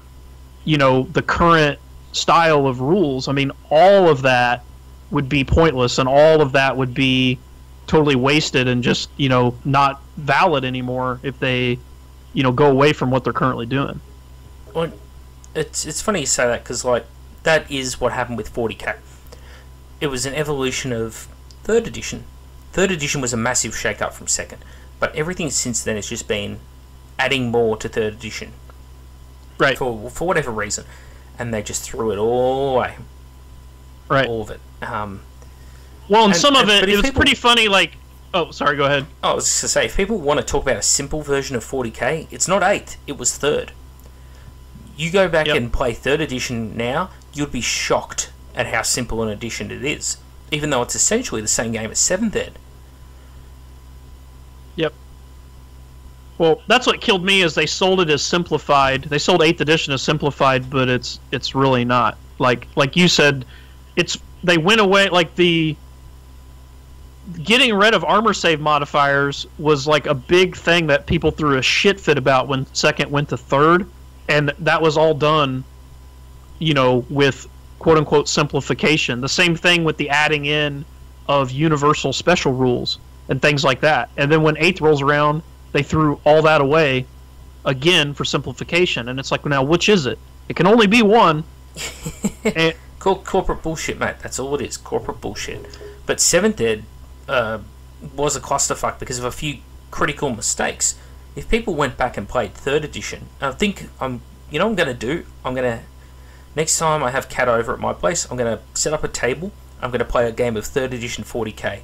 you know, the current style of rules. I mean, all of that would be pointless, and all of that would be totally wasted and just, you know, not valid anymore if they, you know, go away from what they're currently doing. Well, it's funny you say that, because, like, that is what happened with 40k. It was an evolution of 3rd edition. 3rd edition was a massive shake-up from 2nd, but everything since then has just been adding more to 3rd edition. Right. For whatever reason. And they just threw it all away. Right. All of it. Well, and some of it was pretty funny, like... Oh, sorry, go ahead. I was just going to say, if people want to talk about a simple version of 40k, it's not 8th, it was 3rd. You go back and play 3rd edition now, you'd be shocked at how simple an edition it is, even though it's essentially the same game as 7th Ed. Yep. Well, that's what killed me, is they sold it as simplified. They sold 8th edition as simplified, but it's really not. Like you said, they went away, like the... Getting rid of armor save modifiers was like a big thing that people threw a shit fit about when 2nd went to 3rd, and that was all done, you know, with quote-unquote simplification. The same thing with the adding in of universal special rules and things like that. And then when 8th rolls around, they threw all that away again for simplification. And it's like, now, which is it? It can only be one. And, corporate bullshit, mate. That's all it is. Corporate bullshit. But 7th Ed was a clusterfuck because of a few critical mistakes. If people went back and played 3rd edition, I think I'm going to Next time I have Cat over at my place, I'm going to set up a table. I'm going to play a game of 3rd edition 40k.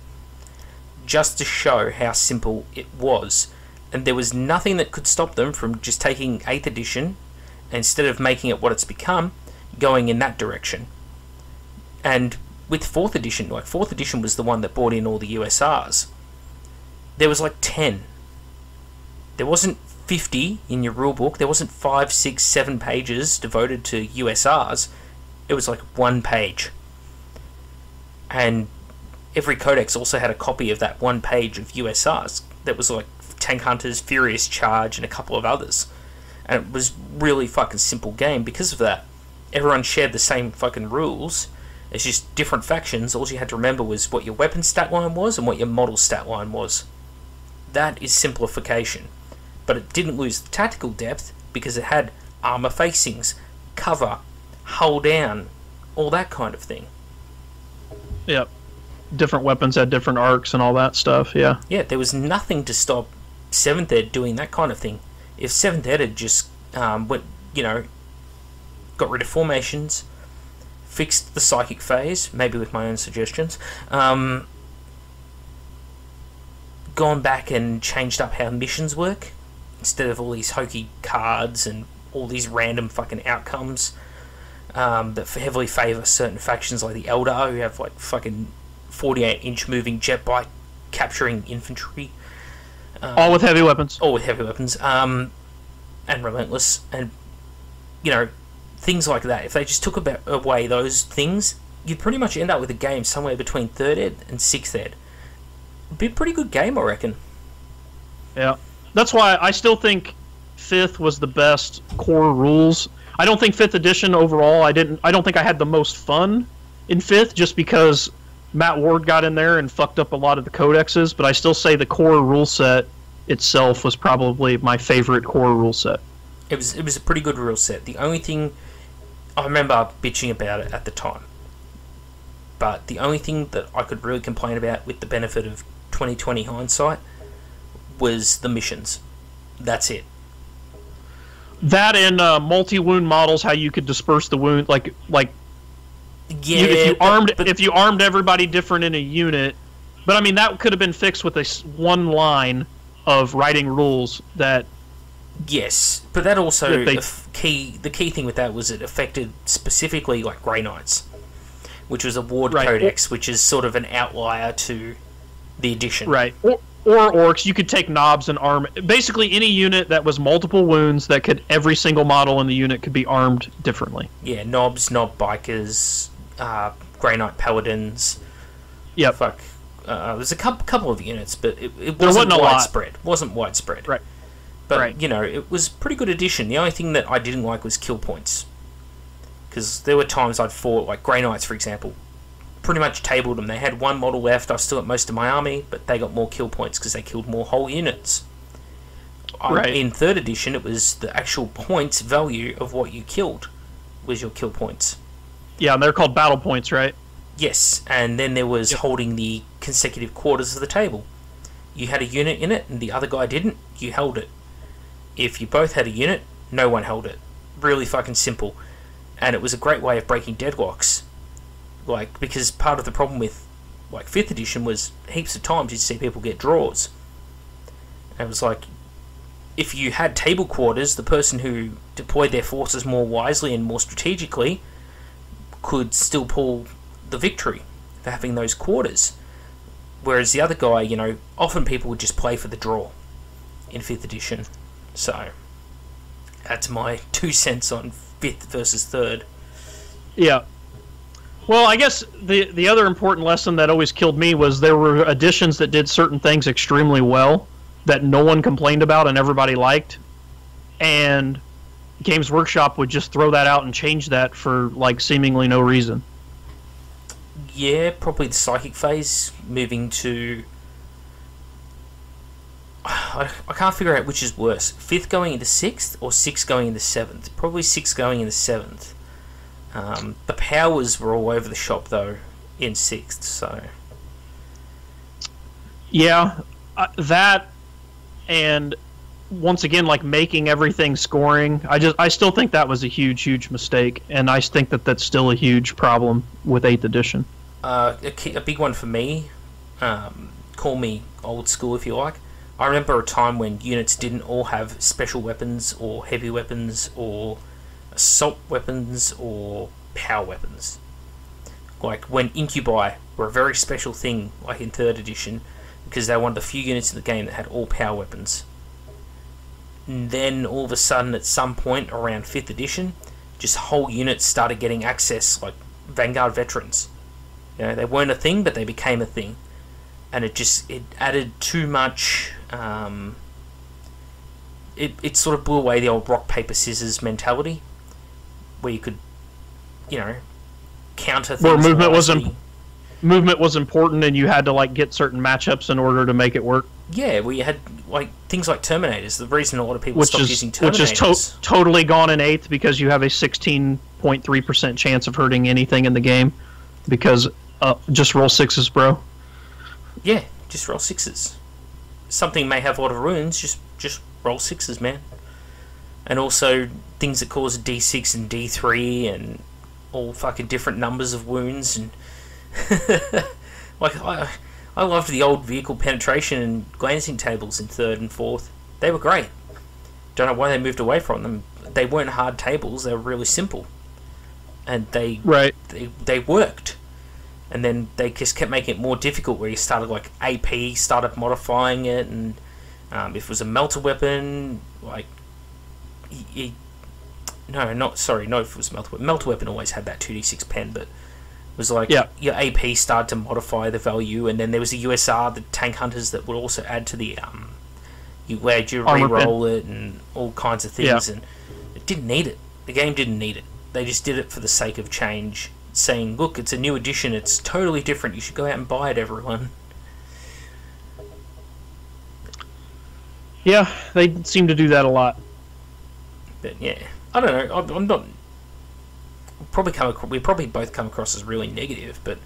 Just to show how simple it was. And there was nothing that could stop them from just taking 8th edition, and instead of making it what it's become, going in that direction. And with 4th edition, like 4th edition was the one that brought in all the USRs. There was like 10. There wasn't 50 in your rulebook. There wasn't 5, 6, 7 pages devoted to USRs. It was like 1 page. And every codex also had a copy of that 1 page of USRs. That was like Tank Hunters, Furious Charge, and a couple of others. And it was really fucking simple game because of that. Everyone shared the same fucking rules. It's just different factions. All you had to remember was what your weapon stat line was and what your model stat line was. That is simplification. But it didn't lose the tactical depth because it had armor facings, cover, hull down, all that kind of thing. Yep. Different weapons had different arcs and all that stuff, yeah. Yeah, there was nothing to stop 7th Ed doing that kind of thing. If 7th Ed had just got rid of formations, fixed the psychic phase, maybe with my own suggestions, gone back and changed up how missions work, instead of all these hokey cards and all these random fucking outcomes that heavily favour certain factions like the Eldar, who have like fucking 48-inch moving jet bike capturing infantry. All with heavy weapons. All with heavy weapons. And relentless. And, things like that. If they just took away those things, you'd pretty much end up with a game somewhere between 3rd Ed and 6th Ed. It'd be a pretty good game, I reckon. Yeah. That's why I still think 5th was the best core rules. I don't think 5th edition overall, I don't think I had the most fun in 5th, just because Matt Ward got in there and fucked up a lot of the codexes, but I still say the core rule set itself was probably my favorite core rule set. It was a pretty good rule set. The only thing, I remember bitching about it at the time, but the only thing that I could really complain about with the benefit of 2020 hindsight was the missions. That's it. That and multi-wound models, how you could disperse the wound, like yeah, if you armed everybody different in a unit. But I mean, that could have been fixed with one line of writing rules that. Yes, but that also the key thing with that was it affected specifically like Grey Knights, which was a Ward codex, which is sort of an outlier to the edition. Right. Or orcs, you could take knobs and arm basically any unit that was multiple wounds, that could every single model in the unit could be armed differently. Yeah, knobs, knob bikers, Grey Knight paladins. Yeah. Fuck. There's a couple of units, but it wasn't widespread. Wasn't widespread. Right. But it was a pretty good addition. The only thing that I didn't like was kill points, because there were times I'd fought like Grey Knights, for example. Pretty much tabled them. They had one model left. I still got most of my army, but they got more kill points because they killed more whole units. In 3rd edition, it was the actual points value of what you killed was your kill points. Yeah, and they're called battle points, right? Yes, and then there was holding the consecutive quarters of the table. You had a unit in it, and the other guy didn't, you held it. If you both had a unit, no one held it. Really fucking simple. And it was a great way of breaking deadlocks. Like, because part of the problem with, like, 5th edition was heaps of times you'd see people get draws. And it was like, if you had table quarters, the person who deployed their forces more wisely and more strategically could still pull the victory for having those quarters. Whereas the other guy, often people would just play for the draw in 5th edition. So, that's my 2 cents on 5th versus 3rd. Yeah. Well, I guess the other important lesson that always killed me was there were editions that did certain things extremely well that no one complained about and everybody liked, and Games Workshop would just throw that out and change that for like seemingly no reason. Yeah, probably the psychic phase, moving to... I can't figure out which is worse. 5th going into 6th or 6th going into 7th? Probably 6th going into 7th. The powers were all over the shop, though, in 6th, so... Yeah, that, and once again, like making everything scoring. I still think that was a huge mistake, and I think that that's still a huge problem with 8th edition. A big one for me, call me old school if you like. I remember a time when units didn't all have special weapons or heavy weapons or assault weapons or power weapons. Like when Incubi were a very special thing, like in 3rd edition, because they were one of the few units in the game that had all power weapons. And then all of a sudden, at some point around 5th edition, just whole units started getting access, like Vanguard veterans. You know, they weren't a thing, but they became a thing, and it added too much. It sort of blew away the old rock paper scissors mentality, where you could, you know, counter things. Where movement was important, and you had to like get certain matchups in order to make it work. Yeah, we had like things like Terminators. The reason a lot of people stopped using Terminators, which is totally gone in 8th, because you have a 16.3% chance of hurting anything in the game, because just roll 6s, bro. Yeah, just roll 6s. Something may have a lot of runes, just roll 6s, man. And also things that cause D6 and D3 and all fucking different numbers of wounds, and like I loved the old vehicle penetration and glancing tables in 3rd and 4th. They were great. Don't know why they moved away from them. They weren't hard tables, they were really simple. And they worked. And then they just kept making it more difficult, where you started like AP, started modifying it, and if it was a melter weapon, like if it was melter weapon. Melter weapon always had that 2d6 pen, but it was like your AP started to modify the value, and then there was the USR, the tank hunters, that would also add to the you re-roll it and all kinds of things, and it didn't need it. The game didn't need it. They just did it for the sake of change, saying, look, it's a new edition, it's totally different, you should go out and buy it, everyone. Yeah, they seem to do that a lot. But yeah, I don't know, I'm not... we probably both come across as really negative, but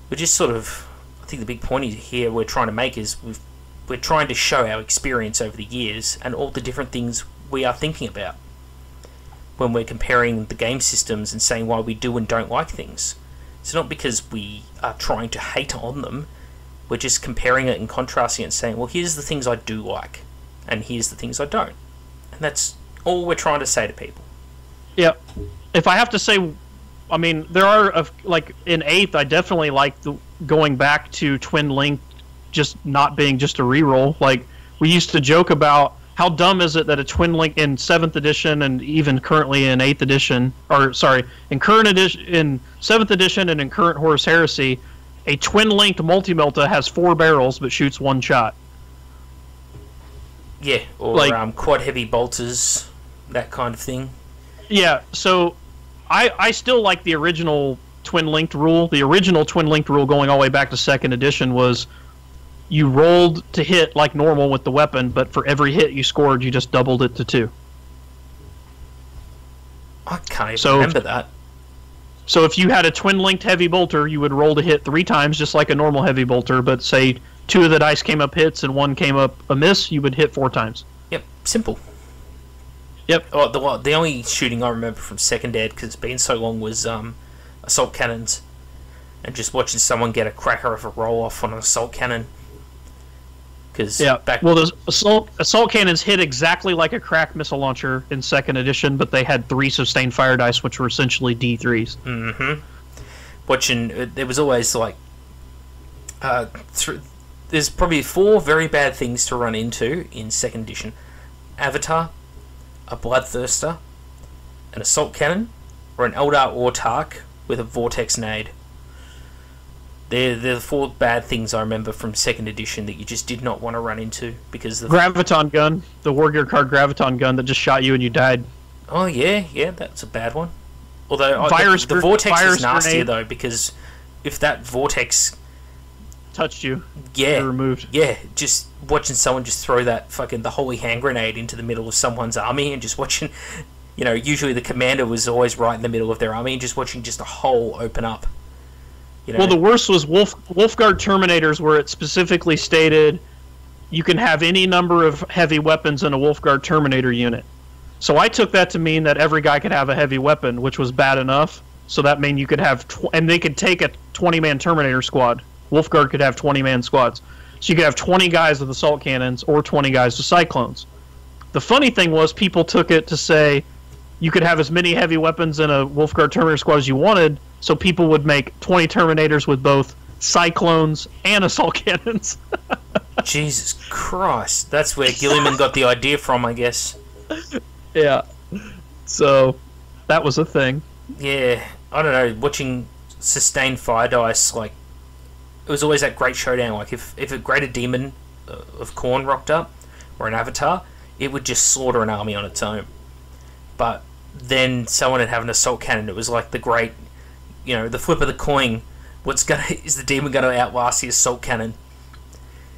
we're just sort of... I think the big point here we're trying to make is we're trying to show our experience over the years and all the different things we are thinking about when we're comparing the game systems and saying why we do and don't like things. It's not because we are trying to hate on them, we're just comparing it and contrasting it and saying, well, here's the things I do like, and here's the things I don't. And that's all we're trying to say to people. Yeah. If I have to say, I mean, there are, like, in 8th, I definitely like going back to Twin Link just not being just a reroll. Like, we used to joke about how dumb is it that a Twin Link in 7th edition and even currently in 8th edition, in 7th edition and in current Horus Heresy, a Twin Linked Multi-Melta has 4 barrels but shoots 1 shot. Yeah, or like, quad heavy bolters, that kind of thing. Yeah, so I still like the original Twin Linked rule. The original Twin Linked rule going all the way back to 2nd edition was you rolled to hit like normal with the weapon, but for every hit you scored, you just doubled it to 2. I can't even remember that. So if you had a Twin Linked Heavy Bolter, you would roll to hit 3 times, just like a normal Heavy Bolter, but say 2 of the dice came up hits and 1 came up a miss, you would hit 4 times. Yep, simple. Yep. Oh, the only shooting I remember from 2nd Ed, because it's been so long, was assault cannons, and just watching someone get a cracker of a roll off on an assault cannon. Those assault cannons hit exactly like a crack missile launcher in 2nd edition, but they had 3 sustained fire dice, which were essentially D3s. Mm-hmm. Watching, there was always like, there's probably 4 very bad things to run into in 2nd edition: Avatar, a Bloodthirster, an assault cannon, or an Eldar Autarch with a vortex nade. They're the 4 bad things I remember from 2nd edition that you just did not want to run into because the Graviton gun, the War Gear card Graviton gun that just shot you and you died. Oh yeah, that's a bad one. Although the vortex is nastier though, because if that vortex touched you, you're removed. Yeah, just watching someone just throw that fucking the holy hand grenade into the middle of someone's army, and just watching, you know, usually the commander was always right in the middle of their army, and just watching just a hole open up. You know? Well, the worst was Wolfguard Terminators, where it specifically stated you can have any number of heavy weapons in a Wolfguard Terminator unit. So I took that to mean that every guy could have a heavy weapon, which was bad enough. So that meant you could have, and they could take a 20-man Terminator squad. Wolfguard could have 20-man squads. So you could have 20 guys with assault cannons or 20 guys with cyclones. The funny thing was people took it to say you could have as many heavy weapons in a Wolfguard Terminator squad as you wanted, so people would make 20 Terminators with both cyclones and assault cannons. Jesus Christ. That's where Gilliman got the idea from, I guess. Yeah. So, that was a thing. Yeah. I don't know, watching sustained fire dice, like, it was always that great showdown. Like, if a greater demon of Khorne rocked up, or an avatar, it would just slaughter an army on its own. But then someone would have an assault cannon. It was like the great, the flip of the coin. Is the demon going to outlast the assault cannon?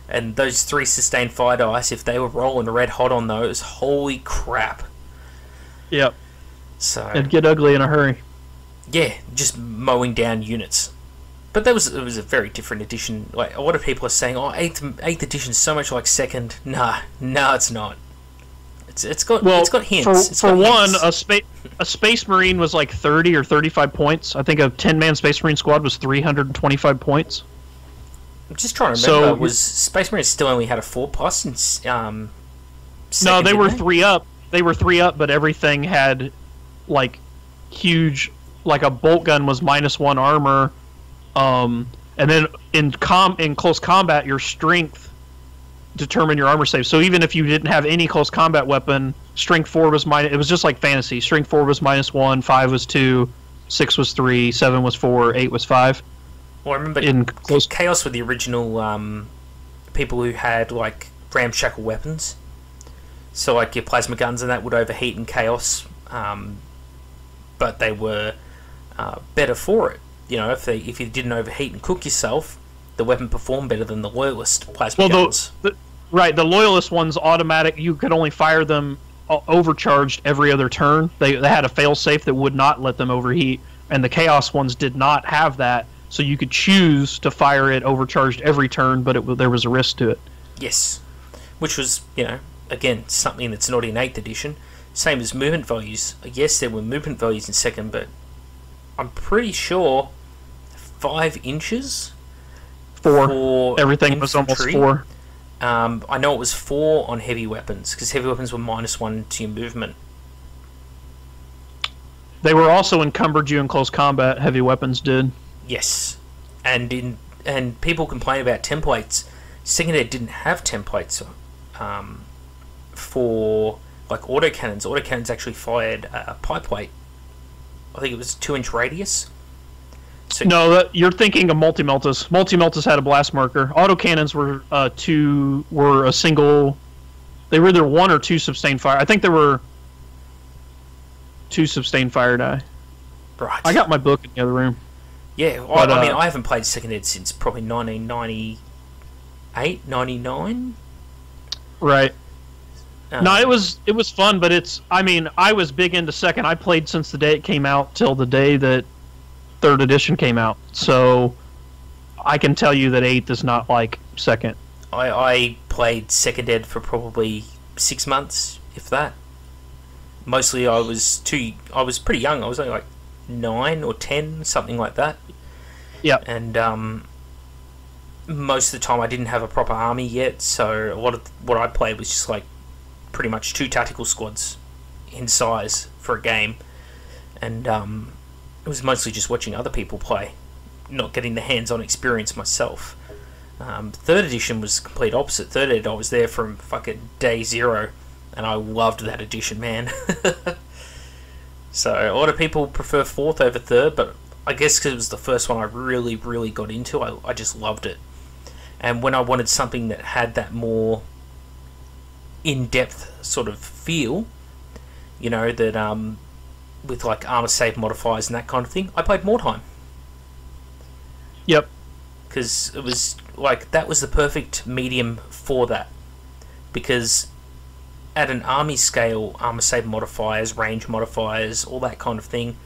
And those 3 sustained fire dice, if they were rolling red hot on those, holy crap. Yep. So it'd get ugly in a hurry. Yeah, just mowing down units. But it was a very different edition. Like, a lot of people are saying, "Oh, eighth edition is so much like second." Nah, it's not. It's got hints. For one, a Space Marine was like 30 or 35 points. I think a 10-man Space Marine squad was 325 points. I'm just trying to remember. Was Space Marine still only had a 4+ in no, they were 3 up. They were 3 up, but everything had like huge. Like a bolt gun was -1 armor, and then in close combat, your strength determined your armor save. So even if you didn't have any close combat weapon, strength 4 was minus. It was just like fantasy. Strength 4 was -1, 5 was 2, 6 was 3, 7 was 4, 8 was 5. Well, I remember Chaos were the original people who had like ramshackle weapons. So like your plasma guns and that would overheat in Chaos, but they were better for it. If you didn't overheat and cook yourself, the weapon performed better than the Loyalist plasma guns. Right, the Loyalist ones automatic. You could only fire them overcharged every other turn. They had a failsafe that would not let them overheat, and the Chaos ones did not have that. So you could choose to fire it overcharged every turn, but there was a risk to it. Yes, which was again something that's not in 8th edition. Same as movement values. Yes, there were movement values in second, but I'm pretty sure 5 inches. 4. Everything was almost 4. I know it was 4 on heavy weapons, because heavy weapons were -1 to your movement. They were also encumbered you in close combat, heavy weapons did. Yes. And people complain about templates. Second Ed didn't have templates for like autocannons. Autocannons actually fired a pipe weight. I think it was 2-inch radius. So no, you're thinking of multi-meltas. Multi-meltas had a blast marker. Autocannons were a single. They were either 1 or 2 sustained fire. I think there were 2 sustained fire die. Right. I got my book in the other room. Yeah, but, I mean, I haven't played Second Ed since probably 1998, 99. Right. No, it was fun, but I was big into second. I played since the day it came out till the day that 3rd edition came out. So I can tell you that 8th is not like second. I played Second Ed for probably 6 months, if that. Mostly I was pretty young. I was only like 9 or 10, something like that. Yeah. And most of the time I didn't have a proper army yet, so a lot of what I played was just like pretty much 2 tactical squads in size for a game, and it was mostly just watching other people play, not getting the hands-on experience myself. 3rd edition was the complete opposite. 3rd ed I was there from fucking day 0, and I loved that edition, man. So a lot of people prefer 4th over 3rd, but I guess because it was the first one I really, really got into, I just loved it. And when I wanted something that had that more in-depth sort of feel, that with like armor save modifiers and that kind of thing, I played Mordheim. Yep. Because it was like, that was the perfect medium for that. Because at an army scale, armor save modifiers, range modifiers, all that kind of thing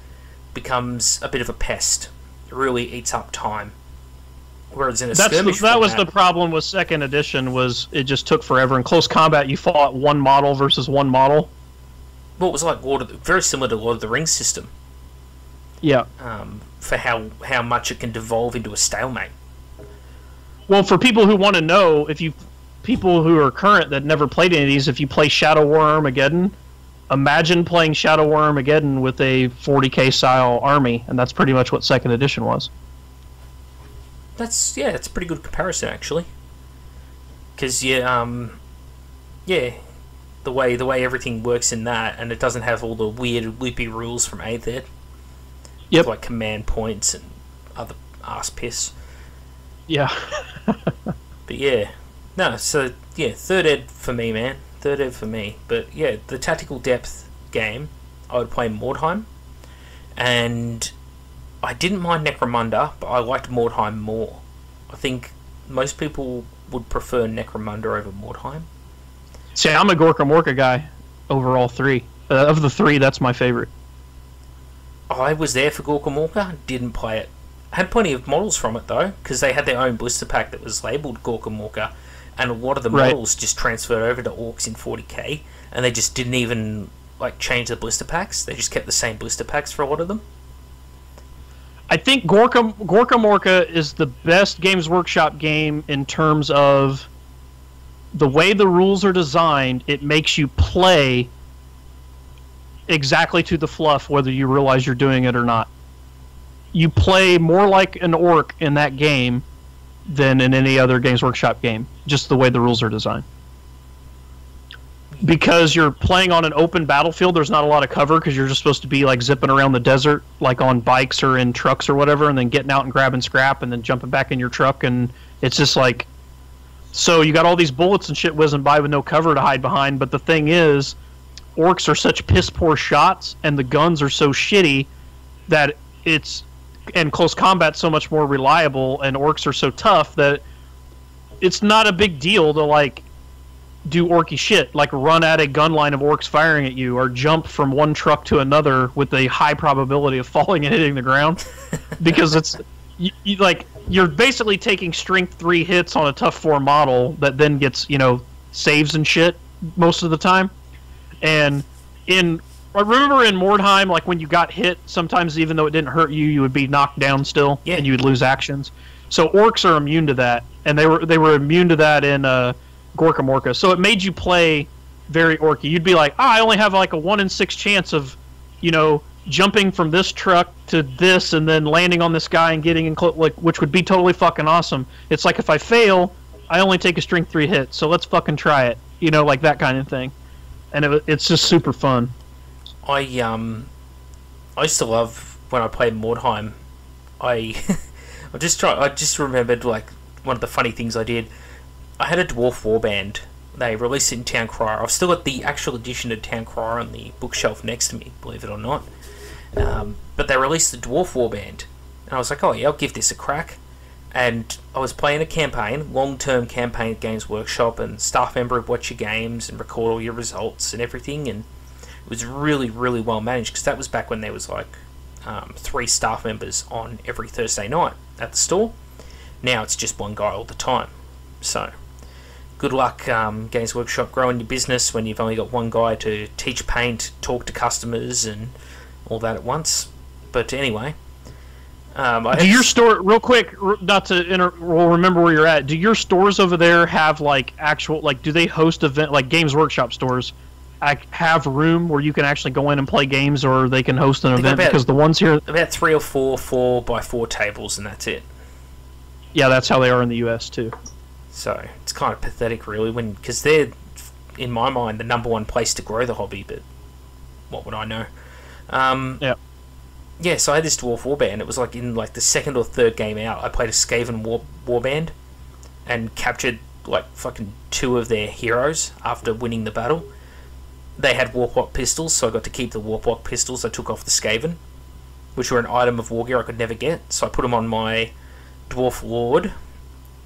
becomes a bit of a pest. It really eats up time. Whereas in a That skirmish was the format, problem with second edition, was it just took forever. In close combat, you fought one model versus one model. well, it was like very similar to Lord of the Rings system. Yeah. For how much it can devolve into a stalemate. Well, for people who want to know, people who are current that never played any of these, if you play Shadow War Armageddon, imagine playing Shadow War Armageddon with a 40k style army, and that's pretty much what second edition was. That's a pretty good comparison actually. Because the way everything works in that, and it doesn't have all the weird loopy rules from 8th Ed. Yep. Like command points and other ass piss. Yeah. But yeah, no. So yeah, 3rd Ed for me, man. 3rd Ed for me. But yeah, the tactical depth game, I would play Mordheim, and I didn't mind Necromunda, but I liked Mordheim more. I think most people would prefer Necromunda over Mordheim. See, I'm a Gorka Morka guy over all three. Of the three, that's my favorite. I was there for Gorka Morka, didn't play it. Had plenty of models from it though, because they had their own blister pack that was labelled Gorka Morka, and a lot of the models just transferred over to Orcs in 40k, and they just didn't even like change the blister packs. They just kept the same blister packs for a lot of them. I think Gorka Morka is the best Games Workshop game in terms of the way the rules are designed. It makes you play exactly to the fluff, whether you realize you're doing it or not. You play more like an orc in that game than in any other Games Workshop game, just the way the rules are designed. Because you're playing on an open battlefield, there's not a lot of cover, because you're just supposed to be like zipping around the desert, like on bikes or in trucks or whatever, and then getting out and grabbing scrap and then jumping back in your truck, and it's just like... So you got all these bullets and shit whizzing by with no cover to hide behind, but the thing is, orcs are such piss-poor shots, and the guns are so shitty that it's... And close combat's so much more reliable, and orcs are so tough that it's not a big deal to, like, do orky shit, like run at a gun line of orcs firing at you, or jump from one truck to another with a high probability of falling and hitting the ground. Because it's... You're basically taking strength 3 hits on a tough 4 model that then gets, saves and shit most of the time. And I remember in Mordheim, like when you got hit, sometimes even though it didn't hurt you, you would be knocked down still, and you would lose actions. So orcs are immune to that, and they were immune to that in Gorka Morka. So it made you play very orky. You'd be like, I only have like a 1 in 6 chance of, jumping from this truck to this and then landing on this guy and getting in which would be totally fucking awesome. It's like if I fail, I only take a strength 3 hit, so let's fucking try it. Like that kind of thing. And it's just super fun. I used to love when I played Mordheim. I just remembered like one of the funny things I did. I had a dwarf warband. They released it in Town Crier. I've still got the actual edition of Town Crier on the bookshelf next to me, believe it or not. But they released the dwarf warband, and I was like, oh yeah, I'll give this a crack. And I was playing a campaign, long-term campaign at Games Workshop, and staff member would watch your games and record all your results and everything, and it was really, really well managed, because that was back when there was like 3 staff members on every Thursday night at the store. Now it's just one guy all the time. So good luck, Games Workshop, growing your business when you've only got one guy to teach paint, talk to customers, and all that at once. But anyway, do your store, real quick, not to we'll remember where you're at, do your stores over there have like actual, like, do they host event, like Games Workshop stores have room where you can actually go in and play games, or they can host an event? Because the ones here, about 3 or 4 4x4 tables, and that's it. Yeah, that's how they are in the US too. So it's kind of pathetic, really, because they're, in my mind, the number one place to grow the hobby. But what would I know? Yeah, so I had this dwarf warband. It was like in like the 2nd or 3rd game out, I played a Skaven warband and captured like fucking 2 of their heroes after winning the battle. They had warplock pistols, so I got to keep the warplock pistols I took off the Skaven, which were an item of war gear I could never get. So I put them on my dwarf lord,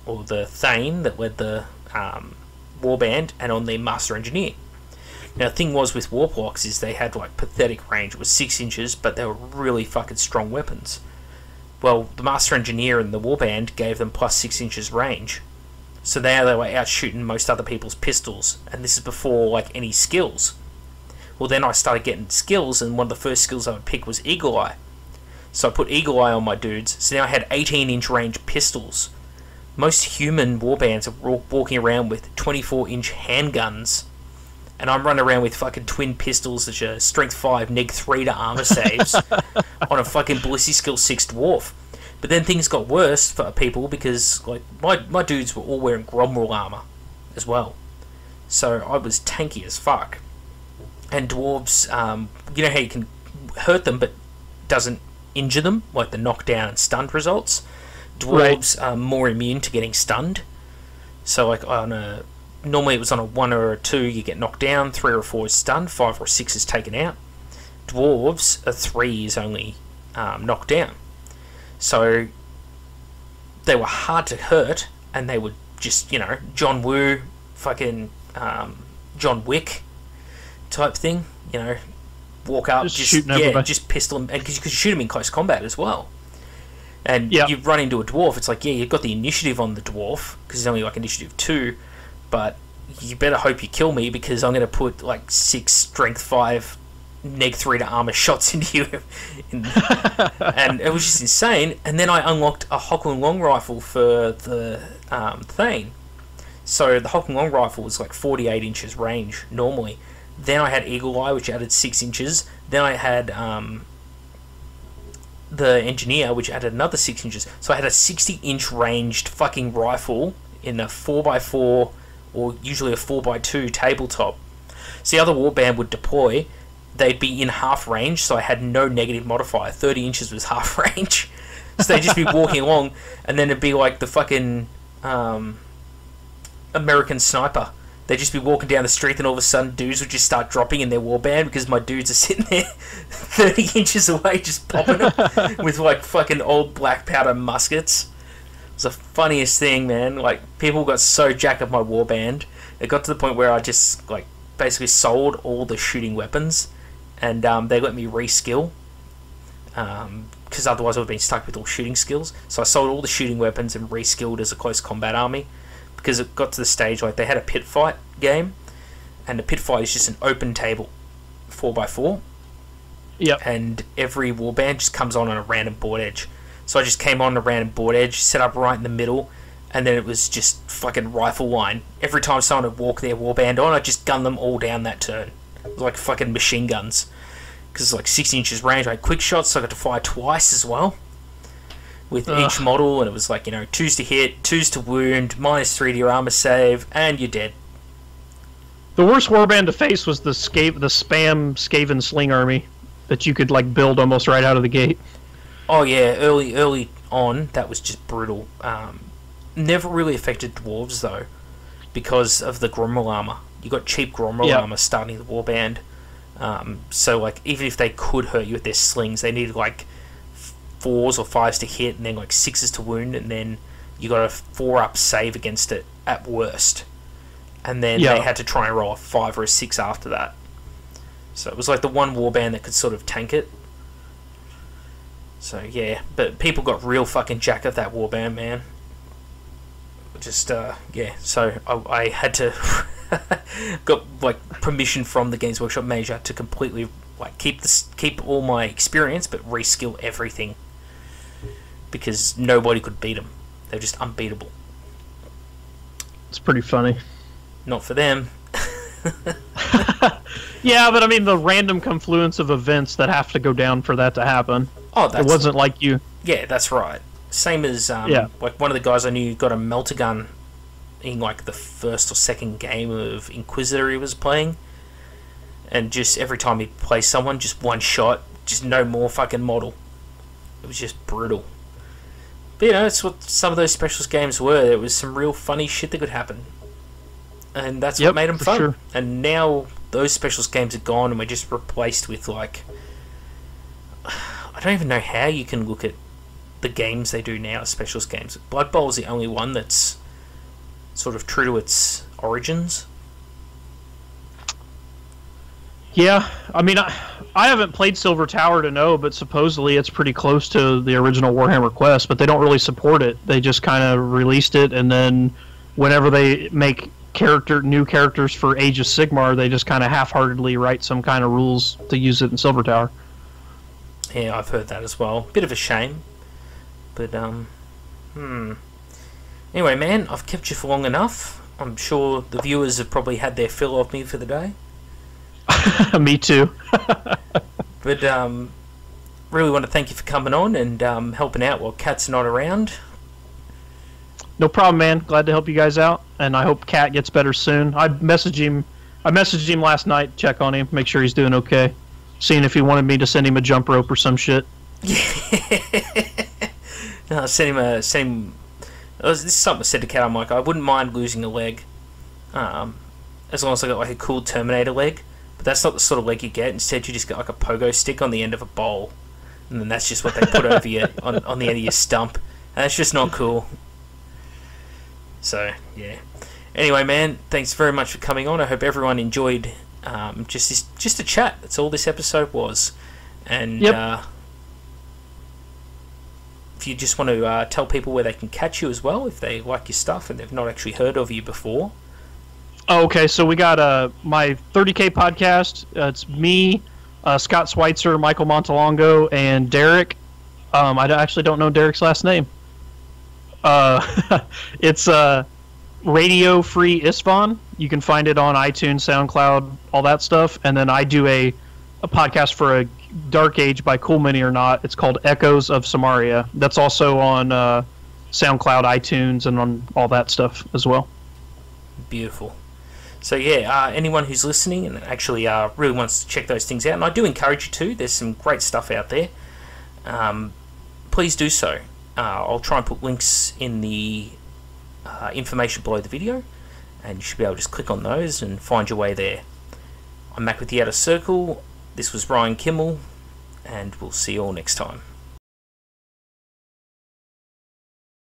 or the Thane that led the warband, and on the master engineer. Now, the thing was with warplocks is they had like pathetic range. It was 6 inches, but they were really fucking strong weapons. Well, the Master Engineer and the Warband gave them plus 6 inches range. So now they were out shooting most other people's pistols, and this is before like any skills. Well, then I started getting skills, and one of the first skills I would pick was Eagle Eye. So I put Eagle Eye on my dudes, so now I had 18-inch range pistols. Most human warbands are walking around with 24-inch handguns, and I'm running around with fucking twin pistols that are strength 5, neg 3 to armor saves on a fucking ballistic skill 6 dwarf. But then things got worse for people because like my dudes were all wearing Gromwell armor as well. So I was tanky as fuck. And dwarves, you know how you can hurt them but doesn't injure them, like the knockdown and stunned results? Dwarves are more immune to getting stunned. So like normally it was on a 1 or a 2 you get knocked down, 3 or 4 is stunned, 5 or 6 is taken out. Dwarves, a 3 is only knocked down. So they were hard to hurt, and they would just, you know, John Woo, fucking John Wick type thing, you know, walk up, just pistol him, and because you could shoot him in close combat as well. And you run into a dwarf, it's like, yeah, you've got the initiative on the dwarf, because it's only like initiative 2, but you better hope you kill me, because I'm going to put like 6 strength 5 neg 3 to armor shots into you. And it was just insane. And then I unlocked a Hockling long rifle for the Thane. So the Hockling long rifle was like 48 inches range normally. Then I had Eagle Eye, which added 6 inches. Then I had the Engineer, which added another 6 inches. So I had a 60-inch ranged fucking rifle in a 4x4 or usually a 4x2 tabletop. So the other warband would deploy. They'd be in half range, so I had no negative modifier. 30 inches was half range. So they'd just be walking along, and then it'd be like the fucking American Sniper. They'd just be walking down the street, and all of a sudden dudes would just start dropping in their warband because my dudes are sitting there 30 inches away just popping them with like fucking old black powder muskets. It was the funniest thing, man. Like, people got so jacked up my warband. It got to the point where I just like basically sold all the shooting weapons, and they let me reskill because otherwise I would have been stuck with all shooting skills. So I sold all the shooting weapons and reskilled as a close combat army, because it got to the stage like they had a pit fight game, and the pit fight is just an open table 4x4. Yep. And every warband just comes on a random board edge. So I just came on a random board edge, set up right in the middle, and then it was just fucking rifle line. Every time someone would walk their warband on, I'd just gun them all down that turn. It was like fucking machine guns. Because it's like 60 inches range. I had quick shots, so I got to fire twice as well with each model, and it was like, you know, 2s to hit, 2s to wound, -3 to your armor save, and you're dead. The worst warband to face was the spam Skaven Sling army that you could like build almost right out of the gate. Oh yeah, early on, that was just brutal. Never really affected dwarves though, because of the Gromwell armor. You got cheap Gromwell armor starting the warband. So like, even if they could hurt you with their slings, they needed like 4s or 5s to hit, and then like 6s to wound, and then you got a 4-up save against it at worst. And then they had to try and roll a 5 or a 6 after that. So it was like the one warband that could sort of tank it. So yeah, but people got real fucking jack of that warband, man. Just so I had to got like permission from the Games Workshop manager to completely like keep all my experience but reskill everything, because nobody could beat them. They're just unbeatable. It's pretty funny. Not for them. Yeah, but I mean the random confluence of events that have to go down for that to happen. Oh, it wasn't like you. Yeah, that's right. Same as like one of the guys I knew got a melter gun in like the first or second game of Inquisitor he was playing, and just every time he'd play someone, just one shot, just no more fucking model. It was just brutal. But you know, it's what some of those specialist games were. There was some real funny shit that could happen, and that's what made them fun. Sure. And now those specialist games are gone, and we're just replaced with like, I don't even know how you can look at the games they do now as specialist games. Blood Bowl is the only one that's sort of true to its origins. Yeah, I mean, I haven't played Silver Tower to know, but supposedly it's pretty close to the original Warhammer Quest, but they don't really support it. They just kind of released it, and then whenever they make new characters for Age of Sigmar, they just kind of half-heartedly write some kind of rules to use it in Silver Tower. Yeah, I've heard that as well. Bit of a shame. But, Anyway, man, I've kept you for long enough. I'm sure the viewers have probably had their fill of me for the day. Me too. But, really want to thank you for coming on and helping out while Kat's not around. No problem, man. Glad to help you guys out, and I hope Cat gets better soon. I messaged him last night, check on him, make sure he's doing okay. Seeing if he wanted me to send him a jump rope or some shit. No, send him. This is something I said to Cat. I'm like, I wouldn't mind losing a leg, as long as I got like a cool Terminator leg. But that's not the sort of leg you get. Instead, you just get like a pogo stick on the end of a bowl, and then that's just what they put over you on the end of your stump, and it's just not cool. So yeah. Anyway, man, thanks very much for coming on. I hope everyone enjoyed just a chat. That's all this episode was. And yep. If you just want to tell people where they can catch you as well, if they like your stuff and they've not actually heard of you before. Oh, okay, so we got my 30K podcast. It's me, Scott Schweitzer, Michael Montalongo, and Derek. I actually don't know Derek's last name. It's Radio Free Isfahan. You can find it on iTunes, SoundCloud, all that stuff. And then I do a podcast for a Dark Age by Cool Mini or Not. It's called Echoes of Samaria. That's also on SoundCloud, iTunes, and on all that stuff as well. Beautiful. So yeah, anyone who's listening and actually really wants to check those things out, and I do encourage you to, there's some great stuff out there, please do so. I'll try and put links in the information below the video, and you should be able to just click on those and find your way there. I'm Mac with the Outer Circle. This was Ryan Kimmel, and we'll see you all next time.